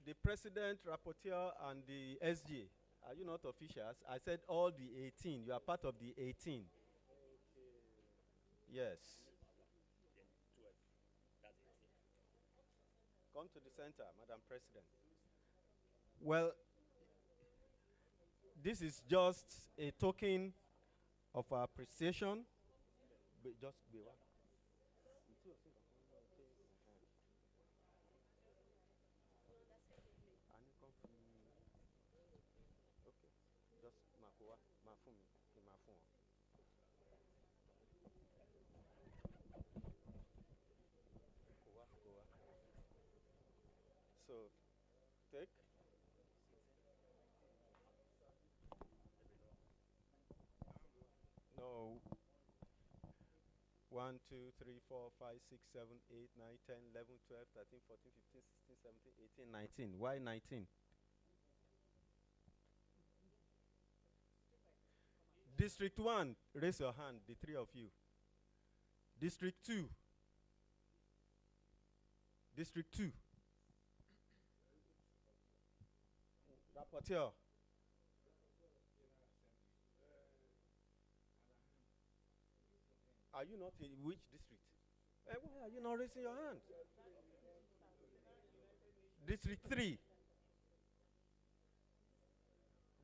The President, Rapporteur, and the SG. Are you not officials? I said all the 18. You are part of the 18. Yes. Come to the center, Madam President. Well, this is just a token of our appreciation. Just be one. So, take. No. 1, 2, 3, 4, 5, 6, 7, 8, 9, 10, 11, 12, 13, 14, 15, 16, 17, 18, 19. Why 19? District 1, raise your hand, the 3 of you. District 2. District 2. Rapporteur. Are you not in which district? Why are you not raising your hand? District 3.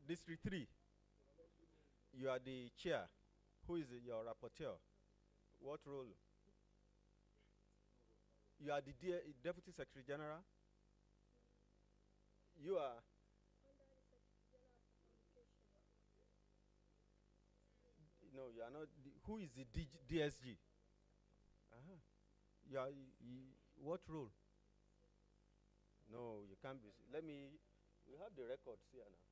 District 3. You are the chair. Who is your rapporteur? What role? You are the Deputy Secretary General? You are? No, you are not. Who is the DSG? You are, What rule? No, you can't be. Let me. We have the records here now.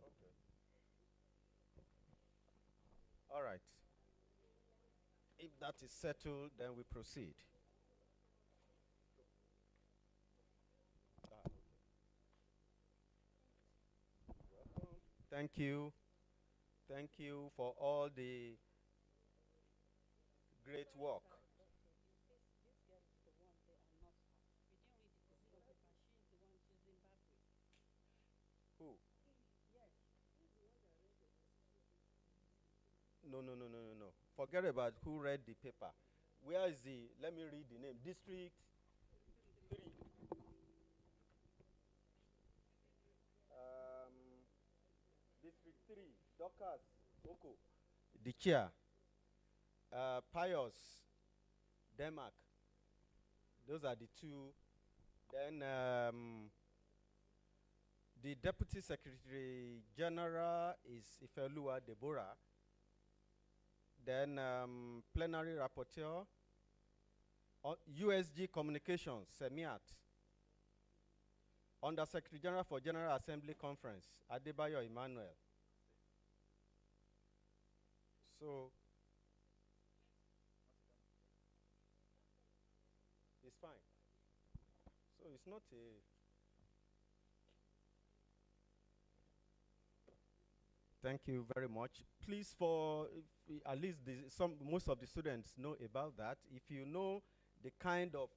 Okay. All right. If that is settled, then we proceed. Welcome. Thank you. Thank you for all the great work. Who? No, no, no, no, no, no. Forget about who read the paper. Where is the, let me read the name. District 3. District 3, Dorcas Oko. The chair. Pius Denmark. Those are the two. Then the Deputy Secretary General is Ifelua Deborah. Then plenary rapporteur, USG Communications, Semiat. Under Secretary General for General Assembly Conference, Adebayo Emmanuel. So, it's fine. So it's not a... Thank you very much. Please, for at least most of the students know about that. If you know the kind of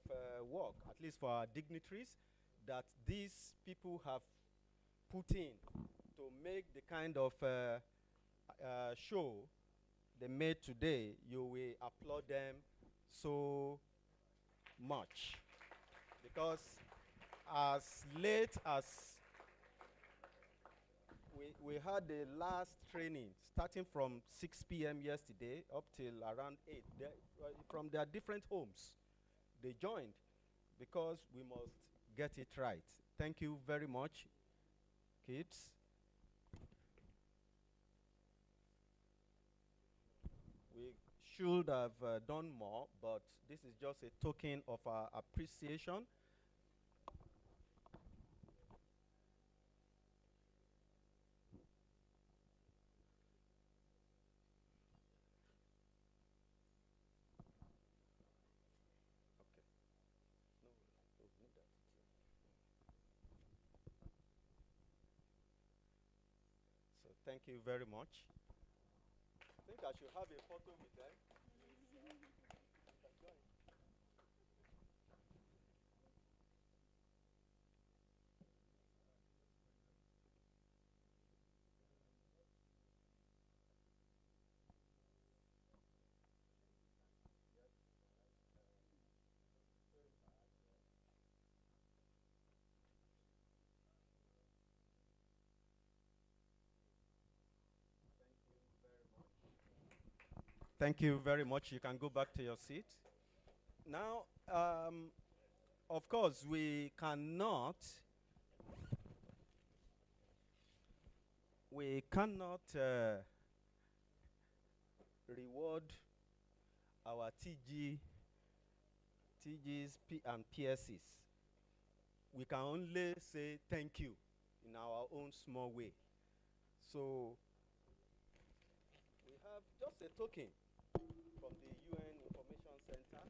work, at least for our dignitaries, that these people have put in to make the kind of show they made today, you will applaud them so much. Because as late as we had the last training starting from 6 p.m. yesterday up till around 8. From their different homes, they joined because we must get it right. Thank you very much, kids. We should have done more, but this is just a token of our appreciation. Thank you very much. I think I should have a photo with them. Thank you very much. You can go back to your seat. Now, of course, we cannot reward our TGs and PSCs. We can only say thank you in our own small way. So we have just a token from the UN Information Center.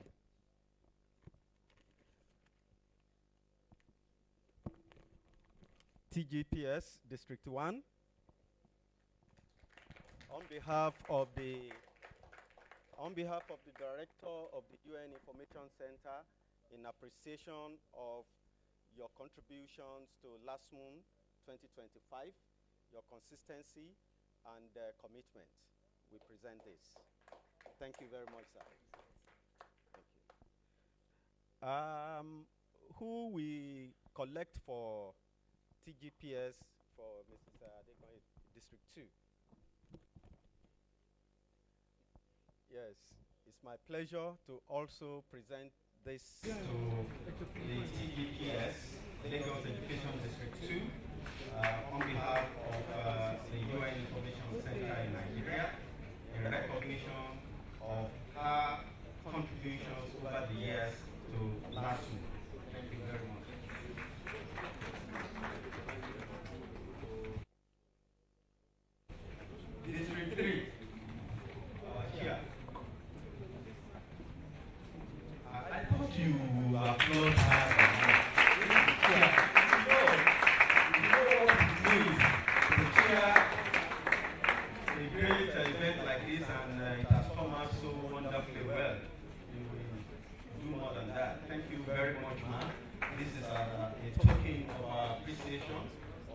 TGPS District 1, on behalf of the director of the UN Information Center, in appreciation of your contributions to Lassmun 2025, your consistency and commitment, we present this. Thank you very much, sir. Thank you. Who we collect for TGPS for Mrs. District 2? Yes, it's my pleasure to also present this to the TGPS, Lagos Education District 2, on behalf of the UN Information Center in Nigeria, in recognition of her contributions over the years to Lassmun. Thank you very much. District 3, Chair. I thought you applaud her. Chair. You know what it means to chair a great event like this, and it has come out so wonderfully well. You will do more than that. Thank you very much, ma'am. This is a token of our appreciation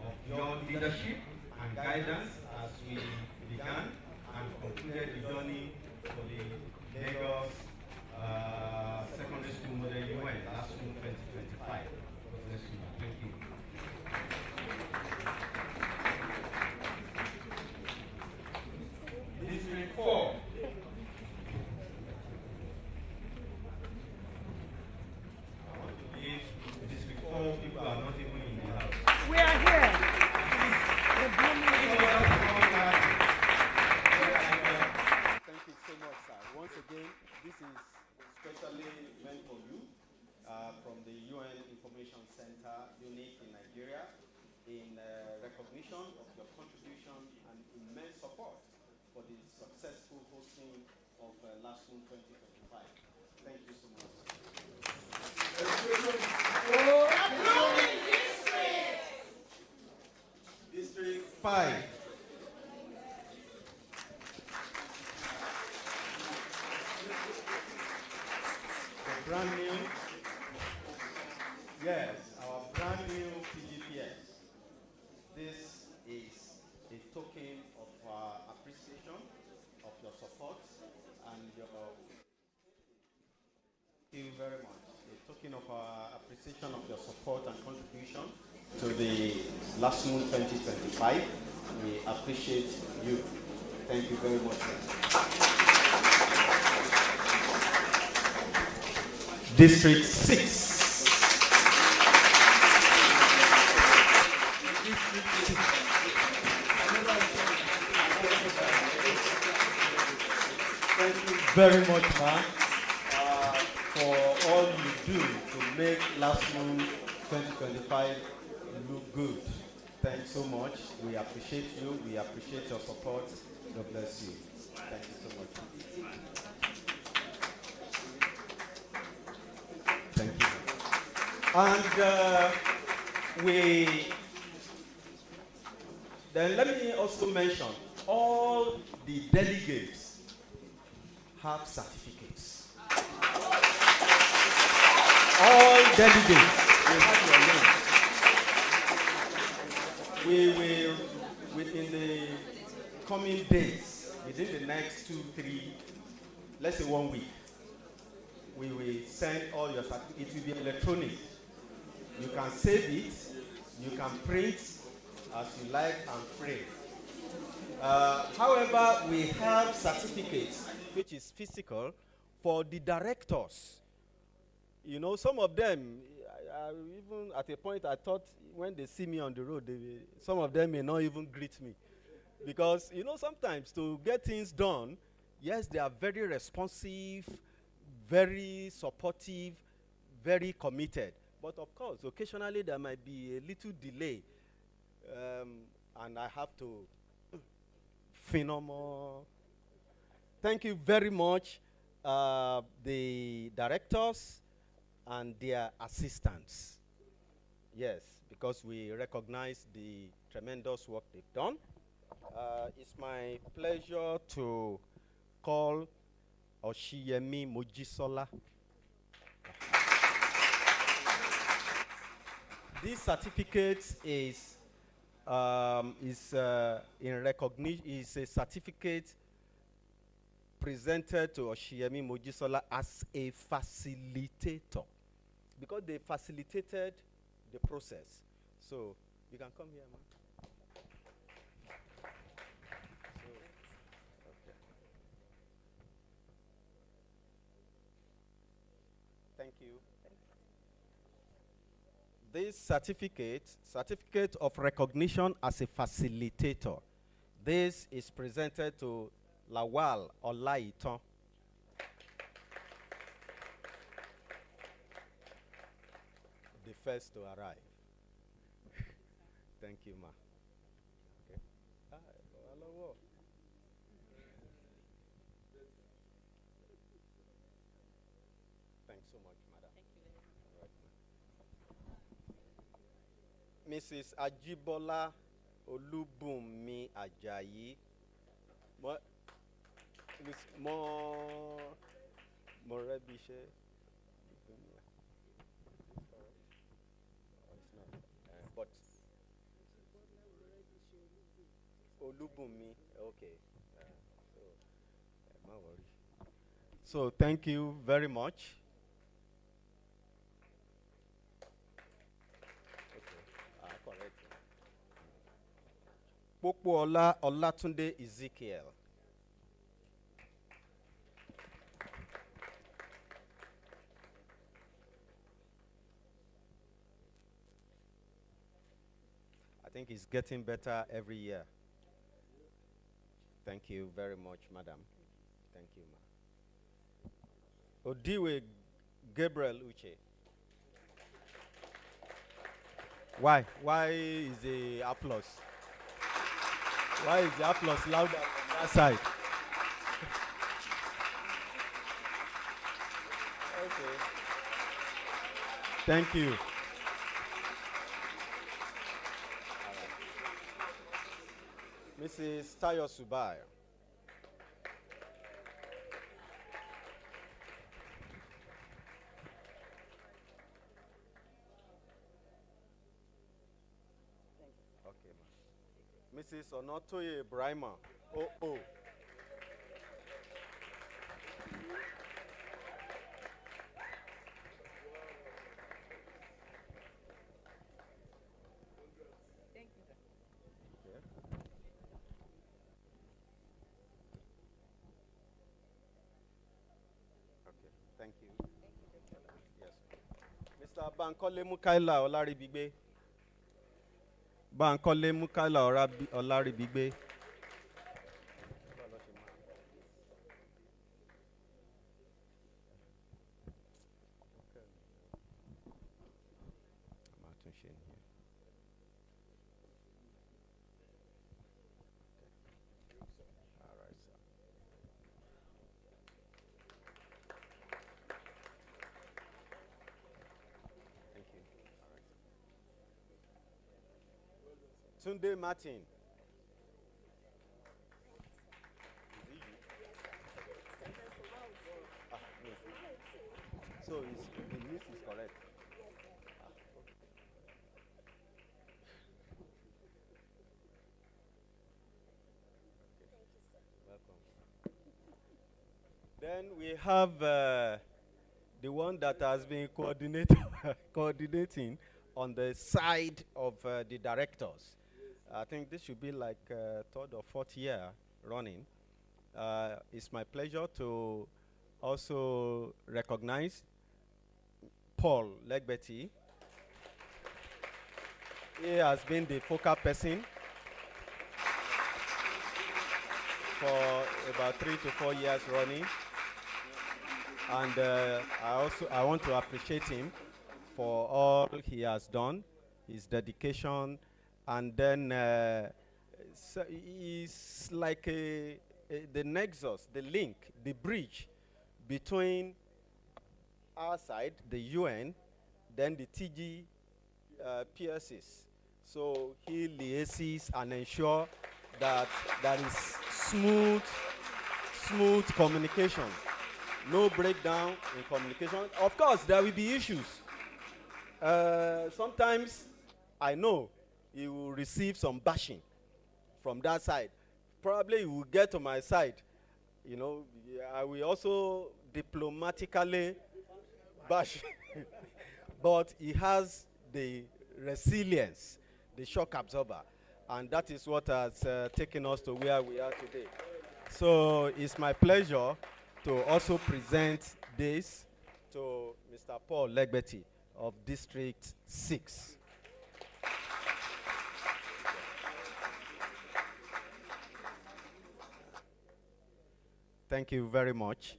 of your leadership and guidance as we began and concluded the journey for the Lagos Secondary School Model UN Lassmun 2025. God bless you. Thank you. District 4. I want to believe District 4 people are not even in the house. We are here. Thank you so much, sir. Once again, this is specially meant for you from the UN Information Center unit in Nigeria in recognition of your contribution and immense support for the successful hosting of Lassmun 2025. Thank you so much. District 5. The brand new, yes, our brand new TGPS. This is a token of appreciation of your support and your. Thank you very much. A token of appreciation of your support and contribution to the Lassmun 2025. We appreciate you. Thank you very much. District 6. Thank you very much, ma'am, for all you do to make Lassmun 2025 look good. Thanks so much. We appreciate you. We appreciate your support. God bless you. Thank you so much. Thank you. And then let me also mention all the delegates have certificates. All delegates will have your name. We will, within the coming days, within the next 2, 3, let's say 1 week, we will send all your certificates. It will be electronic. You can save it, you can print as you like and print. However, we have certificates, which is physical, for the directors. You know, some of them, even at a point I thought when they see me on the road, some of them may not even greet me. Because, you know, sometimes to get things done, yes, they are very responsive, very supportive, very committed. But of course, occasionally there might be a little delay. And I have to phenomenal. Thank you very much, the directors and their assistants. Yes, because we recognize the tremendous work they've done. It's my pleasure to call Oshiyemi Mojisola. This certificate is in recognition. Is a certificate presented to Oshiyemi Mojisola as a facilitator, because they facilitated the process. So you can come here, man. Thank you. This certificate of recognition as a facilitator. This is presented to Lawal Olaiton. The first to arrive. Thank you, ma. Okay. Hello. Thanks so much, madam. Thank you. Mrs. Ajibola Olubunmi Ajayi. Morebishe. But Olubunmi, okay. No worry. So thank you very much. Okay. Correct. Pokuola Olatunde Ezekiel. I think it's getting better every year. Thank you very much, madam. Thank you, ma. Odiwe Gabriel Uche. Why? Why is the applause? Why is the applause louder on that side? Okay. Thank you. Mrs. Tayo Subai. Okay, ma. Mrs. Onotoye Brahma. Oh. Thank you. Yes. Mr. Bankole Mukaila Olaribigbe. Bankole Mukaila Olaribigbe. Tunde Martin. So the list is correct. Welcome. Then we have the one that has been coordinating on the side of the directors. I think this should be like third or fourth year running. It's my pleasure to also recognize Paul Legbeti. He has been the focal person for about 3 to 4 years running. And I want to appreciate him for all he has done, his dedication, and then so he's like the nexus, the link, the bridge between our side, the UN, then the TG PSs. So he liaises and ensure that there is smooth communication, no breakdown in communication. Of course, there will be issues. Sometimes I know he will receive some bashing from that side. Probably he will get to my side. You know, I will also diplomatically bash. But he has the resilience, the shock absorber. And that is what has taken us to where we are today. So it's my pleasure to also present this to Mr. Paul Legbeti of District 6. Thank you very much.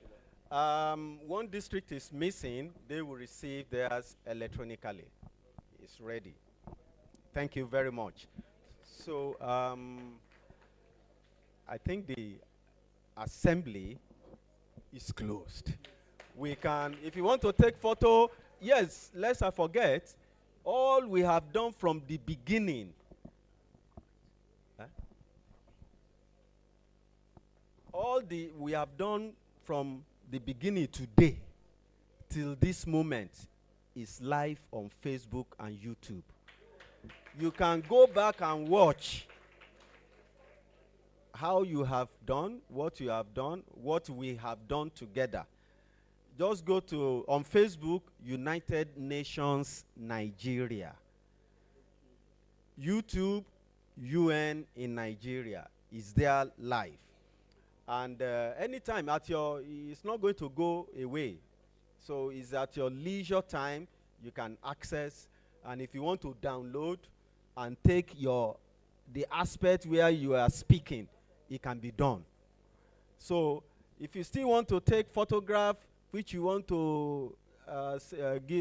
One district is missing. They will receive theirs electronically. It's ready. Thank you very much. So I think the assembly is closed. We can, if you want to take photo, yes, lest I forget, all we have done from the beginning. All we have done from the beginning today till this moment is live on Facebook and YouTube. You can go back and watch how you have done, what you have done, what we have done together. Just go to, on Facebook, United Nations Nigeria. YouTube, UN in Nigeria is there live. And anytime at your, it's not going to go away. So it's at your leisure time, you can access. And if you want to download and take the aspect where you are speaking, it can be done. So if you still want to take photograph, which you want to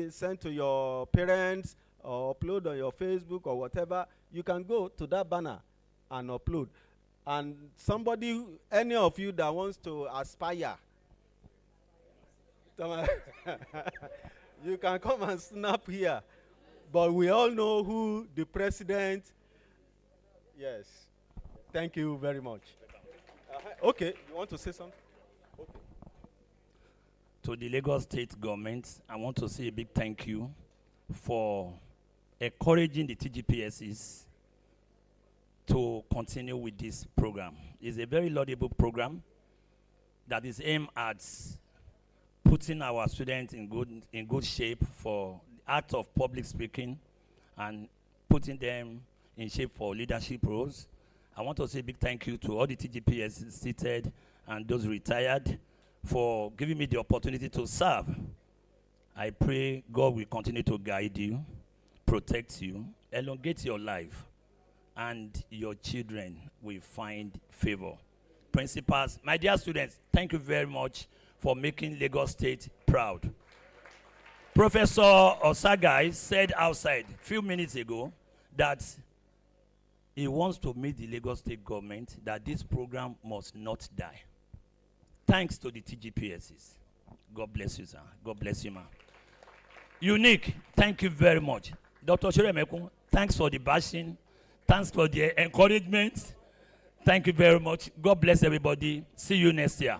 send to your parents or upload on your Facebook or whatever, you can go to that banner and upload. And somebody, any of you that wants to aspire, you can come and snap here. But we all know who the president. Yes. Thank you very much. Okay, you want to say something? Okay. To the Lagos State government, I want to say a big thank you for encouraging the TGPSs to continue with this program. It's a very laudable program that is aimed at putting our students in good shape for the art of public speaking and putting them in shape for leadership roles. I want to say a big thank you to all the TGPS seated and those retired for giving me the opportunity to serve. I pray God will continue to guide you, protect you, elongate your life, and your children will find favor. Principals, my dear students, thank you very much for making Lagos State proud. Professor Osagai said outside a few minutes ago that he wants to meet the Lagos State government that this program must not die. Thanks to the TGPSs. God bless you, sir. God bless you, ma'am. Unique, thank you very much. Dr. Shiremekun, thanks for the bashing. Thanks for the encouragement. Thank you very much. God bless everybody. See you next year.